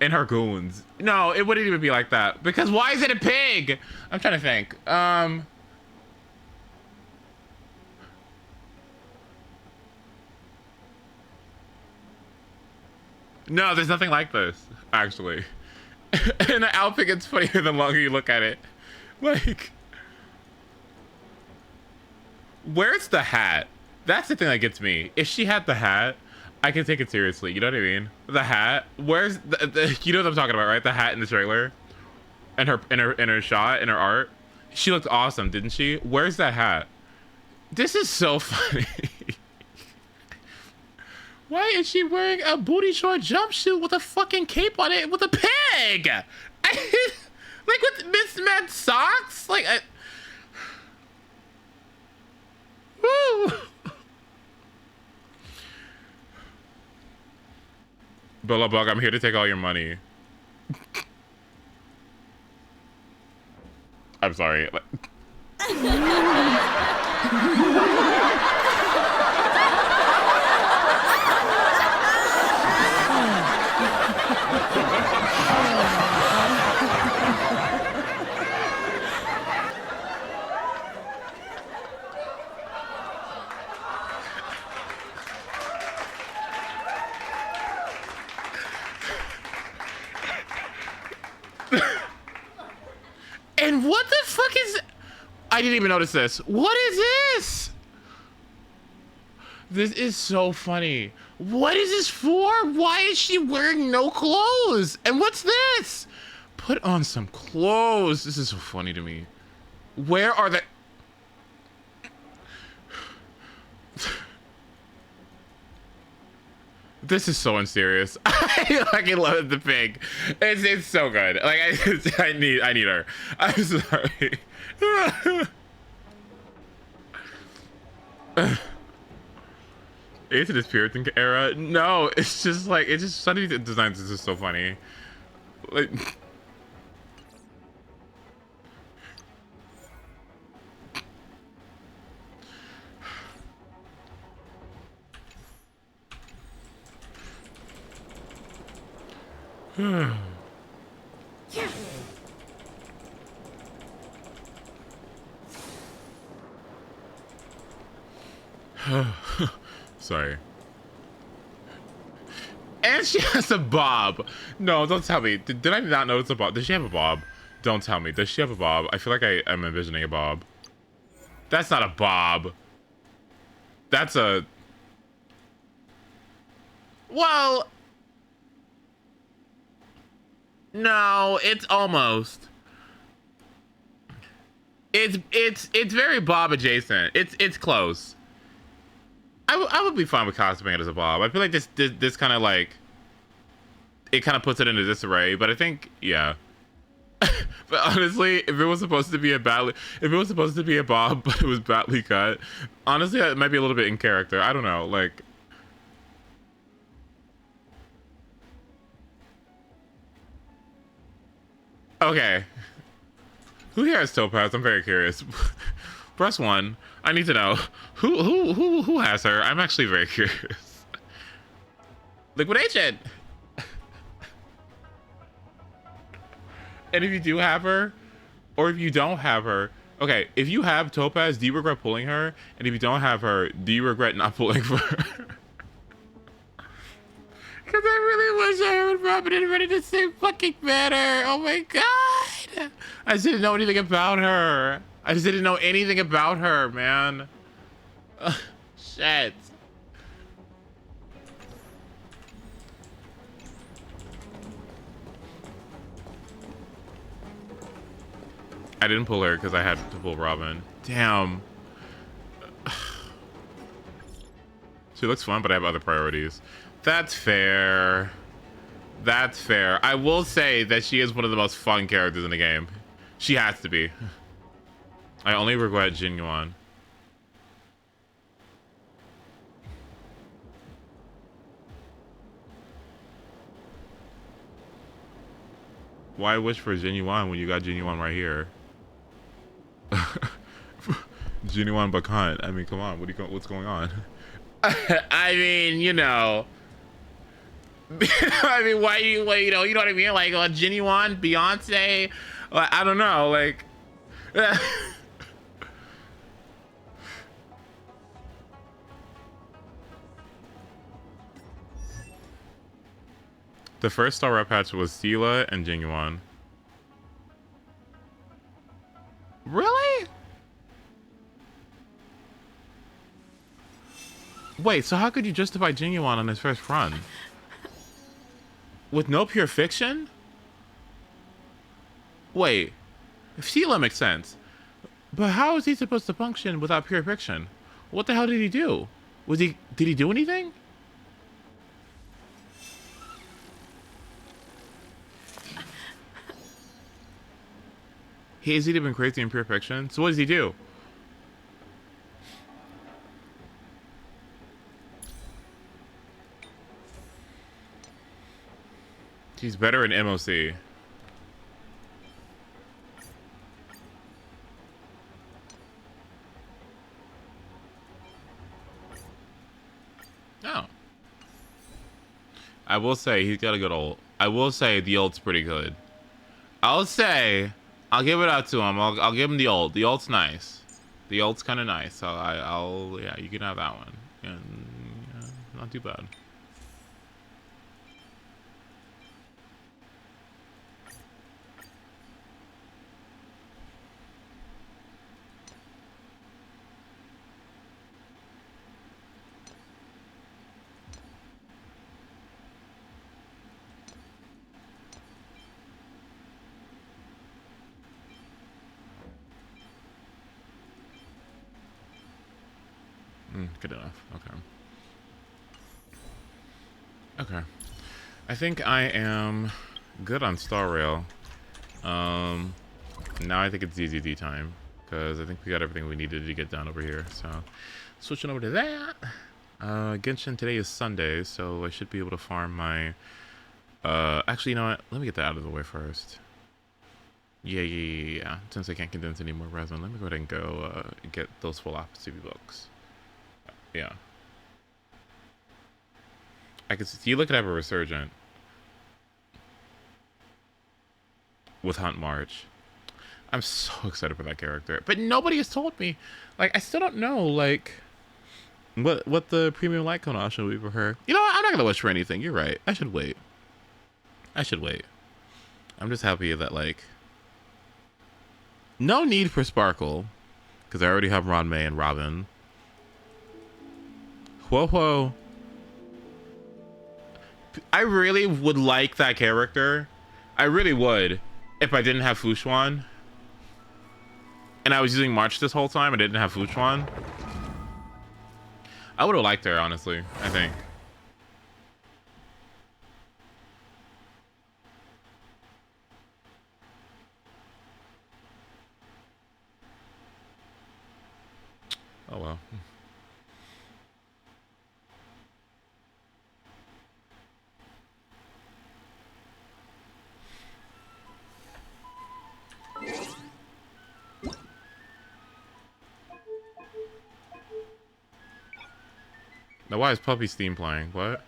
and her goons. No, it wouldn't even be like that. Because why is it a pig? I'm trying to think. No, there's nothing like this, actually. And the outfit gets funnier the longer you look at it. Like, where's the hat? That's the thing that gets me. If she had the hat, I can take it seriously. You know what I mean? The hat. Where's the you know what I'm talking about, right? The hat in the trailer, and her shot, and her art. She looked awesome, didn't she? Where's that hat? This is so funny. Why is she wearing a booty short jumpsuit with a fucking cape on it with a pig? Like with mismatched socks? Like, woo. Billabug, I'm here to take all your money. I'm sorry. And what the fuck is... I didn't even notice this. What is this? This is so funny. What is this for? Why is she wearing no clothes? And what's this? Put on some clothes. This is so funny to me. Where are the... This is so unserious. I fucking love the pig. It's so good. Like I need her. I'm sorry. Into this Puritan era? No, it's just like some of these designs is just so funny. Like sorry. And she has a bob. No, don't tell me. Did I not notice a bob? Does she have a bob? Don't tell me. Does she have a bob? I feel like I'm envisioning a bob. That's not a bob. That's a... Well... No, it's almost. It's very Bob adjacent. It's close. I would be fine with costuming it as a Bob. I feel like this kind of like it kind of puts it into disarray. But I think yeah. But honestly, if it was supposed to be a Bob, but it was badly cut, honestly, it might be a little bit in character. I don't know, like. Okay. Who here has Topaz? I'm very curious. Press 1. I need to know. Who has her? I'm actually very curious. Liquidation! And if you do have her, or if you don't have her, okay, if you have Topaz, do you regret pulling her? And if you don't have her, do you regret not pulling for her? Because I really wish I and Robin had ready the same fucking manner. Oh my god. I just didn't know anything about her. I just didn't know anything about her, man. Ugh, shit. I didn't pull her because I had to pull Robin. Damn. She looks fun, but I have other priorities. That's fair. That's fair. I will say that she is one of the most fun characters in the game. She has to be. I only regret Jin Yuan. Why wish for Jin Yuan when you got Jin Yuan right here? Jin Yuan Bakant. I mean, come on. What's going on? I mean, you know. I mean, why you know what I mean? Like, Genuine, Beyonce, I don't know, like. The first Star Rep patch was Sela and Genuine. Really? Wait, so how could you justify Genuine on his first run? With no pure fiction? Wait, Sela makes sense. But how is he supposed to function without pure fiction? What the hell did he do? Did he do anything? He's either been crazy in pure fiction. So what does he do? He's better in MOC. Oh. I will say he's got a good ult. I will say the ult's pretty good. I'll give it out to him. I'll give him the ult. The ult's nice. The ult's kind of nice. So yeah, you can have that one. And yeah, not too bad. Good enough. Okay. Okay. I think I am good on Star Rail. Now I think it's ZZD time, because I think we got everything we needed to get done over here. So, switching over to that. Genshin, today is Sunday, so I should be able to farm my... actually, you know what? Let me get that out of the way first. Yeah. Since I can't condense any more resin, let me go ahead and go get those full opposite books. Yeah. I can see you look at have a resurgent with Hunt March. I'm so excited for that character, but nobody has told me. Like, I still don't know like what the premium light cone option will be for her. You know what? I'm not gonna wish for anything. You're right. I should wait. I'm just happy that like no need for Sparkle because I already have Ron May and Robin. Whoa. I really would like that character. I really would if I didn't have Fushuan. And I was using March this whole time and I didn't have Fushuan. I would have liked her, honestly, I think. Oh well. Now why is Puppy Steam playing? What?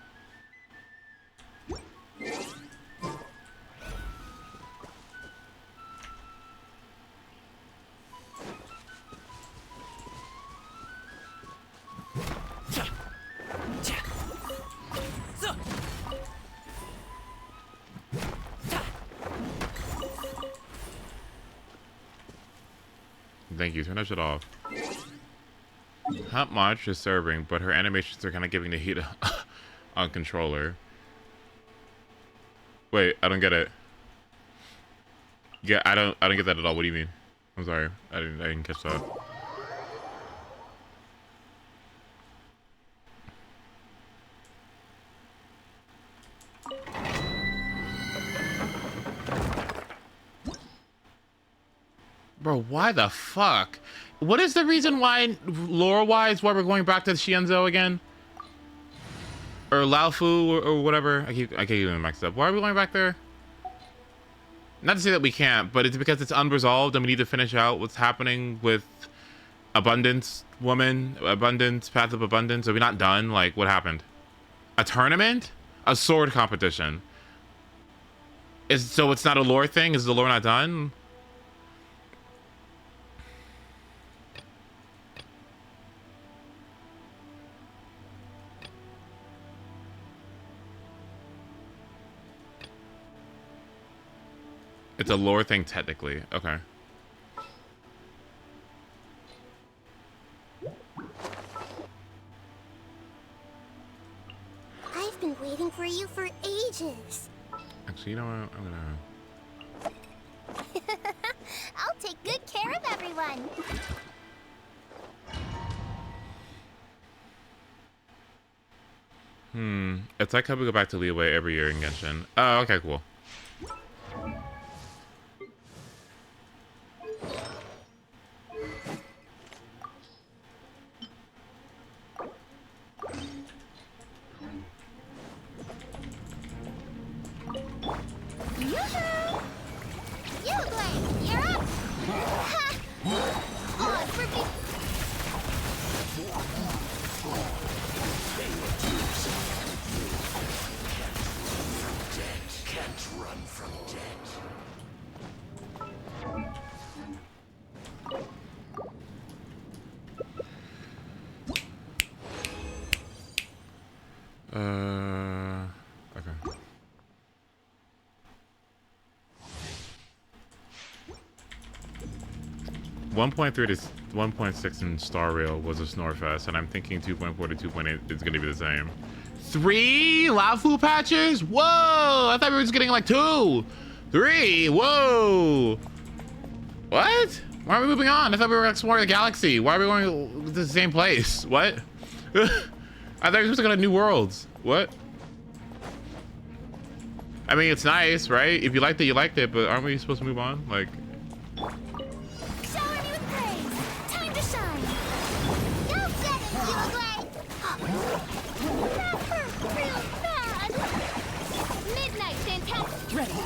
Thank you. Turn that shit off. Not much is serving, but her animations are kind of giving the heat on controller. Wait, I don't get it. Yeah, I don't get that at all. What do you mean? I'm sorry. I didn't catch that. Bro, why the fuck? What is the reason why, lore-wise, why we're going back to Xianzhou again? Or Laofu or whatever? I keep getting them mixed up. Why are we going back there? Not to say that we can't, but it's because it's unresolved and we need to finish out what's happening with Abundance Woman, Abundance, Path of Abundance. Are we not done? Like, what happened? A tournament? A sword competition? So it's not a lore thing? Is the lore not done? It's a lore thing, technically. Okay. I've been waiting for you for ages. Actually, you know what? I'm gonna... I'll take good care of everyone. It's like how we go back to Liyue every year in Genshin. Oh, okay, cool. Okay. 1.3 to 1.6 in Star Rail was a Snorefest, and I'm thinking 2.4 to 2.8 is going to be the same. 3 Laofu patches? Whoa! I thought we were just getting like 2. 3? Whoa! What? Why are we moving on? I thought we were exploring the galaxy. Why are we going to the same place? What? I thought we were just going to new worlds. What? I mean, it's nice, right? If you liked it, you liked it, but aren't we supposed to move on? Like, Shower me with praise. Time to shine. Go get it, you great. That hurt real bad. Midnight fantastic. Ready.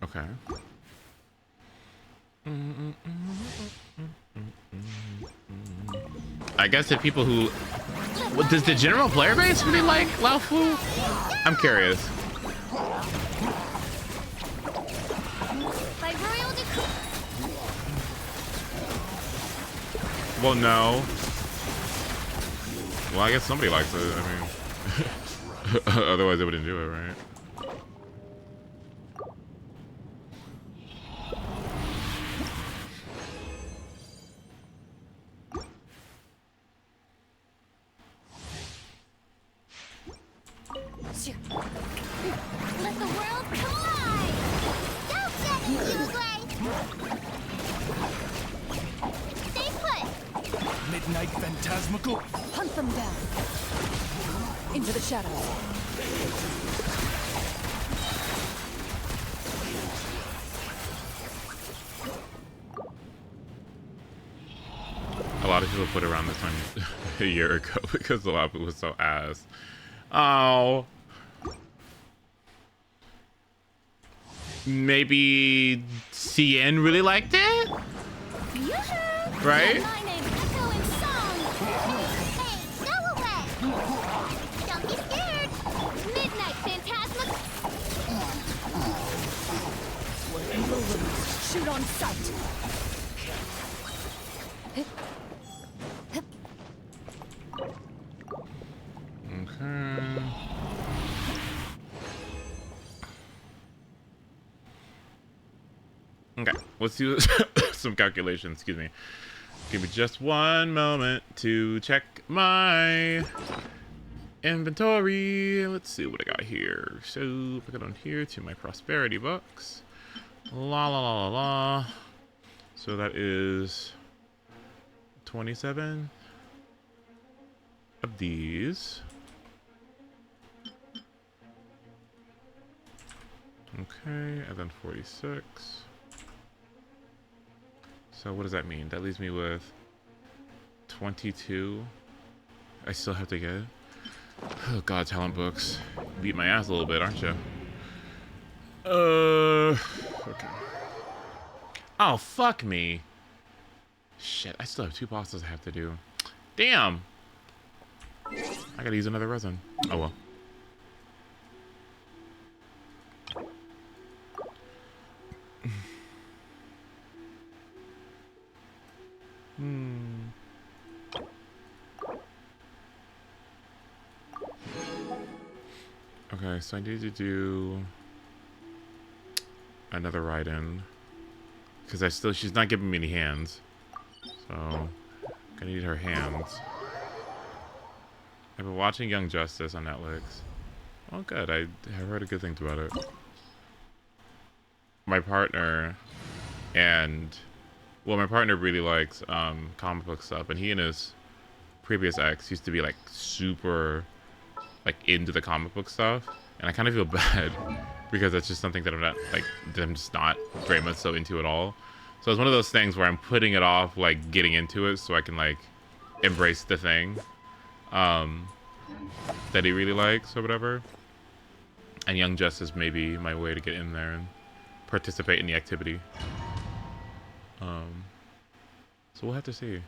okay. I guess the people who... What, does the general player base really like Lao Fu? I'm curious. By royal decree. Well, no. Well, I guess somebody likes it. I mean... Otherwise, they wouldn't do it, right? Let the world collide! Go get it, you great! Stay put! Midnight Phantasmical. Hunt them down. Into the shadows. A lot of people put it around this time a year ago because the lava was so ass. Oh. Maybe CN really liked it? Right? My name echo in song! Hey, go away! Don't be scared! Midnight Phantasmic! Shoot on sight. Okay. Okay, let's do some calculations. Excuse me. Give me just one moment to check my inventory. Let's see what I got here. So if I go down here to my prosperity books. La la la la la. So that is 27 of these. Okay, and then 46. So what does that mean? That leaves me with 22. I still have to get. Oh god, talent books. Beat my ass a little bit, aren't you? Okay. Oh, fuck me. Shit, I still have 2 bosses I have to do. Damn! I gotta use another resin. Oh well. Okay, so I need to do another ride-in because she's not giving me any hands, so I'm gonna need her hands. I've been watching Young Justice on Netflix. Oh, good. I have heard good things about it. My partner my partner really likes comic book stuff, and he and his previous ex used to be like super like into the comic book stuff, and I kind of feel bad because that's just something that I'm just not very much so into at all. So it's one of those things where I'm putting it off, like getting into it so I can like embrace the thing that he really likes or whatever. And Young Justice may be my way to get in there and participate in the activity. So we'll have to see.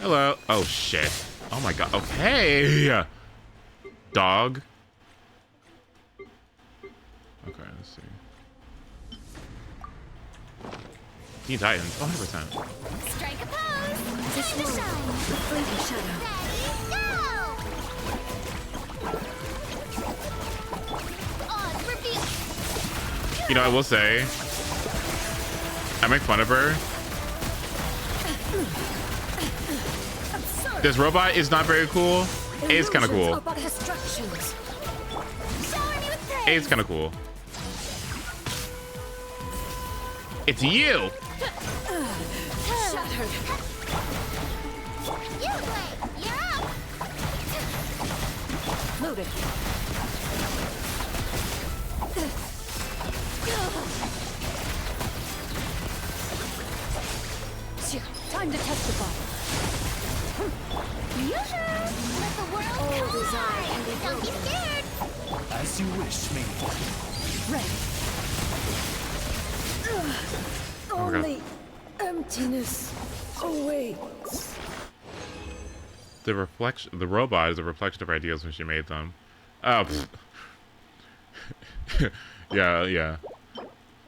Hello. Oh shit. Oh my god. Okay. Dog. Okay, let's see. Teen Titans. 100%. Strike a pose! Time to shine! Fleeting shadow. Ready, go! Odds reveal! You know, I will say, I make fun of her. This robot is not very cool. It's kind of cool. Eight's kind of cool. It's you. Shattered. You Blade, you're up. Loaded. Time to testify. Yoo-hoo! Let the world collide. Don't be scared. As you wish, maiden. Ready. Oh my God. Only emptiness awaits. The reflection, the robot is a reflection of her ideas when she made them. Oh, yeah, yeah.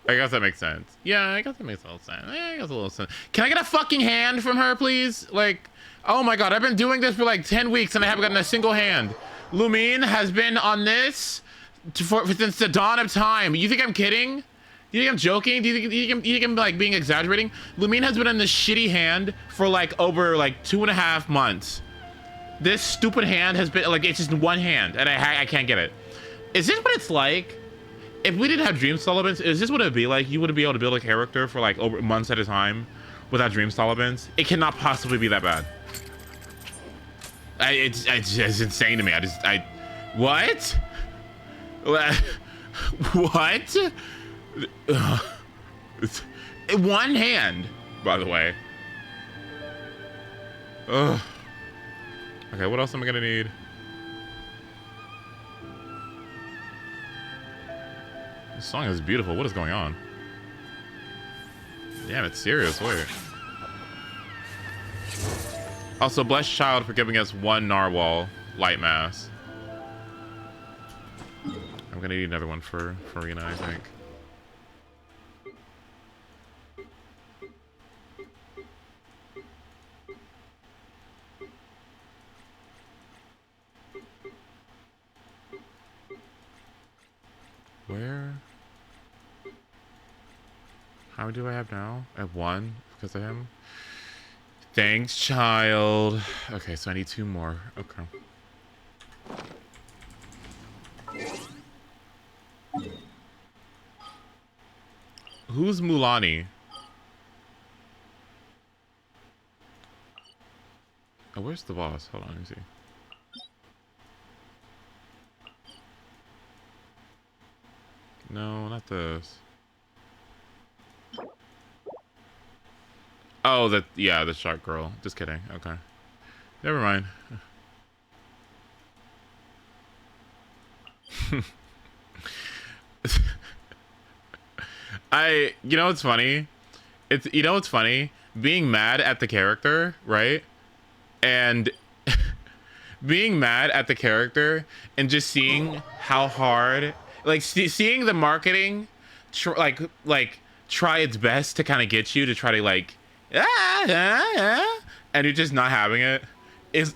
I guess that makes sense. Yeah, I guess that makes a little sense. I guess a little sense. Can I get a fucking hand from her, please? Like, oh my God, I've been doing this for like 10 weeks and I haven't gotten a single hand. Lumine has been on this since the dawn of time. You think I'm kidding? Do you think I'm joking? Do you think I'm like being exaggerating? Lumine has been on this shitty hand for like over like 2.5 months. This stupid hand has been like, it's just one hand and I can't get it. Is this what it's like? If we didn't have Dream Sullivans, is this what it'd be like? You wouldn't be able to build a character for like over months at a time without Dream Sullivans? It cannot possibly be that bad. It's insane to me. What? What? One hand, by the way. Ugh. Okay, what else am I gonna need? This song is beautiful. What is going on? Damn, it's serious. Wait. Also, bless Child for giving us one Narwhal light mass. I'm gonna need another one for Rena, I think. Where? How many do I have now? I have one because of him. Thanks, child. Okay, so I need 2 more. Okay. Who's Mulani? Oh, where's the boss? Hold on, let me see. No, not this. Oh, yeah, the shark girl. Just kidding. Okay. Never mind. You know what's funny? You know what's funny? Being mad at the character, right? And being mad at the character and just seeing how hard, like seeing the marketing, try its best to kind of get you to try to like, and you're just not having it, is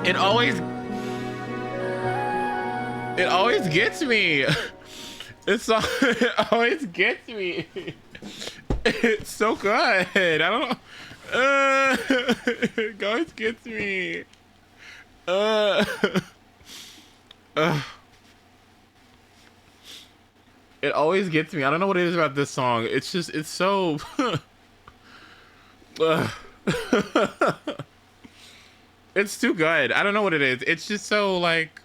It always gets me. It always gets me. It's so good. I don't know. It always gets me. It always gets me. I don't know what it is about this song. It's just, it's so. It's too good. I don't know what it is. It's just so like.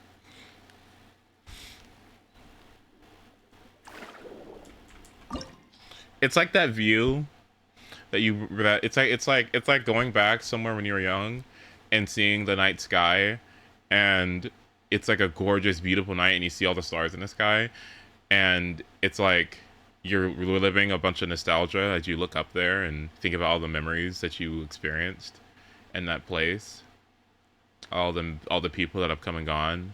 It's like that view that it's like going back somewhere when you were young and seeing the night sky, and it's like a gorgeous, beautiful night, and you see all the stars in the sky, and it's like you're reliving a bunch of nostalgia as you look up there and think about all the memories that you experienced in that place, all the people that have come and gone.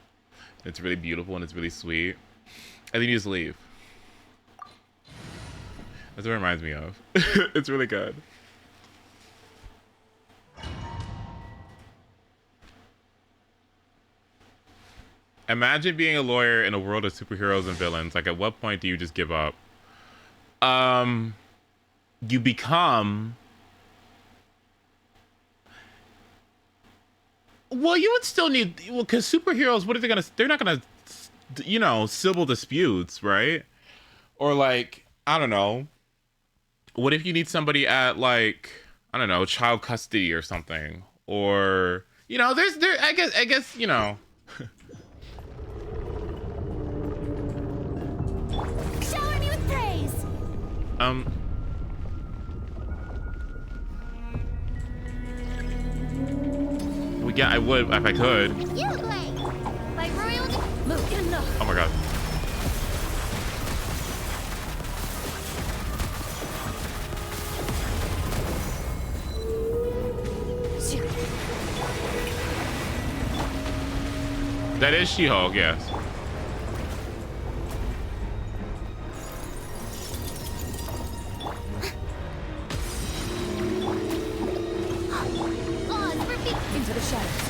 It's really beautiful and it's really sweet, and then you just leave. That's what it reminds me of. It's really good. Imagine being a lawyer in a world of superheroes and villains. Like, at what point do you just give up? You become... Well, you would still need... Well, because superheroes, what are they gonna... They're not gonna, you know, civil disputes, right? Or, like, I don't know. What if you need somebody at, like, I don't know, child custody or something? Or, you know, I guess, you know. Shower me with praise. I would if I could. You look like royal. Oh my god. That is She-Hulk, yes. Into the shadows.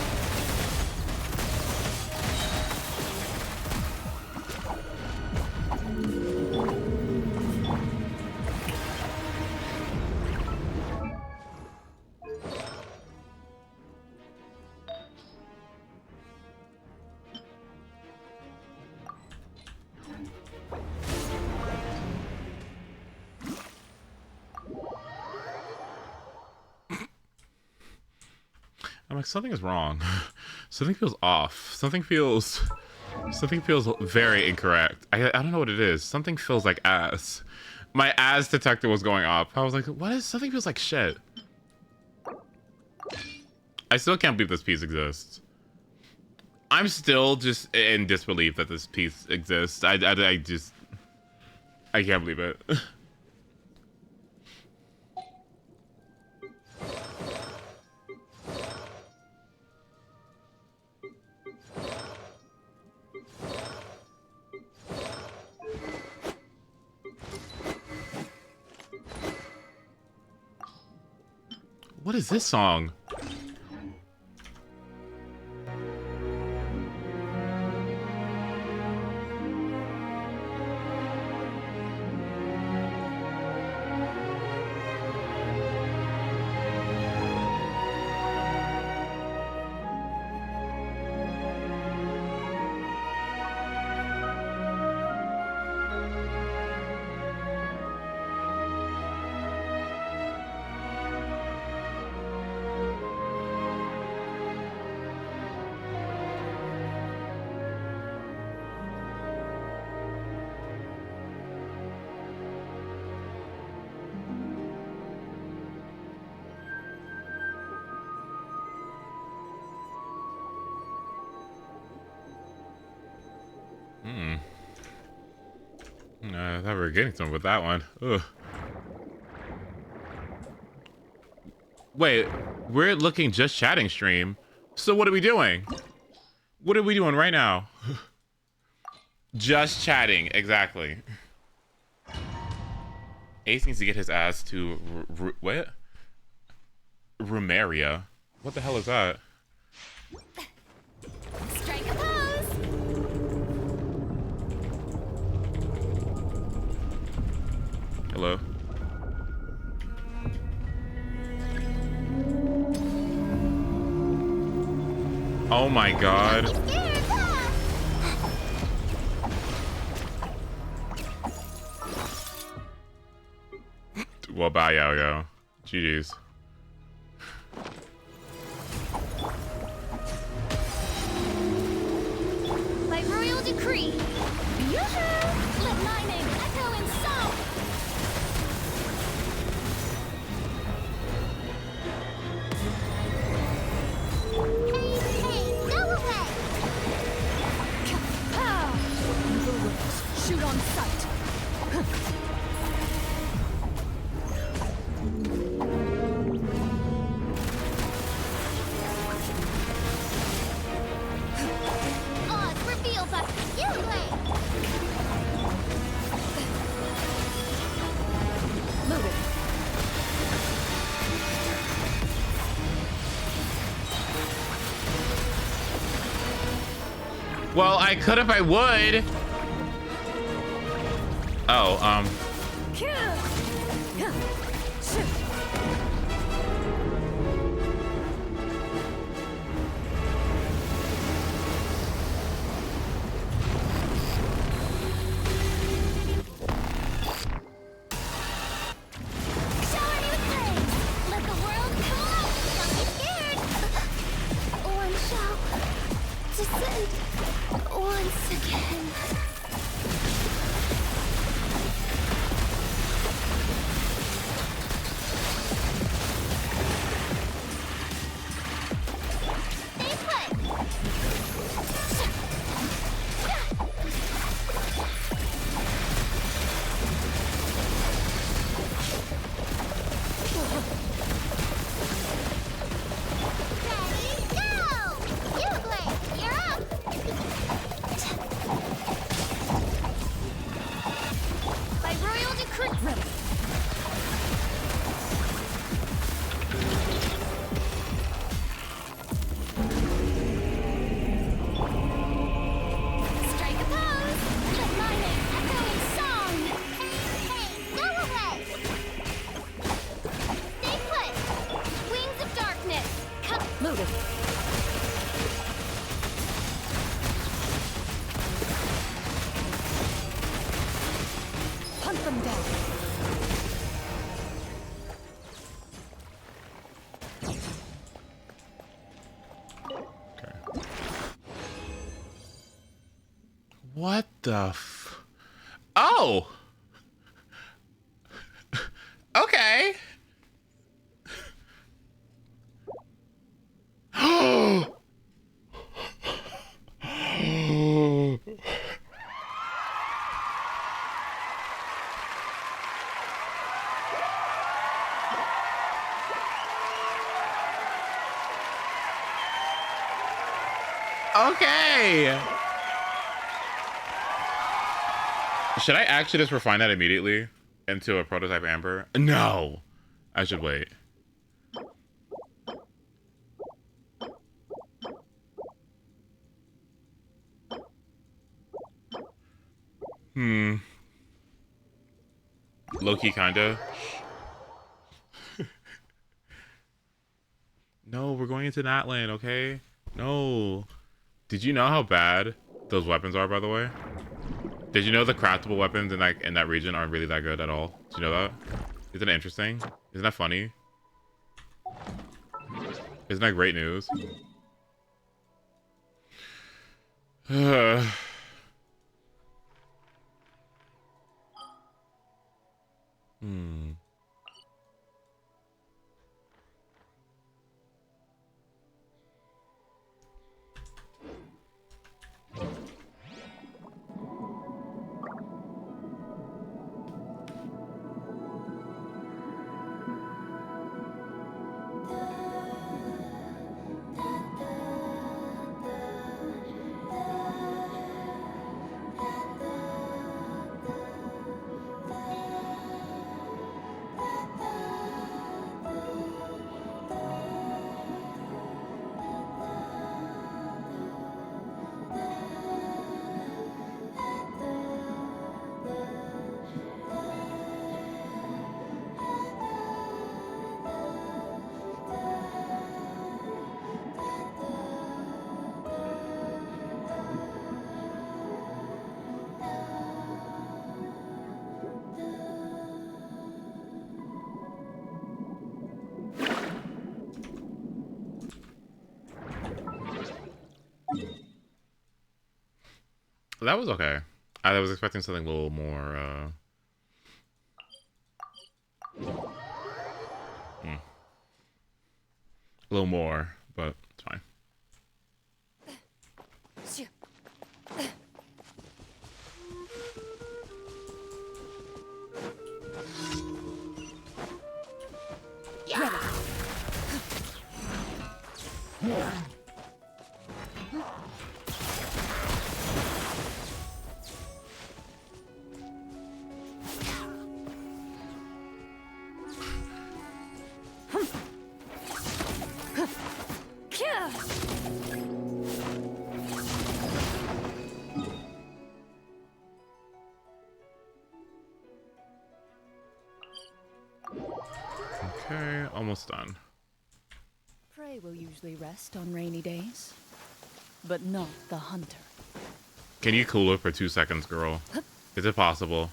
I'm like, something is wrong. Something feels off. Something feels very incorrect. I don't know what it is. Something feels like ass. My ass detector was going off. I was like, what is, something feels like shit. I still can't believe this piece exists. I'm still just in disbelief that this piece exists. I can't believe it. What is this song? I thought we were getting something with that one. Ugh. Wait, we're looking just chatting stream. So what are we doing? What are we doing right now? Just chatting, exactly. Ace needs to get his ass to what? Rumeria. What the hell is that? Hello? Oh my god. Well, bye, Yo-Yo. GG's. By royal decree, let my name echo in song. Hey, hey, go away! Evil wings, shoot on sight. Odds revealed by you, Blade. Loaded. Well, I could if I would. Oh, Shower me with praise. Let the world come out. Don't be scared. One shall descend once again. Stay put. Ready, go! You, Blade, you're up! By royal decree. Ready. Strike a pose! Let my name echo in song! Hey, hey, go away! Stay put! Wings of darkness! Come! Loaded. Hunt them down. okay. What the f... Oh! Okay. Okay. Should I actually just refine that immediately into a prototype amber? No. I should wait. Low-key kinda. No, we're going into Natlan, okay? No. Did you know how bad those weapons are, by the way? Did you know the craftable weapons in that region aren't really that good at all? Did you know that? Isn't that interesting? Isn't that funny? Isn't that great news? That was okay. I was expecting something a little more, a little more, but it's fine. Okay, almost done. Prey will usually rest on rainy days, but not the hunter. Can you cool it for 2 seconds, girl? Is it possible?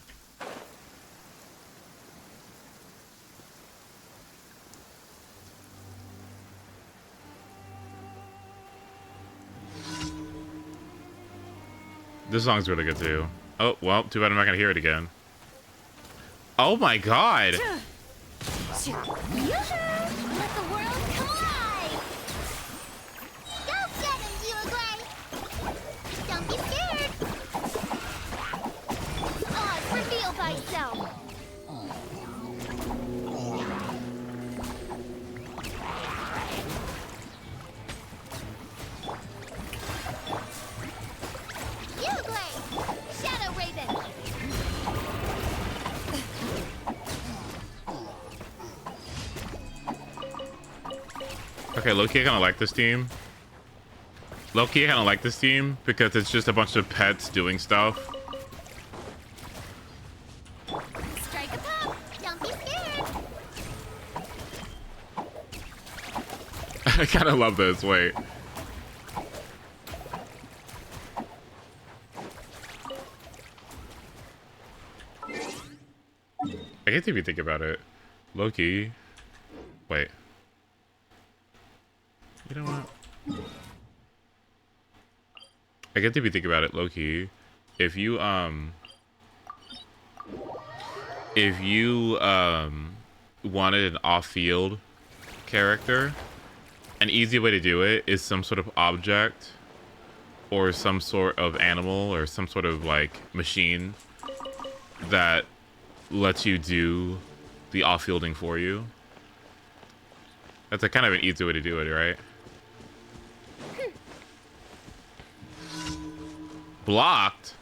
This song's really good too. Oh, well, too bad I'm not gonna hear it again. Oh my god! Let the world come alive! Go get him, Gray! Don't be scared! Oz, reveal thyself! Gray! Shadow Raven! Okay, low-key I kinda like this team. Low-key I kinda like this team because it's just a bunch of pets doing stuff. Strike a pop! Don't be scared! I kinda love this, wait. I guess if you think about it, low-key. Wait. You know what? I guess if you think about it, low-key, if you wanted an off-field character, an easy way to do it is some sort of object or some sort of animal or some sort of like machine that lets you do the off-fielding for you. That's a kind of an easy way to do it, right? Blocked?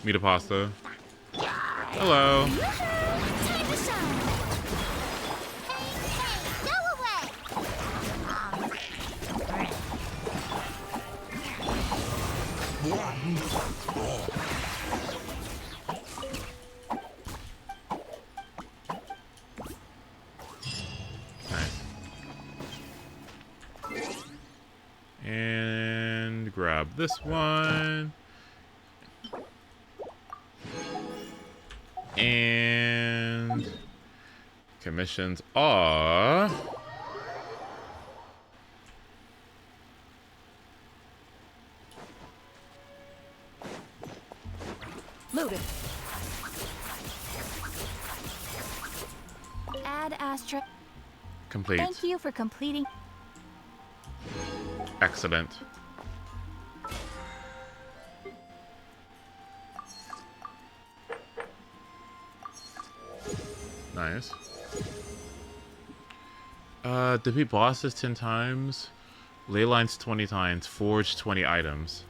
Meat pasta. Hello. Time to shine! Hey, go away! And grab this one. And commissions are Loaded. Add Astra. complete. Thank you for completing. Excellent. Nice. Defeat bosses 10 times. Ley lines 20 times. Forge 20 items.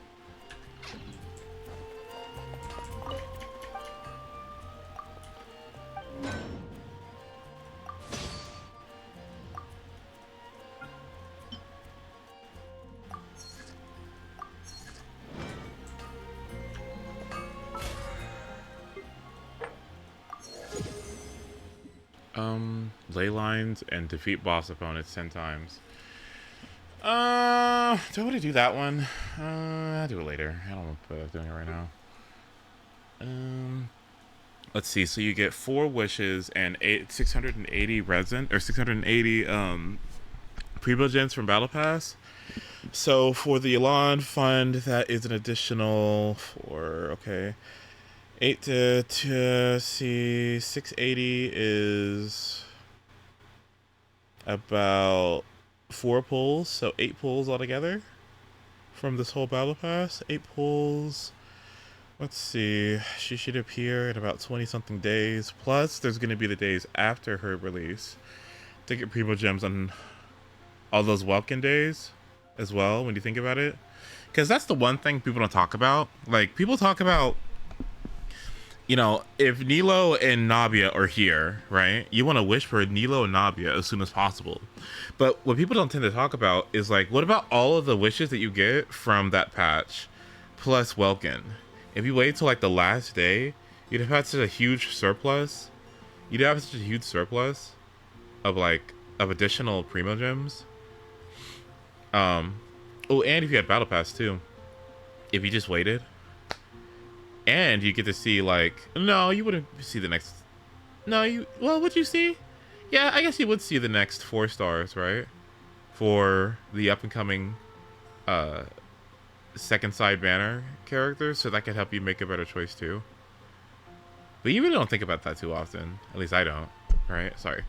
Ley lines and defeat boss opponents 10 times. Do I want to do that one? I'll do it later. I don't want to put up doing it right now. Let's see. So you get 4 wishes and 680 resin or 680 prebuild gens from Battle Pass. So for the Elon fund, that is an additional okay. 8 to see 680 is about 4 pulls, so 8 pulls altogether from this whole battle pass. 8 pulls. Let's see. She should appear in about 20 something days. Plus, there's going to be the days after her release to get Primo Gems on all those Welkin days as well, when you think about it. Because that's the one thing people don't talk about. Like, people talk about, you know, if Nilo and Nabia are here, right? You want to wish for Nilo and Nabia as soon as possible. But what people don't tend to talk about is, like, what about all of the wishes that you get from that patch plus Welkin? If you wait till, like, the last day, you'd have had such a huge surplus. You'd have such a huge surplus of, like, of additional Primo Gems. Oh, and if you had Battle Pass, too. If you just waited. And you get to see, like, no, you wouldn't see the next, well, would you see? Yeah, I guess you would see the next 4 stars, right? For the up-and-coming, second side banner characters, so that could help you make a better choice, too. But you really don't think about that too often. At least I don't, right? Sorry.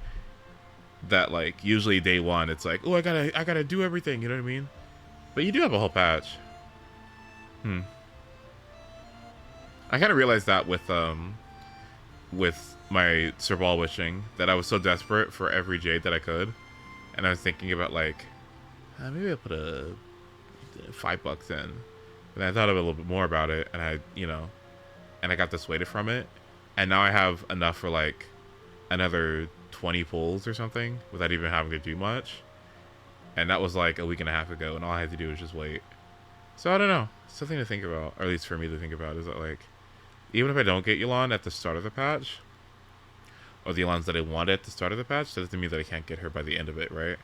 That, like, usually day one, it's like, oh, I gotta do everything, you know what I mean? But you do have a whole patch. I kind of realized that with my Serval wishing, that I was so desperate for every jade that I could, and I was thinking about, like, maybe I'll put a $5 in. And I thought a little bit more about it, and I got dissuaded from it, and now I have enough for, like, another 20 pulls or something without even having to do much. And that was like a week and a half ago, and all I had to do was just wait. So I don't know. Something to think about, or at least for me to think about, is that, like, even if I don't get Elon at the start of the patch, or the Elons that I want at the start of the patch, that doesn't mean that I can't get her by the end of it, right?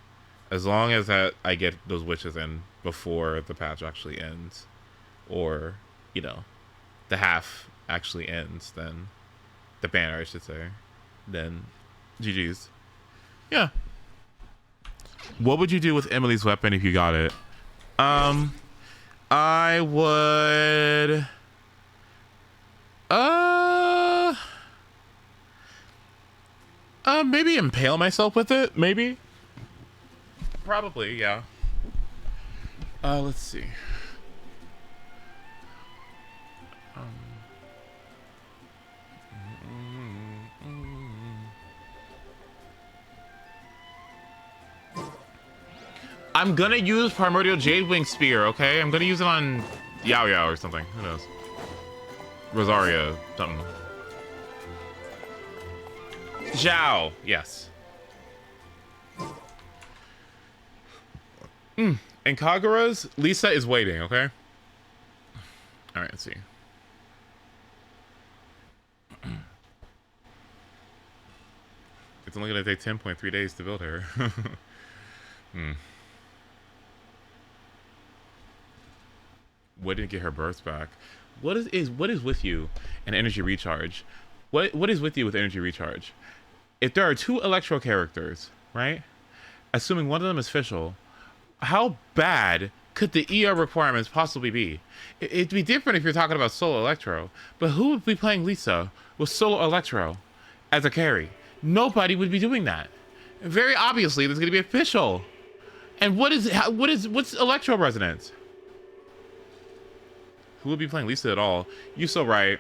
As long as that I get those wishes in before the patch actually ends, or, you know, the half actually ends, then the banner, I should say, then GG's. Yeah. What would you do with Emily's weapon if you got it? I would maybe impale myself with it, maybe. Probably, yeah. Let's see. I'm gonna use Primordial Jade Wing Spear, okay? I'm gonna use it on Yao Yao or something. Who knows? Rosaria, something. Zhao, yes. And Kagura's, Lisa is waiting, okay? Alright, let's see. It's only gonna take 10.3 days to build her. What didn't get her births back? What is with you and energy recharge? What is with you with energy recharge? If there are 2 Electro characters, right? Assuming one of them is official, how bad could the ER requirements possibly be? It'd be different if you're talking about solo Electro, but who would be playing Lisa with solo Electro as a carry? Nobody would be doing that. Very obviously, there's gonna be official. And what's Electro resonance? Who would be playing Lisa at all? You so right.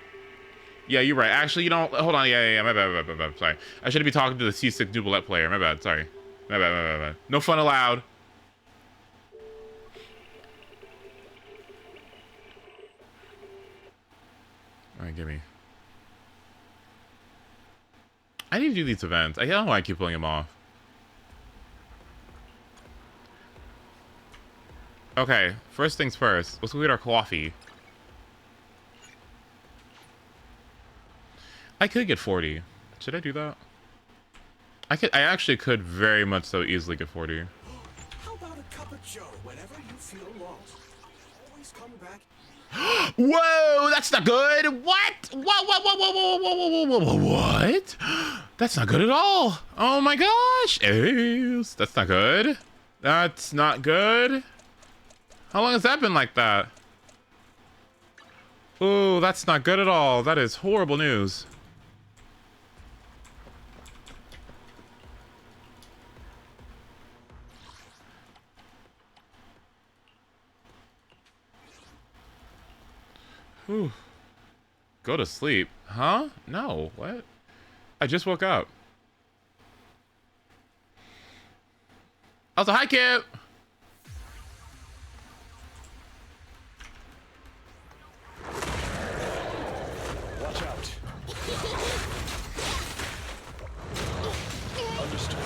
Yeah, you're right. Actually, you don't. Hold on. Yeah. My bad. Sorry. I shouldn't be talking to the C6 Dubalette player. My bad. Sorry. My bad. No fun allowed. All right, give me. I need to do these events. I don't know why I keep pulling them off. Okay, first things first. Let's go get our coffee. I could get 40. Should I do that? I actually could very much so easily get 40. How about a cup of joe whenever you feel lost? Always come back. Whoa, that's not good. What? What? That's not good at all. Oh my gosh. That's not good. That's not good. How long has that been like that? Ooh, that's not good at all. That is horrible news. Whew. Go to sleep. Huh? No. What? I just woke up. Also, hi, Kip. Watch out. Understood.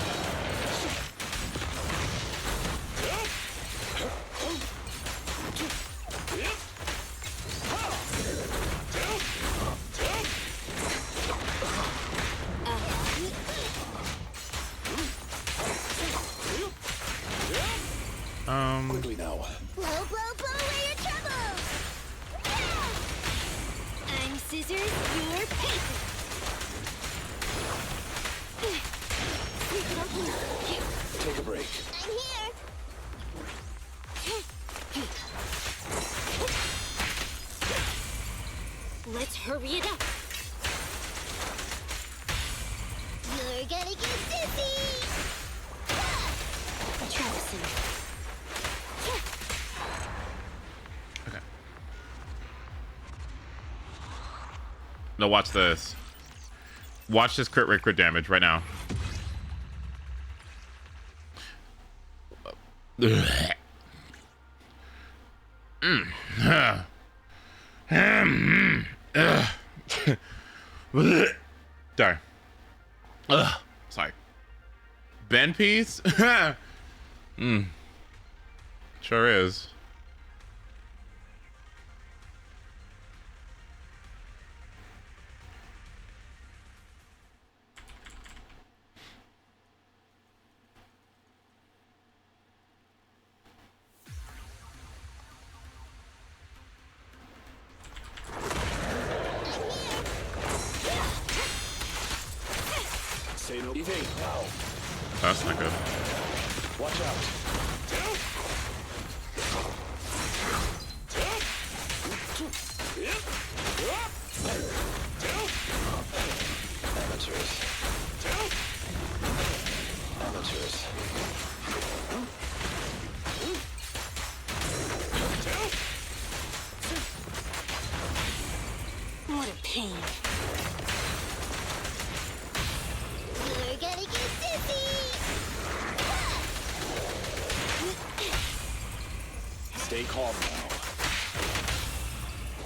Quickly now. Blow, blow, blow away your troubles! I'm scissors, you're paper. Take a break. I'm here. Let's hurry it up. You're gonna get dizzy. Travis. Okay. No, watch this. Watch this crit rate, crit damage right now. Darn. Sorry. Ben piece? Sure is. Say no. Evade now. That's not good. Watch out. Amateurs. Amateurs. What a pain. You're gonna get dizzy. Stay calm now.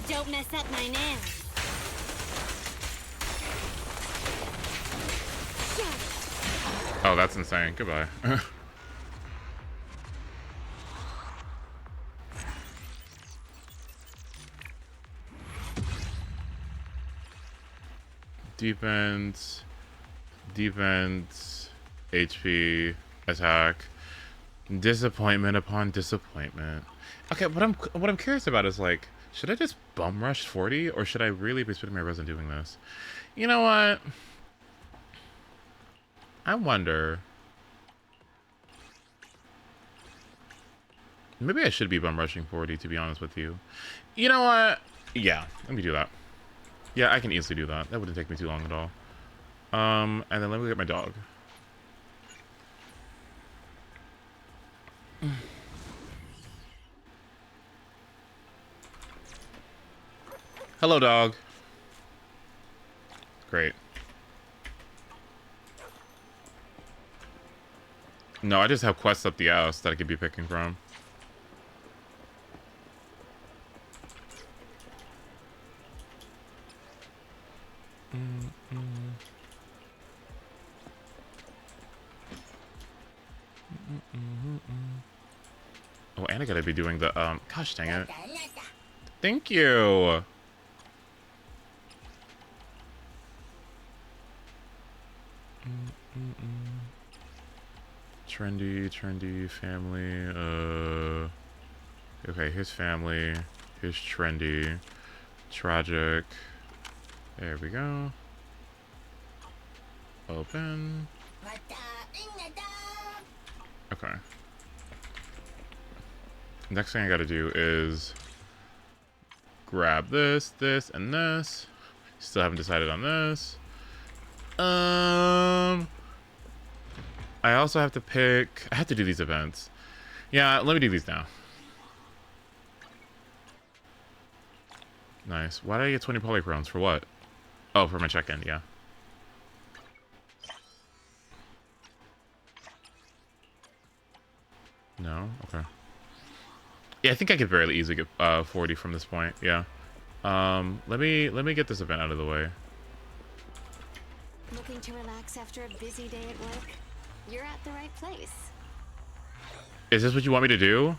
Don't mess up my nails. Oh, that's insane. Goodbye. Defense, HP, attack, disappointment upon disappointment. Okay, what I'm curious about is, like, should I just bum rush 40 or should I really be spending my resin doing this? You know what? I wonder. Maybe I should be bum rushing 40, to be honest with you. You know what? Yeah, let me do that. Yeah, I can easily do that. That wouldn't take me too long at all. And then let me get my dog. Hello, dog. Great. No, I just have quests up the ass that I could be picking from. Oh, and I gotta be doing the, gosh dang it. Thank you. Trendy, family, okay, here's family, here's trendy, tragic, there we go, open, okay, Next thing I gotta do is grab this, this, and this. Still haven't decided on this. I also have to pick... I have to do these events. Yeah, let me do these now. Nice. Why did I get 20 polychromes? For what? Oh, for my check-in, yeah. No? Okay. Yeah, I think I could very easily get 40 from this point, yeah. Let me get this event out of the way. Looking to relax after a busy day at work? You're at the right place. Is this what you want me to do?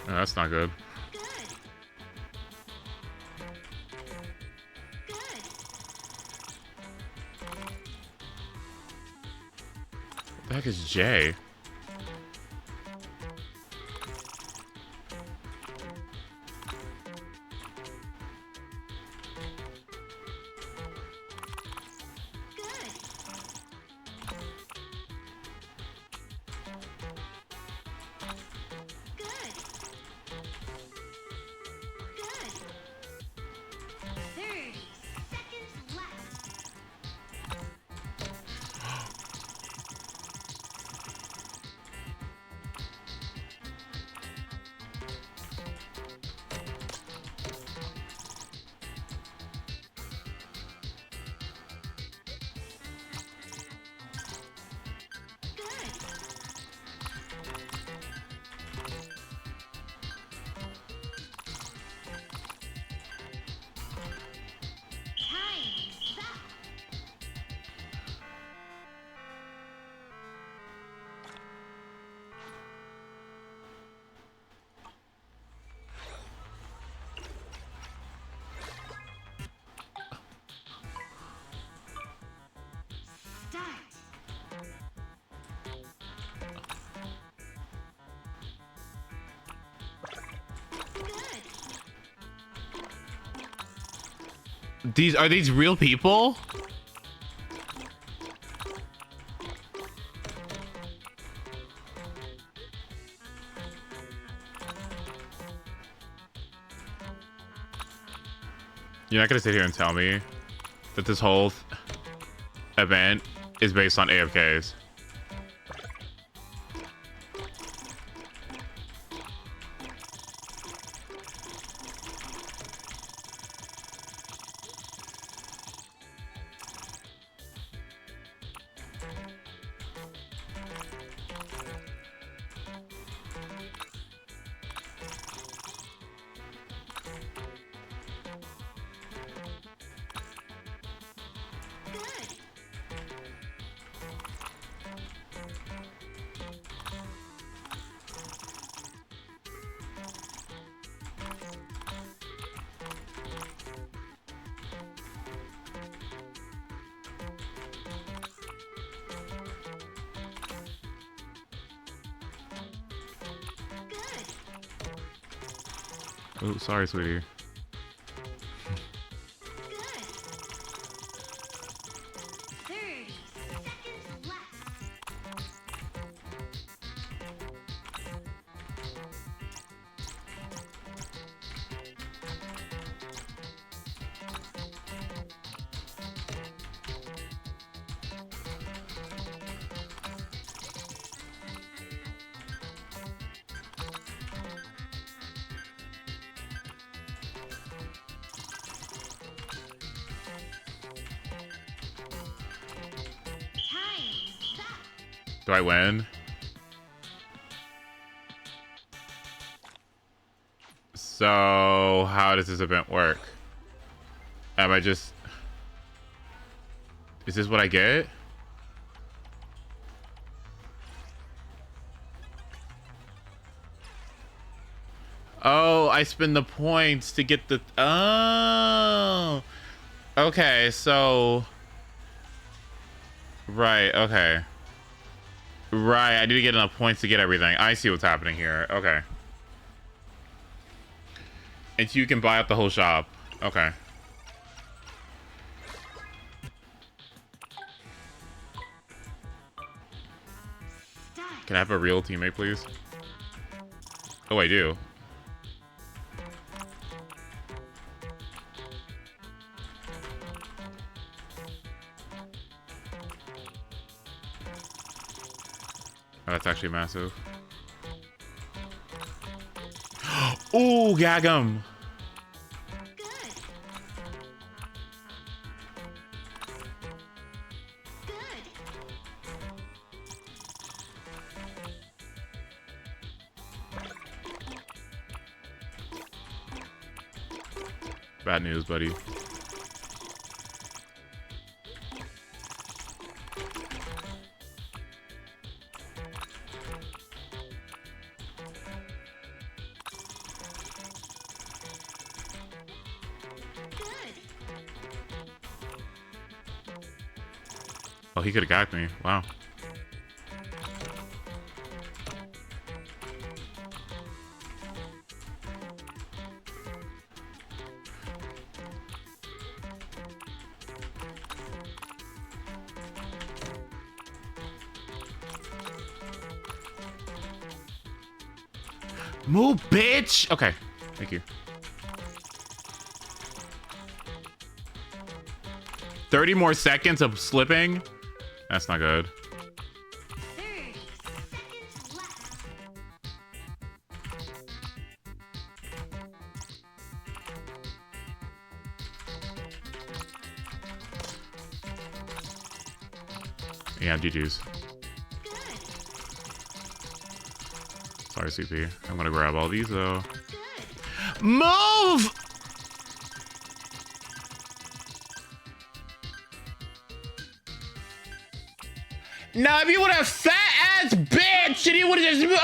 Oh, that's not good. What the heck is Jay? Are these real people? You're not gonna sit here and tell me that this whole event is based on AFKs. Oh, sorry, sweetie. Do I win? So, how does this event work? Am I just... Is this what I get? Oh, I spend the points to get the... Oh! Okay, so... Right, okay. Right, I need to get enough points to get everything. I see what's happening here. Okay. And you can buy up the whole shop. Okay. Can I have a real teammate, please? Oh, I do. Oh, that's actually massive. Ooh, gag 'em. Bad news, buddy. Oh, he could have got me. Wow. Move, bitch! Okay, thank you. 30 more seconds of slipping? That's not good. Yeah, GG's. Sorry, CP. I'm gonna grab all these though. Move! Now, if you would have fat ass bitch, and you would have just move.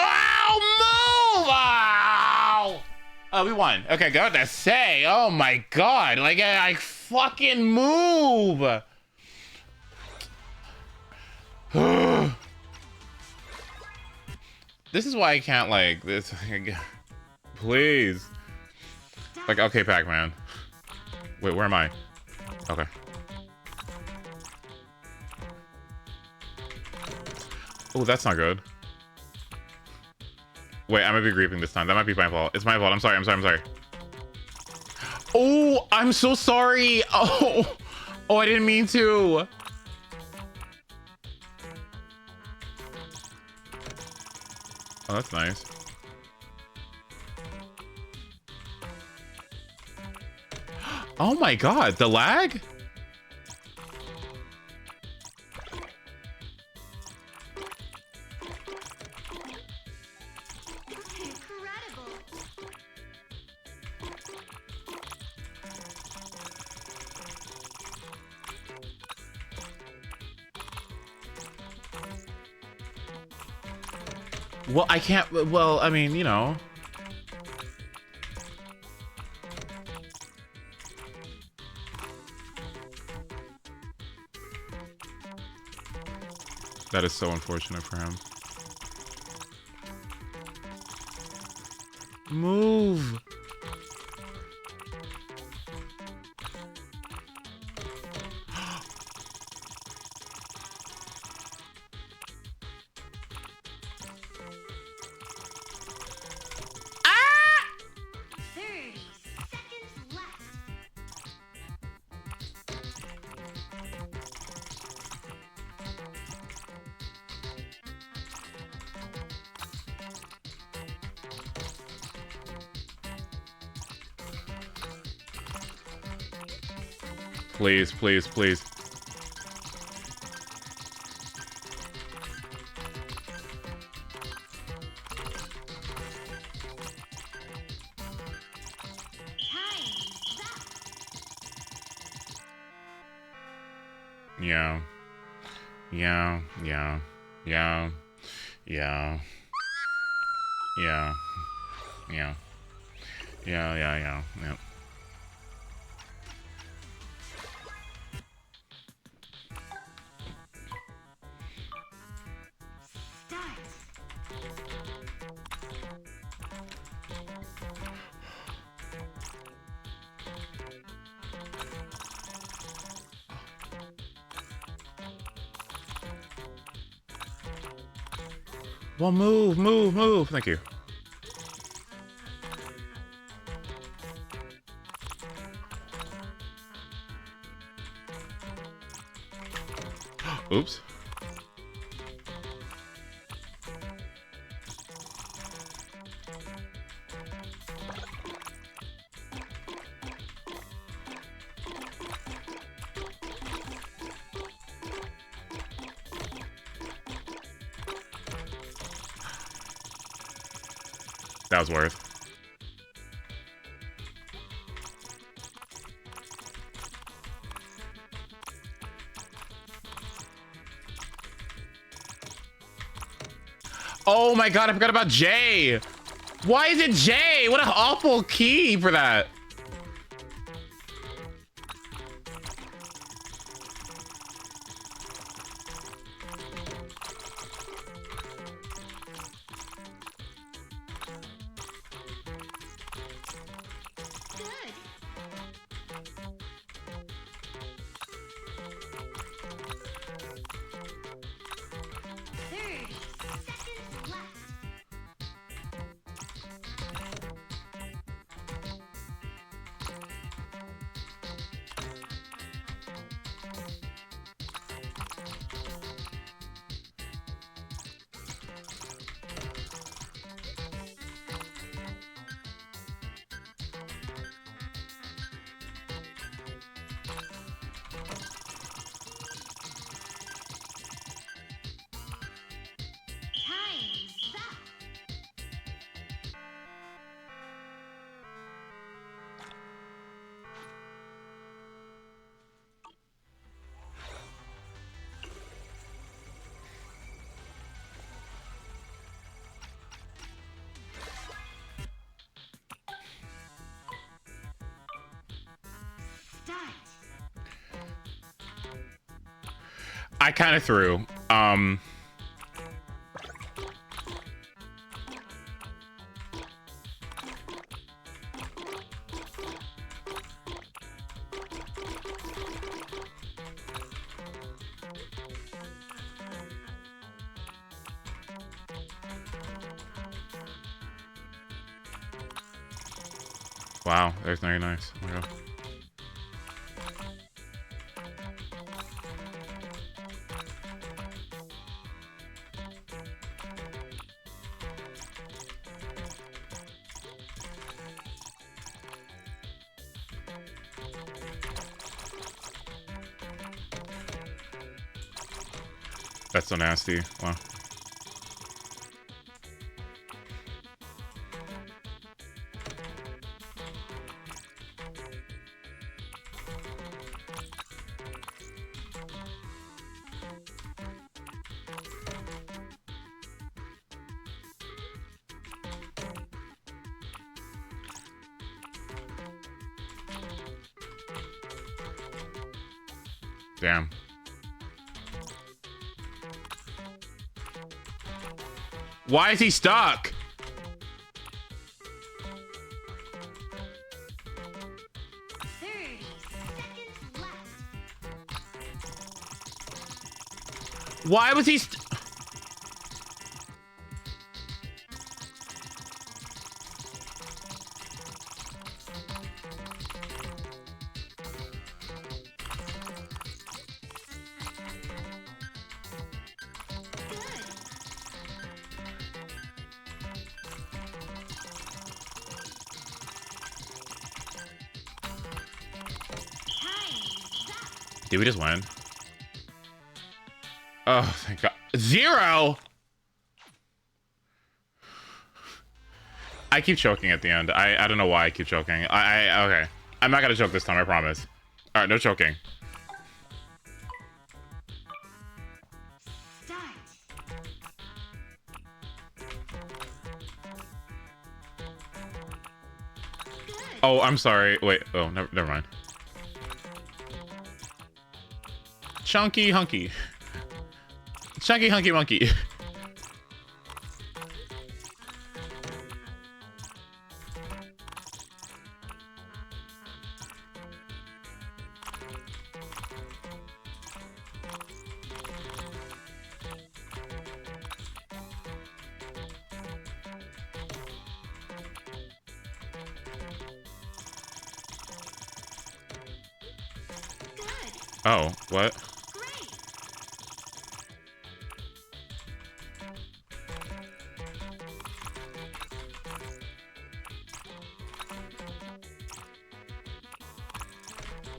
Oh, we won. Okay, got to say. Oh my god, like I fucking move. This is why I can't like this. Please. Like, okay, Pac-Man. Wait, where am I? Okay. Oh, that's not good. Wait, I might be griefing this time. That might be my fault. It's my fault. I'm sorry. I'm sorry. Oh, I'm so sorry. Oh, I didn't mean to. Oh, that's nice. Oh my god, the lag? Well, I can't. Well, I mean, you know. That is so unfortunate for him. Move. Please, please, please. Yeah. Yeah. Yeah. Yeah. Yeah. Yeah. Yeah. Yeah. Yeah. Yeah. Well, move, move, move. Thank you. Oops. That was worth. Oh my god, I forgot about J. Why is it J? What an awful key for that. I kind of threw. Wow, there's very nice. Oh my god. That's so nasty. Wow. Damn. Why is he stuck? Why was he Did we just win? Oh, thank God. 0? I keep choking at the end. I don't know why I keep choking. Okay. I'm not gonna choke this time, I promise. Alright, no choking. Oh, I'm sorry. Wait. Oh, never mind. Chunky hunky. Chunky hunky monkey. Oh, what?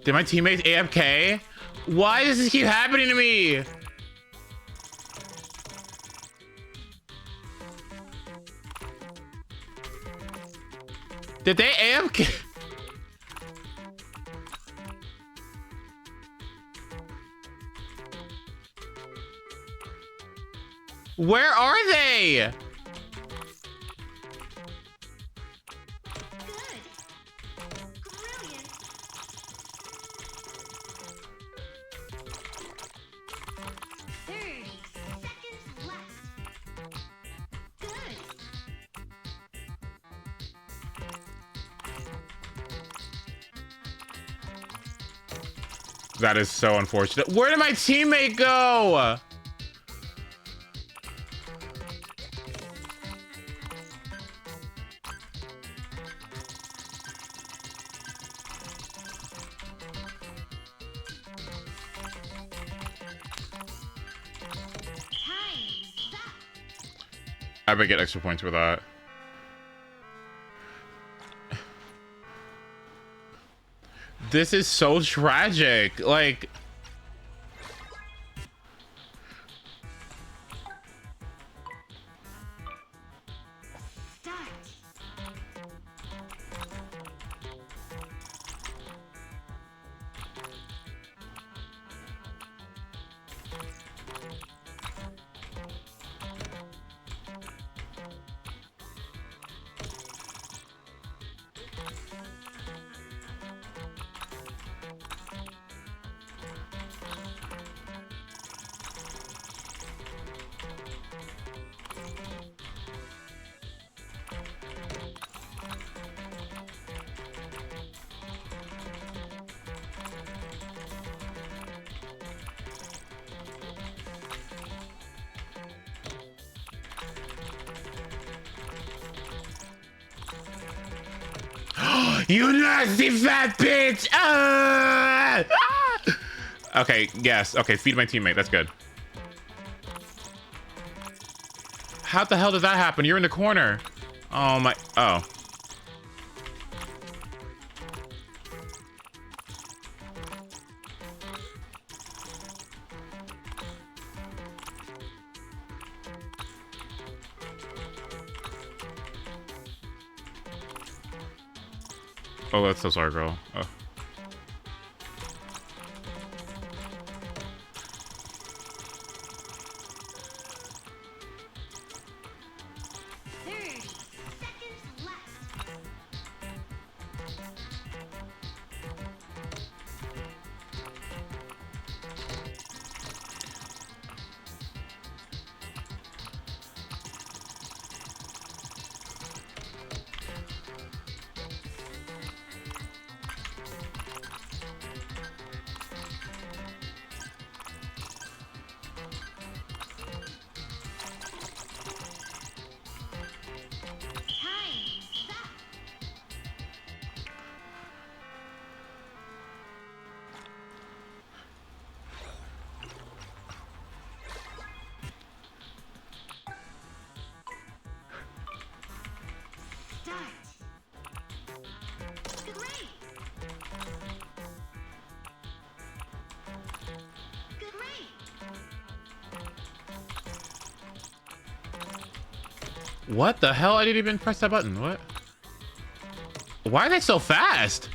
Did my teammates AFK? Why does this keep happening to me? Did they AFK? Where are they? That is so unfortunate. Where did my teammate go? I might get extra points for that. This is so tragic. Like, you nasty fat bitch! Ah! Ah! Okay, yes. Okay, feed my teammate. That's good. How the hell did that happen? You're in the corner. Oh my. Oh. Oh, that's so sorry, girl. Oh. What the hell? I didn't even press that button. What? Why are they so fast?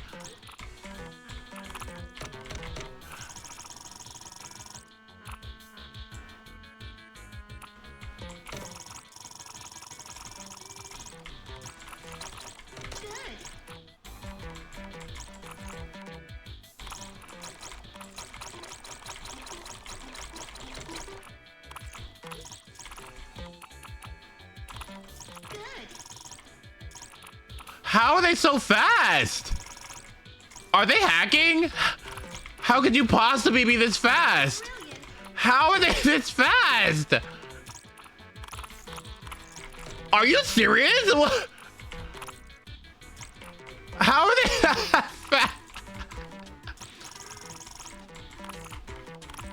How are they so fast? Are they hacking? How could you possibly be this fast? How are they this fast? Are you serious? What? How are they that fast?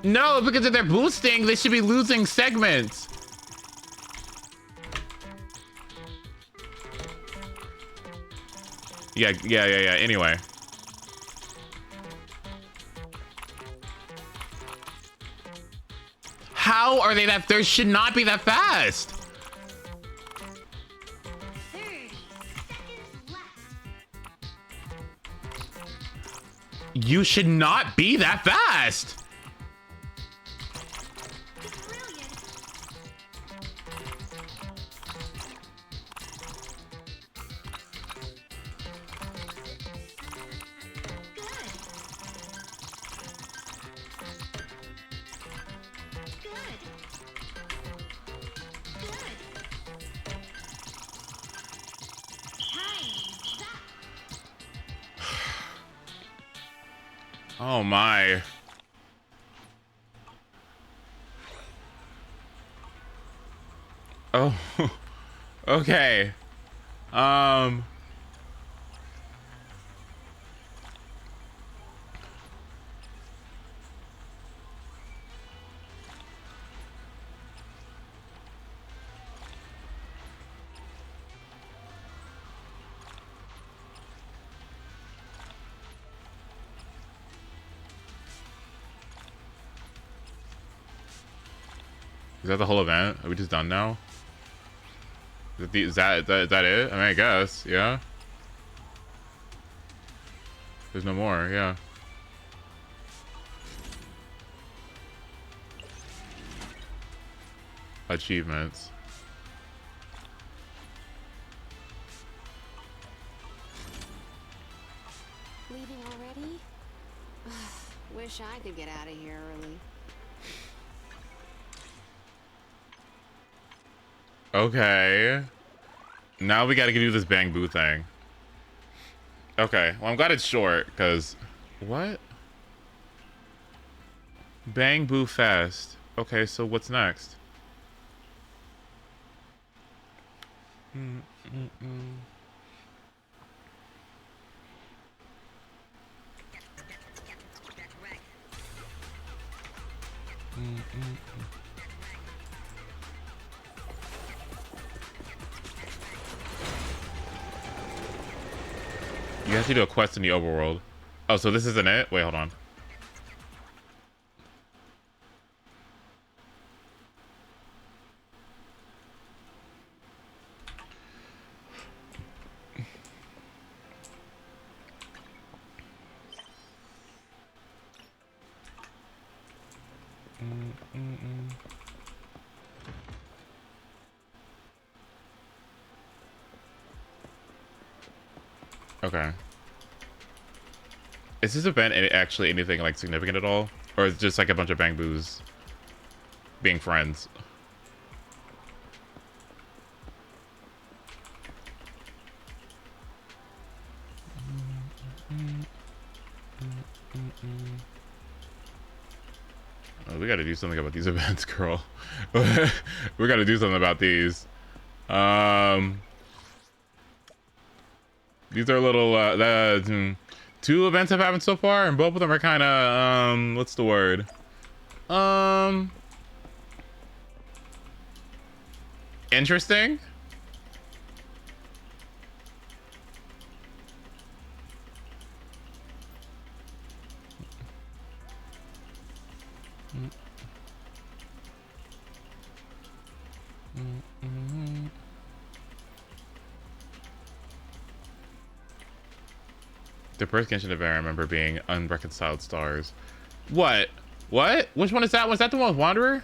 No, because if they're boosting, they should be losing segments. Yeah. Anyway. How are they that? They should not be that fast. 30 seconds left. You should not be that fast. Brilliant. Oh my. Oh. Okay. Is that the whole event? Are we just done now? Is that it? I mean, I guess, yeah. There's no more, yeah. Achievements. Leaving already? Wish I could get out of here early. Okay. Now we gotta do this Bang Boo thing. Okay, well I'm glad it's short, because... What? Bang Boo Fest. Okay, so what's next? You have to do a quest in the overworld. Oh, so this isn't it? Wait, hold on. Okay. Is this event actually anything like significant at all? Or is it just like a bunch of Bang Boos being friends? Oh, we gotta do something about these events, girl. We gotta do something about these. These are little, two events have happened so far, and both of them are kind of, what's the word? Interesting? The first Genshin event I remember being Unreconciled Stars. What? What? Which one is that? Was that the one with Wanderer?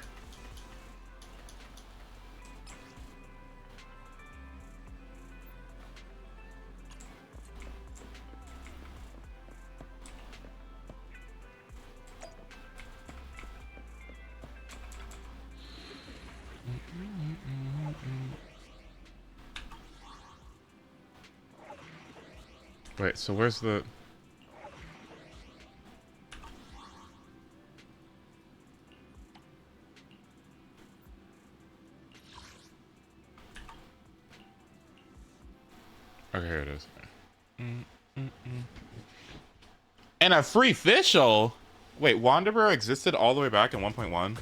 Wait, so where's the... Okay, here it is. And a free official? Wait, Wanderer existed all the way back in 1.1?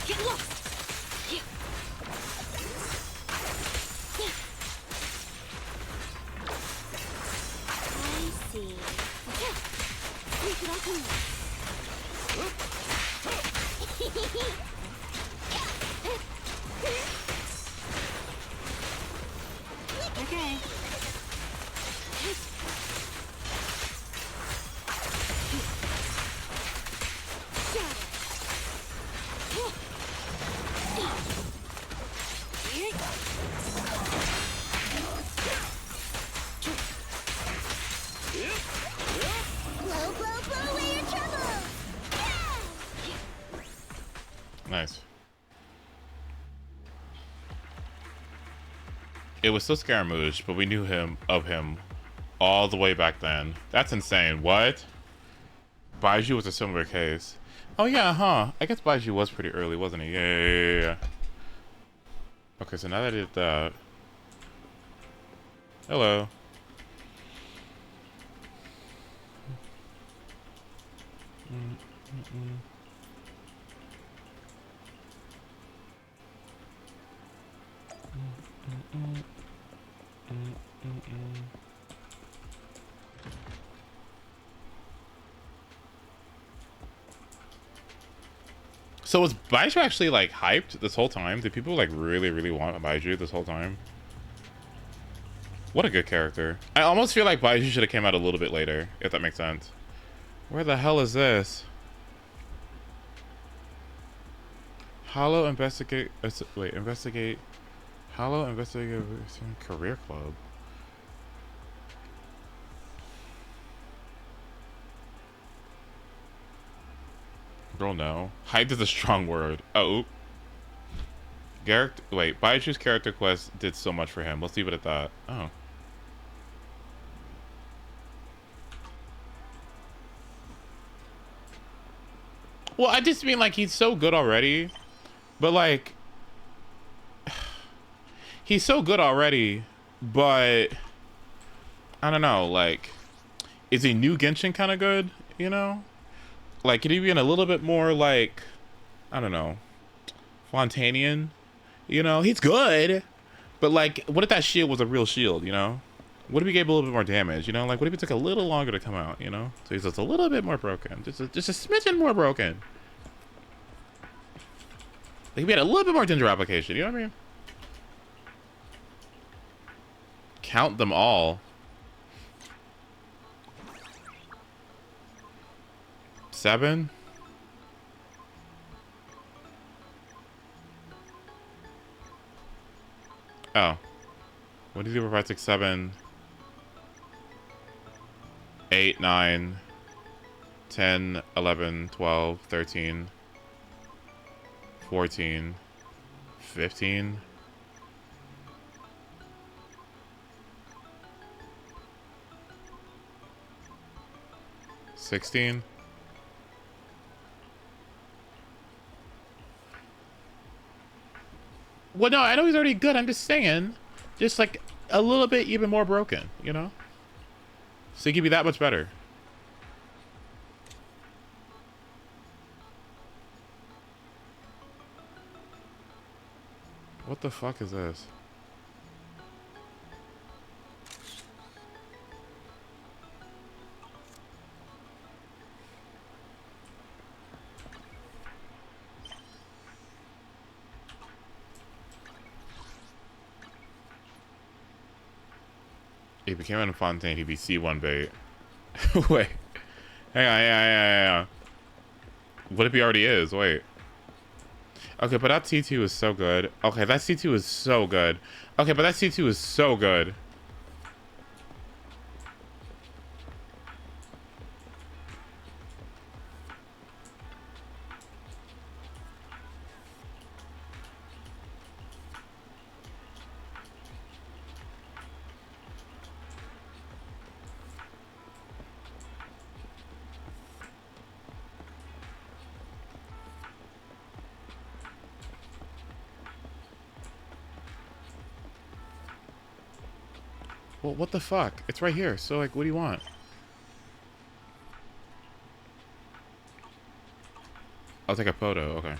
Get lost! I see. Sneak it off okay. Blow, blow, blow away your troubles! Nice. It was still Scaramouche, but we knew him all the way back then. That's insane. What? Baiju was a similar case. Oh yeah, huh? I guess Baiju was pretty early, wasn't he? Yeah. Okay, so now that I did that. Hello. So was Baiju actually like hyped this whole time? Did people like really want Baiju this whole time? What a good character. I almost feel like Baiju should have came out a little bit later, if that makes sense. Where the hell is this? Hollow investigate. Wait, investigate. Hollow investigative career club. Girl, no. Hyped is a strong word. Oh. Wait, Baiju's character quest did so much for him. Let's leave it at that. Oh. Well, I just mean like he's so good already. But like he's so good already, but I don't know, like is a new Genshin kind of good, you know? Like, could he be in a little bit more, like, I don't know, Fontanian? You know, he's good, but, like, what if that shield was a real shield, you know? What if he gave a little bit more damage, you know? Like, what if it took a little longer to come out, you know? So he's just a little bit more broken. Just a smidgen more broken. Like, he had a little bit more Ginger application, you know what I mean? Count them all. 7? Oh. What did you do for 5, 6, 7, 8, 9, 10, 11, 12, 13, 14, 15? 16? Well, no, I know he's already good. I'm just saying, just like a little bit even more broken, you know? So he could be that much better. What the fuck is this? He became an Fontaine, he'd be C1 bait. Wait. Hang on. What if he already is? Wait. Okay, but that T2 is so good. Okay, that C2 is so good. Okay, but that C2 is so good. Well, what the fuck? It's right here. So, like, what do you want? I'll take a photo. Okay.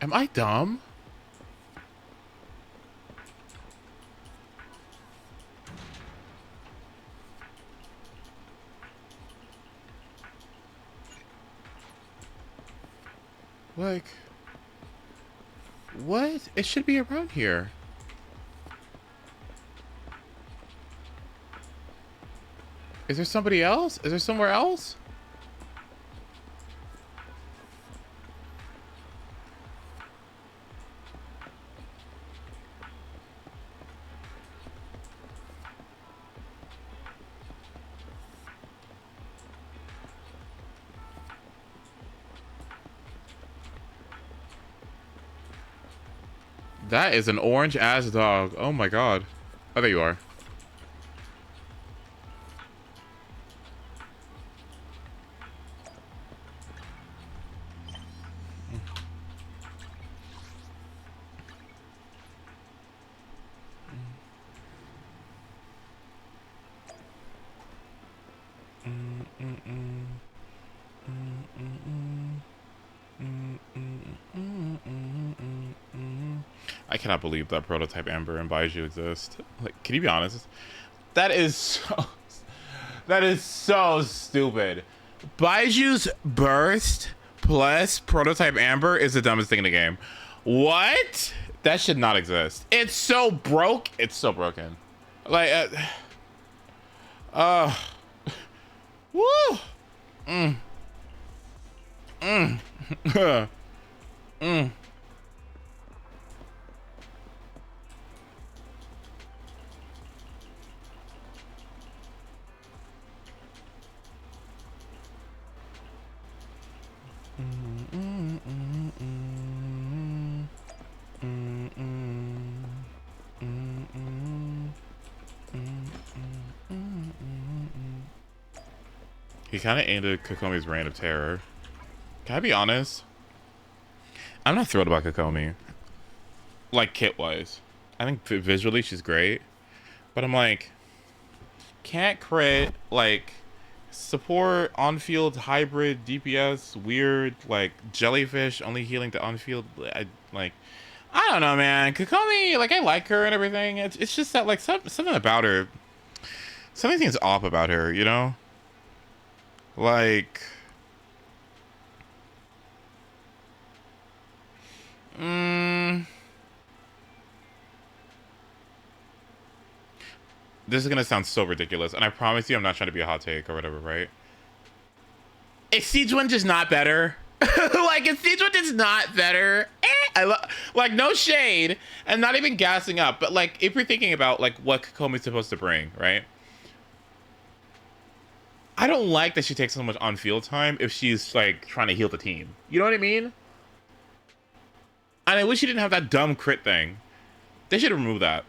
Am I dumb? Like, what? It should be around here. Is there somebody else? Is there somewhere else? That is an orange ass dog. Oh my god. Oh, there you are. I cannot believe that prototype Amber and Baiju exist. Like, can you be honest? That is so... That is so stupid. Baiju's Burst plus prototype Amber is the dumbest thing in the game. What? That should not exist. It's so broke. It's so broken. Like, woo! Mm. Mm. Mm. He kind of ended Kokomi's reign of terror. Can I be honest? I'm not thrilled about Kokomi. Like, kit-wise. I think visually she's great. But I'm like... Can't crit, like... Support, on-field, hybrid, DPS, weird, like, jellyfish, only healing to on-field. I don't know, man. Kokomi, like, I like her and everything. It's just that, like, something about her... Something seems off about her, you know? Like... This is gonna sound so ridiculous, and I promise you I'm not trying to be a hot take or whatever, right? Is Siege 1 just not better? Like, is Siege 1 just not better? Like, no shade, and not even gassing up, but like, if you're thinking about like what Kokomi's supposed to bring, right? I don't like that she takes so much on-field time if she's like trying to heal the team. You know what I mean? And I wish she didn't have that dumb crit thing. They should remove that.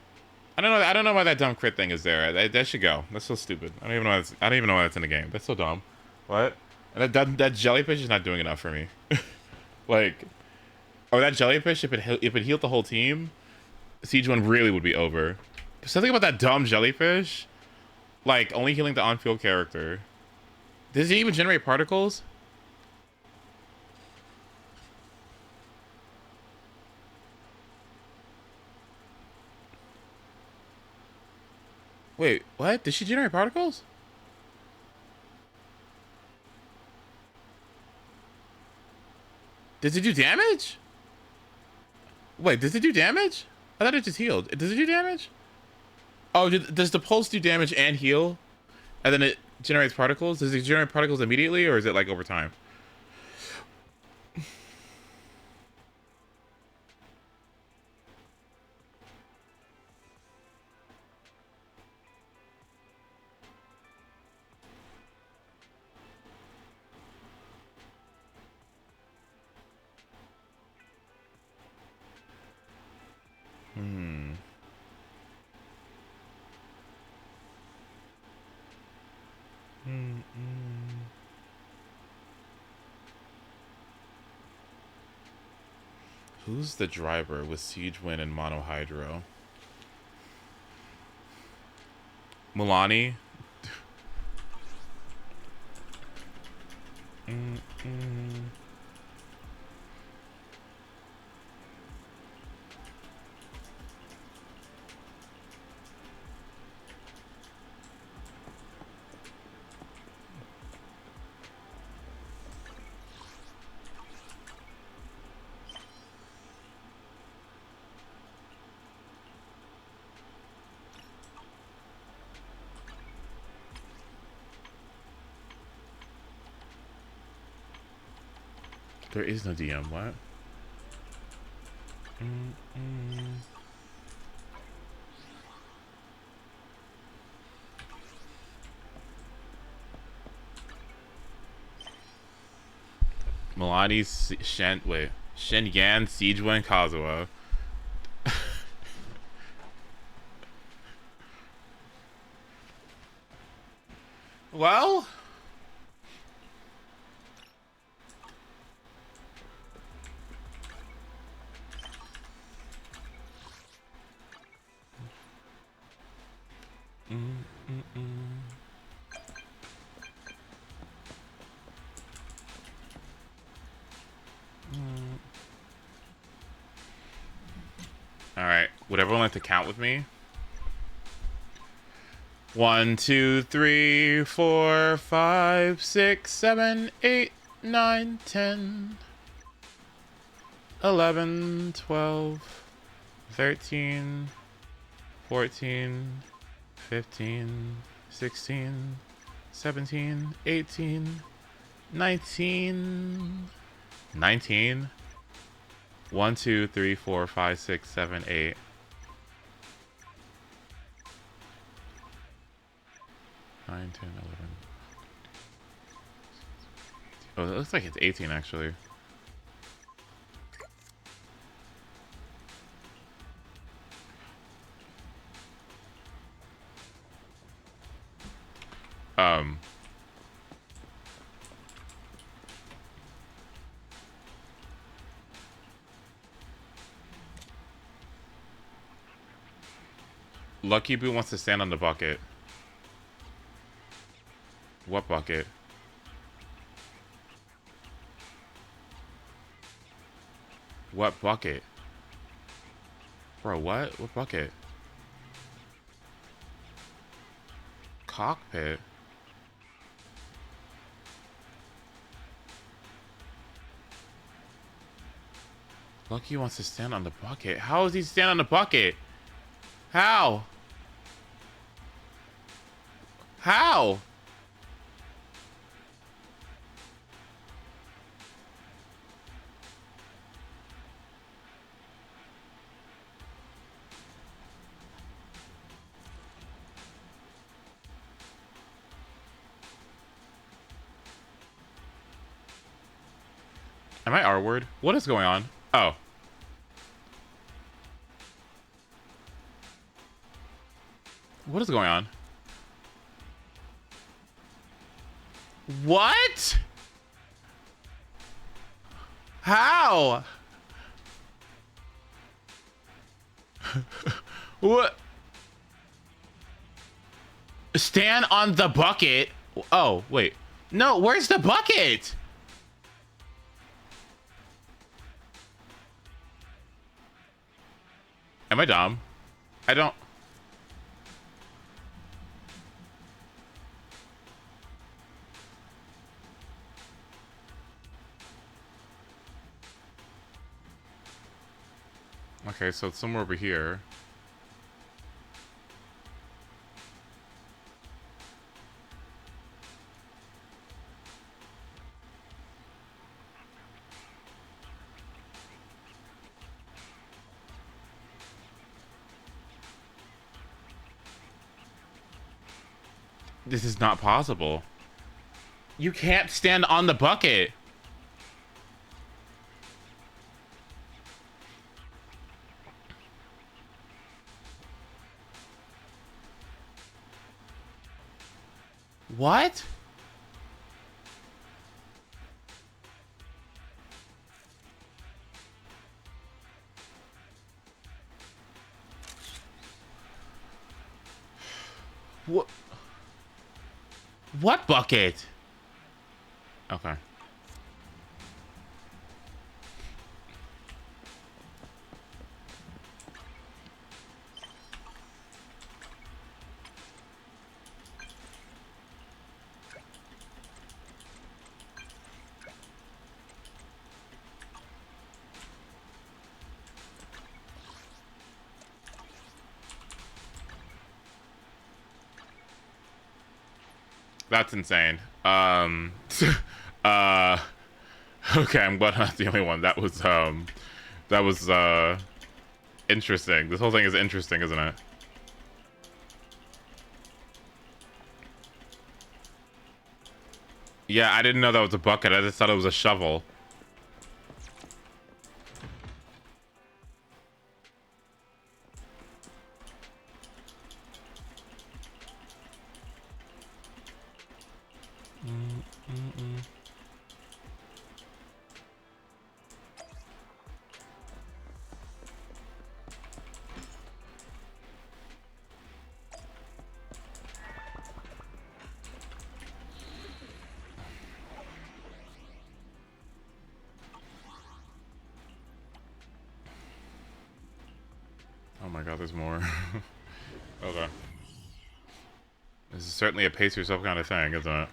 I don't know why that dumb crit thing is there. That should go. That's so stupid. I don't even know why that's in the game. That's so dumb. What? And that jellyfish is not doing enough for me. Like, or that jellyfish, if it healed the whole team, Siege 1 really would be over. But something about that dumb jellyfish, like only healing the on-field character. Does it even generate particles? Wait, what? Did she generate particles? Does it do damage? Wait, does it do damage? I thought it just healed. Does it do damage? Oh, does the pulse do damage and heal? And then it generates particles? Does it generate particles immediately, or is it like over time? Who's the driver with Siege Wind and Mono Hydro? Milani? There is no DM, what? Milani's Shen Yan, Siege Wind, Kazuha. Well, all right. Would everyone like to count with me? 1, 2, 3, 4, 5, 6, 7, 8, 9, 10, 11, 12, 13, 14, 15, 16, 17, 18, 19, 19. 1, 2, 3, 4, 5, 6, 7, 8. 9, 10, 11. Oh, it looks like it's 18 actually. Lucky Boo wants to stand on the bucket. What bucket? What bucket? Bro, what? What bucket? Cockpit? Lucky wants to stand on the bucket. How does he stand on the bucket? How? How? Am I R-word? What is going on? Oh. What is going on? What? How? What? Stand on the bucket? Oh, wait. No, where's the bucket? Am I dumb? I don't... Okay, so it's somewhere over here. This is not possible. You can't stand on the bucket. What? What? What bucket? Okay. That's insane. Okay, I'm glad I'm not the only one. That was interesting. This whole thing is interesting, isn't it? Yeah, I didn't know that was a bucket. I just thought it was a shovel. Oh my god, there's more. Okay. This is certainly a pace yourself kind of thing, isn't it?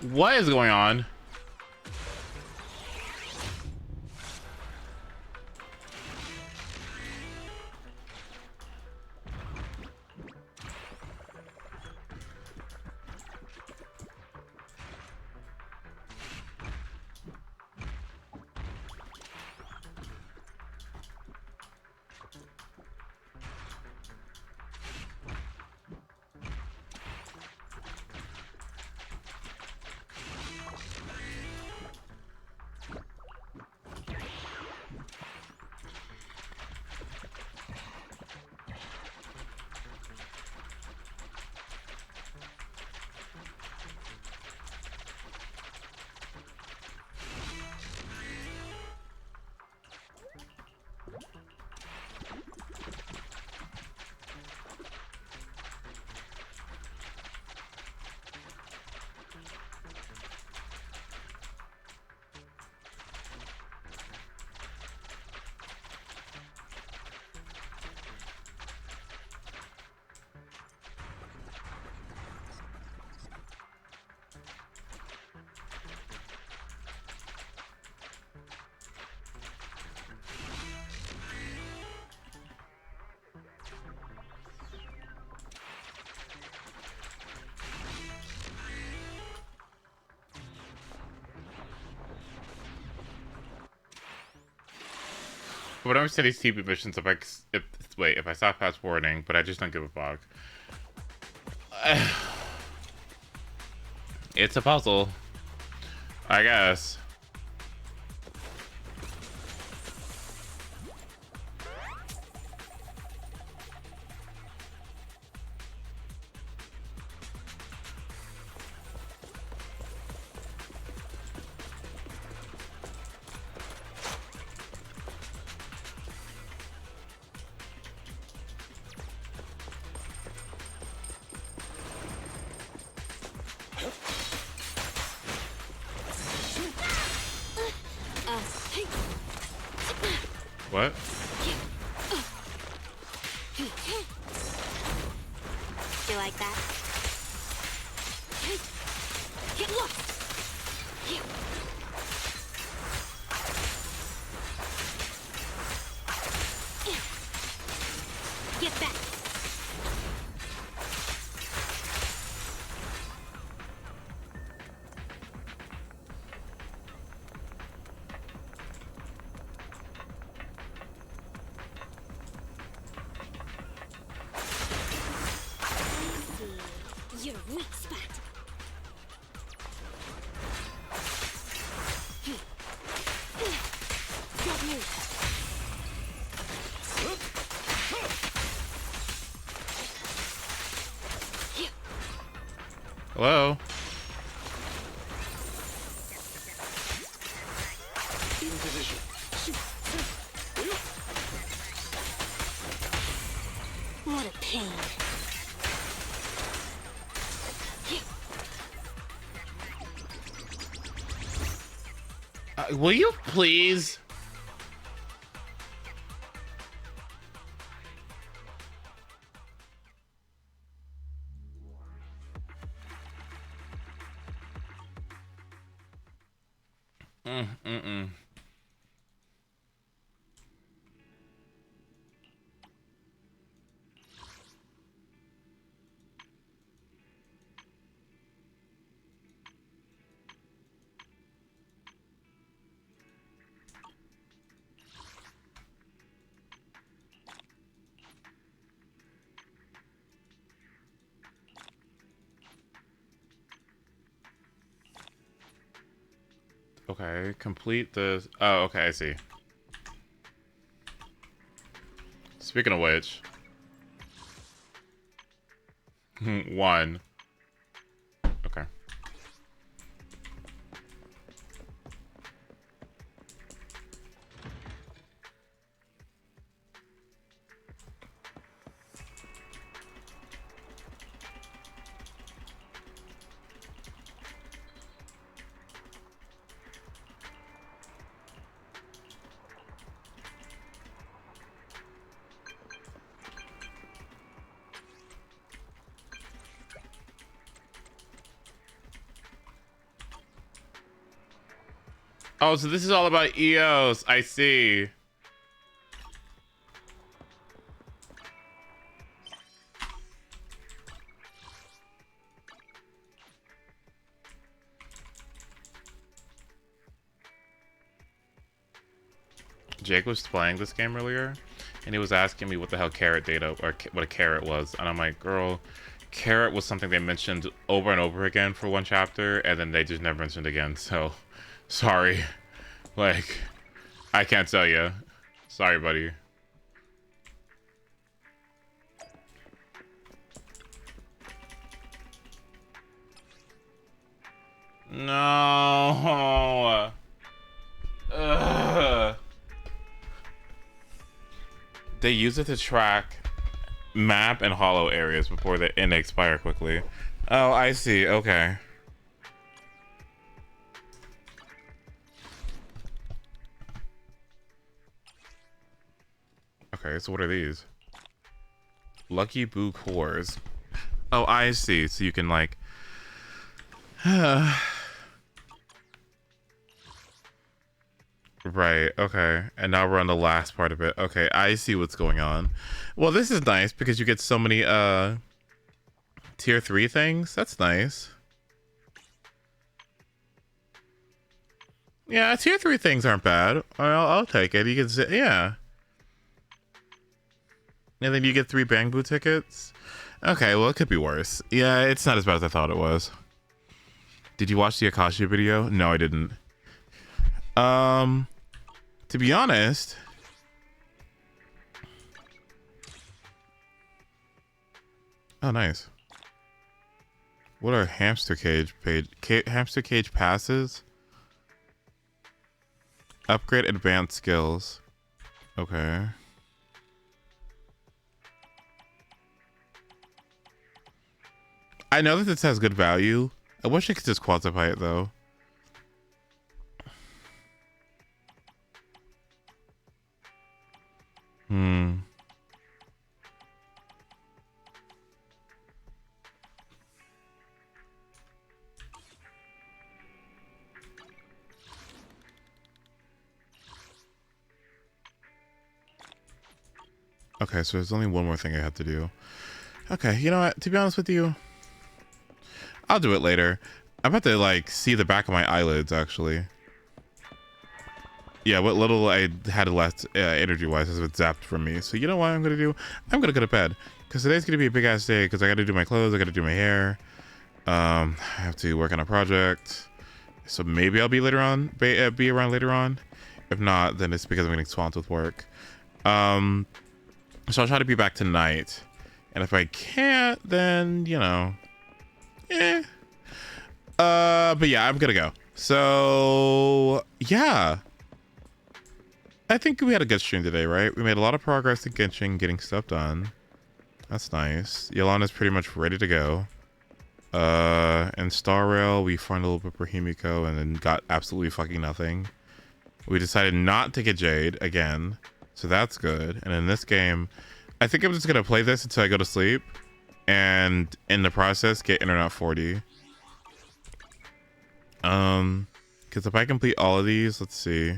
What is going on? But I understand these TP missions, if I stop fast forwarding, but I just don't give a fuck. It's a puzzle, I guess. What? You like that? Get lost! Get back! Your weak spot. Good move. Hello? In position. What a pain. Will you please? Mm-mm. Okay, complete the... Oh, okay, I see. Speaking of which... One. Okay. Oh, so this is all about EOS. I see. Jake was playing this game earlier, and he was asking me what the hell carrot data, or what a carrot was, and I'm like, girl, carrot was something they mentioned over and over again for one chapter, and then they just never mentioned again, so sorry. Like, I can't tell you. Sorry, buddy. No. Ugh. They use it to track map and hollow areas before they expire quickly. Oh, I see. Okay. Okay, so what are these? Lucky Boo cores. Oh, I see. So you can like right, okay. And now we're on the last part of it. Okay, I see what's going on. Well, this is nice because you get so many tier 3 things. That's nice. Yeah, tier 3 things aren't bad. I'll take it. You can say, yeah. And then you get 3 Bang Boo tickets. Okay, well, it could be worse. Yeah, it's not as bad as I thought it was. Did you watch the Akashi video? No, I didn't. To be honest, oh, nice. What are hamster cage hamster cage passes? Upgrade advanced skills. Okay. I know that this has good value. I wish I could just quantify it though. Okay, so there's only one more thing I have to do. Okay, you know what? To be honest with you, I'll do it later. I'm about to like see the back of my eyelids actually. Yeah, what little I had left energy-wise has been zapped from me. So you know what I'm gonna do? I'm gonna go to bed because today's gonna be a big ass day because I got to do my clothes, I got to do my hair. I have to work on a project. So maybe I'll be later on, be around later on. If not, then it's because I'm getting swamped with work. So I'll try to be back tonight. And if I can't, then, you know, but yeah, I'm gonna go. So, yeah. I think we had a good stream today, right? We made a lot of progress in Genshin, getting stuff done. That's nice. Yolana's pretty much ready to go. And Star Rail, we farmed a little bit for Himiko and then got absolutely fucking nothing. We decided not to get Jade again. So that's good. And in this game, I think I'm just going to play this until I go to sleep. And in the process, get Internet 40. Because if I complete all of these, let's see.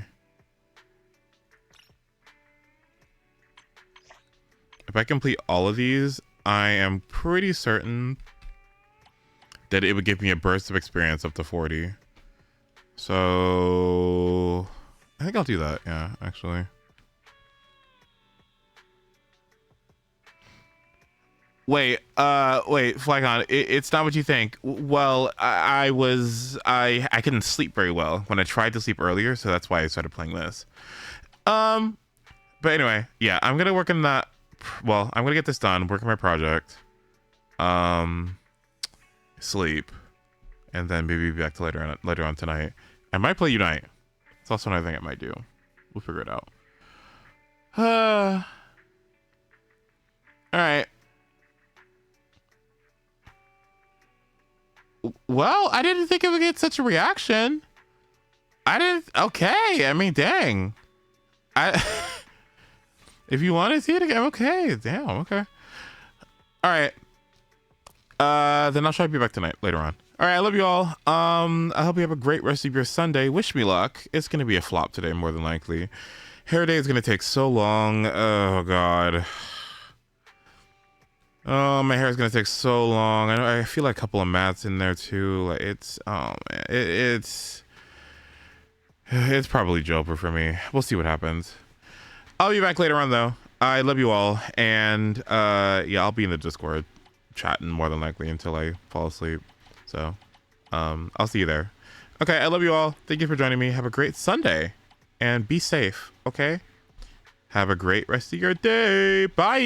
If I complete all of these, I am pretty certain that it would give me a burst of experience up to 40. So I think I'll do that. Yeah, actually. Wait, Flagon, it's not what you think. Well, I couldn't sleep very well when I tried to sleep earlier, so that's why I started playing this. But anyway, yeah, I'm gonna work on that. Well, I'm gonna get this done, work on my project, sleep, and then maybe be back to later on tonight. I might play Unite. It's also another thing I might do. We'll figure it out. All right. Well, I didn't think it would get such a reaction. I didn't. Okay, I mean, dang. If you want to see it again, okay. Damn, okay. All right. Then I'll try to be back tonight later on. All right, I love you all. I hope you have a great rest of your Sunday. Wish me luck. It's gonna be a flop today, more than likely. Hair day is gonna take so long. Oh God. Oh, my hair is gonna take so long. I feel like a couple of mats in there too. Like it's, oh man, it's probably Joper for me. We'll see what happens. I'll be back later on though. I love you all, and yeah, I'll be in the Discord chatting more than likely until I fall asleep. So, I'll see you there. Okay, I love you all. Thank you for joining me. Have a great Sunday, and be safe. Okay. Have a great rest of your day. Bye.